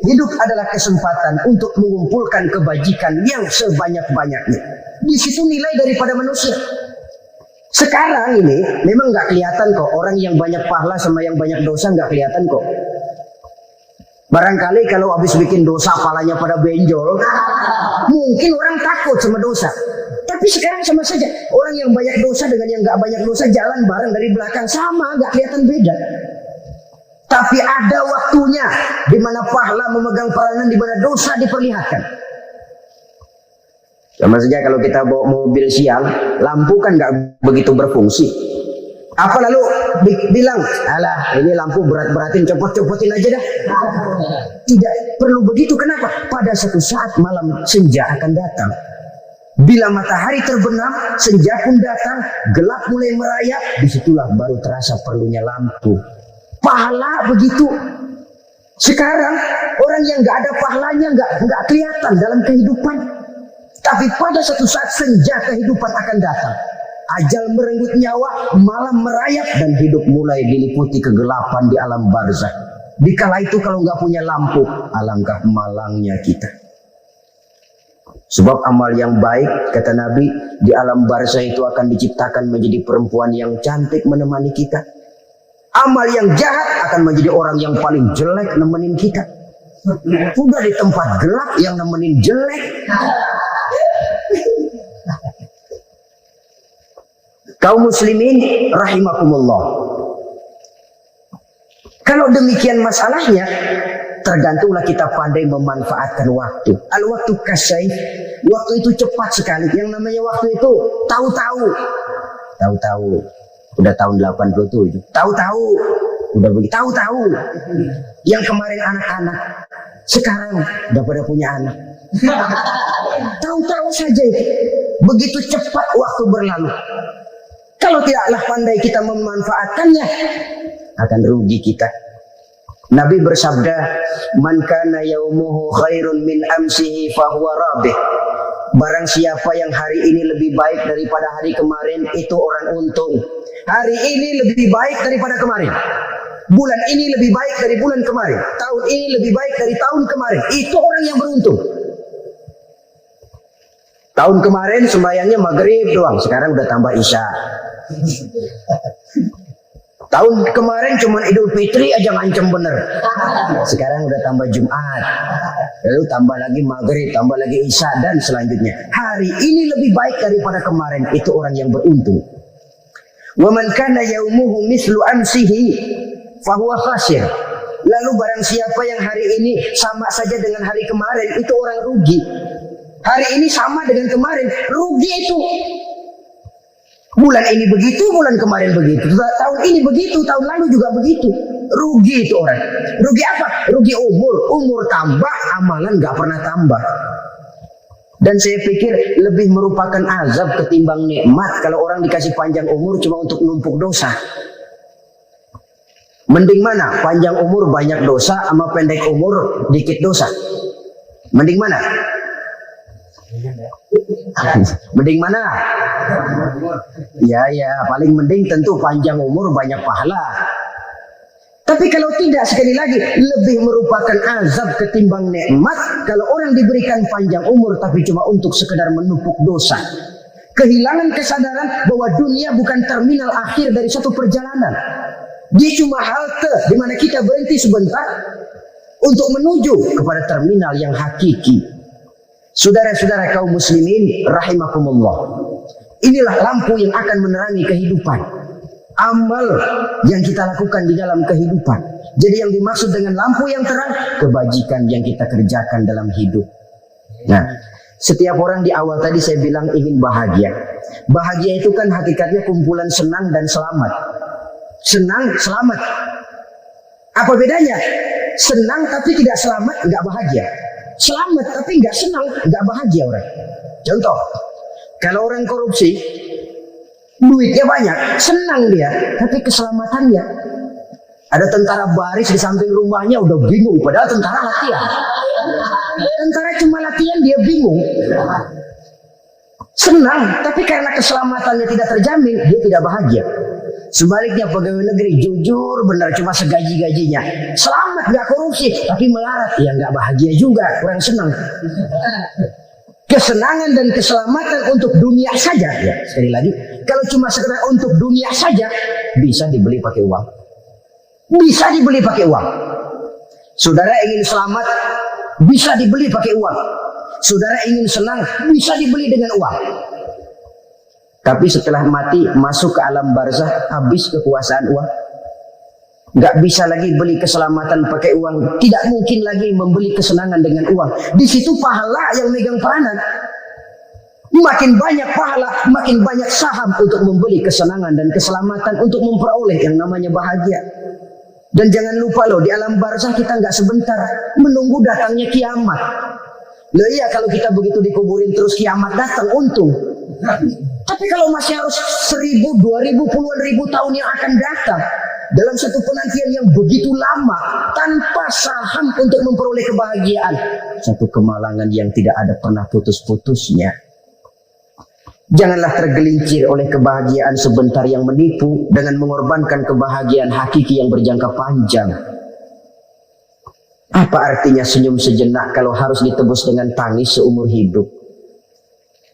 Hidup adalah kesempatan untuk mengumpulkan kebajikan yang sebanyak-banyaknya. Di situ nilai daripada manusia. Sekarang ini memang nggak kelihatan kok, orang yang banyak pahala sama yang banyak dosa nggak kelihatan kok. Barangkali kalau habis bikin dosa palanya pada benjol, mungkin orang takut sama dosa. Tapi sekarang sama saja, orang yang banyak dosa dengan yang nggak banyak dosa jalan bareng dari belakang, sama, nggak kelihatan beda. Tapi ada waktunya di mana pahala memegang peranan, di mana dosa diperlihatkan. Sama saja kalau kita bawa mobil siang, lampu kan nggak begitu berfungsi. Apa lalu bilang, alah ini lampu berat-beratin, copot-copotin aja dah. Tidak perlu begitu. Kenapa? Pada satu saat malam senja akan datang. Bila matahari terbenam, senja pun datang, gelap mulai merayap, disitulah baru terasa perlunya lampu. Pahala begitu. Sekarang orang yang nggak ada pahalanya nggak kelihatan dalam kehidupan. Tapi pada satu saat senja kehidupan akan datang. Ajal merenggut nyawa, malam merayap, dan hidup mulai diliputi kegelapan di alam barzakh. Dikala itu kalau nggak punya lampu, alangkah malangnya kita. Sebab amal yang baik, kata Nabi, di alam barzakh itu akan diciptakan menjadi perempuan yang cantik menemani kita. Amal yang jahat akan menjadi orang yang paling jelek nemenin kita. Udah di tempat gelap yang nemenin jelek. Kaum muslimin rahimakumullah. Kalau demikian masalahnya, tergantunglah kita pandai memanfaatkan waktu. Al-waktu kasyai, waktu itu cepat sekali. Yang namanya waktu itu tahu-tahu. Udah tahun 87 itu. Tahu-tahu. Udah begitu. Tahu-tahu. Yang kemarin anak-anak, sekarang udah pada punya anak. Tahu-tahu saja itu. Begitu cepat waktu berlalu. Kalau tidaklah pandai kita memanfaatkannya, akan rugi kita. Nabi bersabda, "Man kana yaumuhu khairun min amsihi fahuwa rabih." Barang siapa yang hari ini lebih baik daripada hari kemarin, itu orang untung. Hari ini lebih baik daripada kemarin. Bulan ini lebih baik dari bulan kemarin. Tahun ini lebih baik dari tahun kemarin. Itu orang yang beruntung. Tahun kemarin sembahyangnya maghrib doang, sekarang udah tambah isya. Tahun kemarin cuma Idul Fitri aja ngancem bener, sekarang udah tambah Jumat, lalu tambah lagi maghrib, tambah lagi isya, dan selanjutnya. Hari ini lebih baik daripada kemarin, itu orang yang beruntung. Wa man kana yaumuhu mislu amsihi fahuwa khasir. Lalu barang siapa yang hari ini sama saja dengan hari kemarin, itu orang rugi. Hari ini sama dengan kemarin, rugi itu. Bulan ini begitu, bulan kemarin begitu, tahun ini begitu, tahun lalu juga begitu. Rugi itu orang. Rugi apa? Rugi umur. Umur tambah, amalan gak pernah tambah. Dan saya pikir lebih merupakan azab ketimbang nikmat kalau orang dikasih panjang umur cuma untuk numpuk dosa. Mending mana? Panjang umur banyak dosa sama pendek umur dikit dosa. Mending mana? Mending mana? Ya, paling mending tentu panjang umur banyak pahala. Tapi kalau tidak, sekali lagi, lebih merupakan azab ketimbang nikmat kalau orang diberikan panjang umur tapi cuma untuk sekedar menumpuk dosa. Kehilangan kesadaran bahwa dunia bukan terminal akhir dari satu perjalanan. Dia cuma halte di mana kita berhenti sebentar untuk menuju kepada terminal yang hakiki. Saudara-saudara kaum muslimin rahimakumullah. Inilah lampu yang akan menerangi kehidupan. Amal yang kita lakukan di dalam kehidupan. Jadi yang dimaksud dengan lampu yang terang, kebajikan yang kita kerjakan dalam hidup. Nah, setiap orang di awal tadi saya bilang ingin bahagia. Bahagia itu kan hakikatnya kumpulan senang dan selamat. Senang, selamat. Apa bedanya? Senang tapi tidak selamat, nggak bahagia. Selamat tapi nggak senang, nggak bahagia orang. Contoh, kalau orang korupsi, duitnya banyak, senang dia, tapi keselamatannya. Ada tentara baris di samping rumahnya udah bingung, padahal tentara latihan. Tentara cuma latihan, dia bingung. Senang, tapi karena keselamatannya tidak terjamin, dia tidak bahagia. Sebaliknya pegawai negeri jujur benar cuma segaji-gajinya, selamat nggak korupsi tapi melarat, ya nggak bahagia juga, kurang senang. Kesenangan dan keselamatan untuk dunia saja, ya sekali lagi, kalau cuma sekedar untuk dunia saja bisa dibeli pakai uang, bisa dibeli pakai uang. Saudara ingin selamat bisa dibeli pakai uang, saudara ingin senang bisa dibeli dengan uang. Tapi setelah mati masuk ke alam barzakh, habis kekuasaan uang. Nggak bisa lagi beli keselamatan pakai uang. Tidak mungkin lagi membeli kesenangan dengan uang. Di situ pahala yang megang peranan. Makin banyak pahala, makin banyak saham untuk membeli kesenangan dan keselamatan, untuk memperoleh yang namanya bahagia. Dan jangan lupa loh, di alam barzah kita nggak sebentar, menunggu datangnya kiamat. Loh iya, kalau kita begitu dikuburin terus kiamat datang, untung. Tapi kalau masih harus 1000, 2000, puluhan ribu tahun yang akan datang, dalam satu penantian yang begitu lama, tanpa saham untuk memperoleh kebahagiaan, satu kemalangan yang tidak ada pernah putus-putusnya. Janganlah tergelincir oleh kebahagiaan sebentar yang menipu dengan mengorbankan kebahagiaan hakiki yang berjangka panjang. Apa artinya senyum sejenak kalau harus ditebus dengan tangis seumur hidup?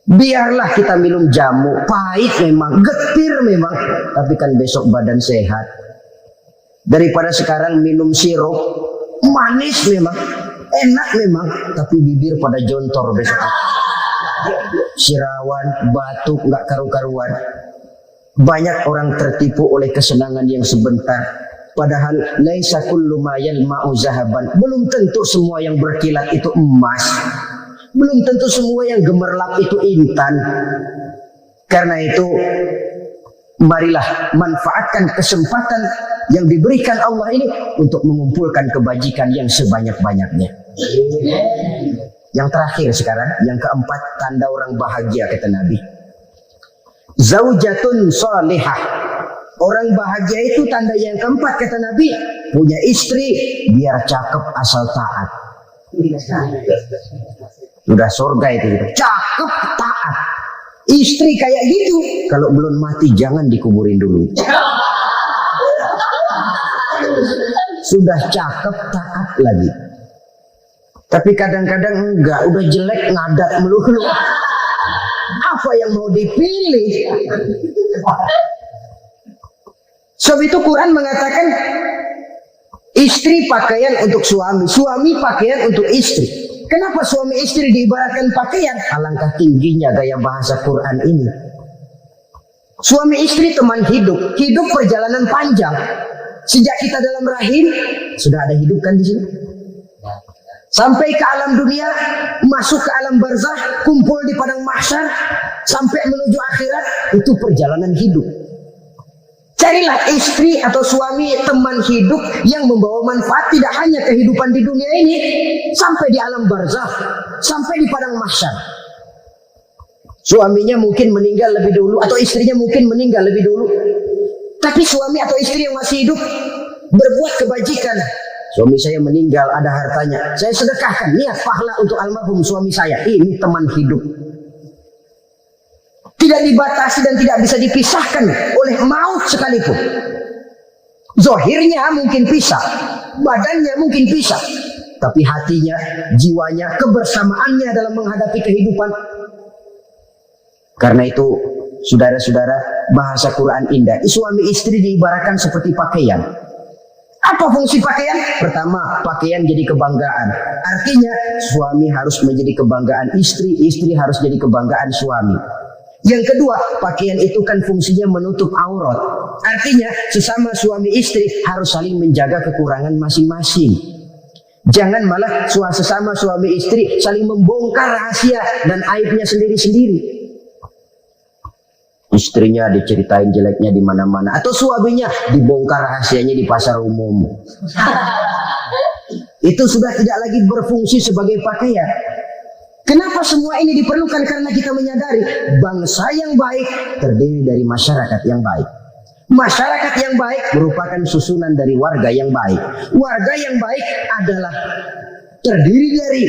Biarlah kita minum jamu, pahit memang, getir memang, tapi kan besok badan sehat. Daripada sekarang minum sirup, manis memang, enak memang, tapi bibir pada jontor besok. Sirawan, batuk, nggak karu-karuan. Banyak orang tertipu oleh kesenangan yang sebentar. Padahal laisa kullu ma yalma'u zahaban. Belum tentu semua yang berkilat itu emas. Belum tentu semua yang gemerlap itu intan. Karena itu, marilah manfaatkan kesempatan yang diberikan Allah ini untuk mengumpulkan kebajikan yang sebanyak-banyaknya. Yang terakhir sekarang, yang keempat, tanda orang bahagia kata Nabi. Zaujatun salihah. Orang bahagia itu tanda yang keempat kata Nabi, punya istri biar cakep asal taat. Sudah surga itu, cakep taat. Istri kayak gitu, kalau belum mati jangan dikuburin dulu. Sudah cakep taat lagi. Tapi kadang-kadang enggak, udah jelek ngadat melulu. Apa yang mau dipilih? Sebab itu Quran mengatakan istri pakaian untuk suami, suami pakaian untuk istri. Kenapa suami istri diibaratkan pakaian? Alangkah tingginya gaya bahasa Quran ini. Suami istri teman hidup, hidup perjalanan panjang. Sejak kita dalam rahim sudah ada hidup kan di sini. Sampai ke alam dunia, masuk ke alam barzah, kumpul di padang mahsyar, sampai menuju akhirat, itu perjalanan hidup. Carilah istri atau suami teman hidup yang membawa manfaat tidak hanya kehidupan di dunia ini, sampai di alam barzah, sampai di padang mahsyar. Suaminya mungkin meninggal lebih dulu, atau istrinya mungkin meninggal lebih dulu. Tapi suami atau istri yang masih hidup berbuat kebajikan. Suami saya meninggal, ada hartanya, saya sedekahkan, niat pahala untuk almarhum suami saya. Ini teman hidup. Tidak dibatasi dan tidak bisa dipisahkan oleh maut sekalipun. Zohirnya mungkin pisah, badannya mungkin pisah, tapi hatinya, jiwanya, kebersamaannya dalam menghadapi kehidupan. Karena itu, saudara-saudara, bahasa Quran indah. Suami istri diibaratkan seperti pakaian. Apa fungsi pakaian? Pertama, pakaian jadi kebanggaan. Artinya, suami harus menjadi kebanggaan istri, istri harus jadi kebanggaan suami. Yang kedua, pakaian itu kan fungsinya menutup aurat. Artinya, sesama suami istri harus saling menjaga kekurangan masing-masing. Jangan malah sesama suami istri saling membongkar rahasia dan aibnya sendiri-sendiri. Istrinya diceritain jeleknya di mana-mana, atau suaminya dibongkar rahasianya di pasar umum. Itu sudah tidak lagi berfungsi sebagai pakaian. Kenapa semua ini diperlukan? Karena kita menyadari bangsa yang baik terdiri dari masyarakat yang baik. Masyarakat yang baik merupakan susunan dari warga yang baik. Warga yang baik adalah terdiri dari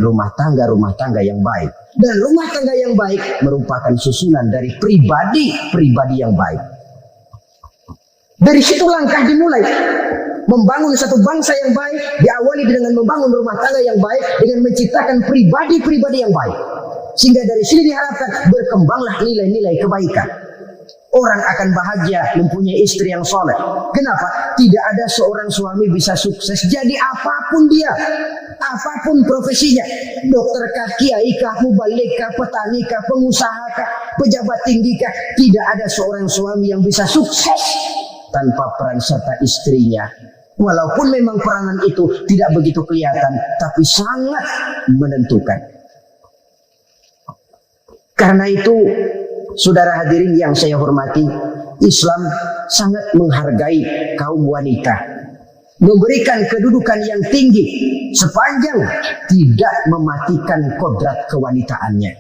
rumah tangga yang baik. Dan rumah tangga yang baik merupakan susunan dari pribadi yang baik. Dari situ langkah dimulai. Membangun satu bangsa yang baik diawali dengan membangun rumah tangga yang baik, dengan menciptakan pribadi yang baik. Sehingga dari sini diharapkan berkembanglah nilai-nilai kebaikan. Orang akan bahagia mempunyai istri yang soleh. Kenapa? Tidak ada seorang suami bisa sukses jadi apapun dia, apapun profesinya, dokterkah, kiaikah, mubaligkah, petanikah, pengusahakah, pejabat tinggikah, tidak ada seorang suami yang bisa sukses tanpa peran serta istrinya. Walaupun memang peranan itu tidak begitu kelihatan, tapi sangat menentukan. Karena itu, saudara hadirin yang saya hormati, Islam sangat menghargai kaum wanita, memberikan kedudukan yang tinggi sepanjang tidak mematikan kodrat kewanitaannya.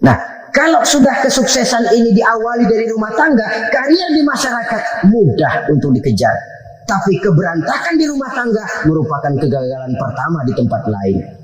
Nah, kalau sudah kesuksesan ini diawali dari rumah tangga, karier di masyarakat mudah untuk dikejar. Tapi keberantakan di rumah tangga merupakan kegagalan pertama di tempat lain.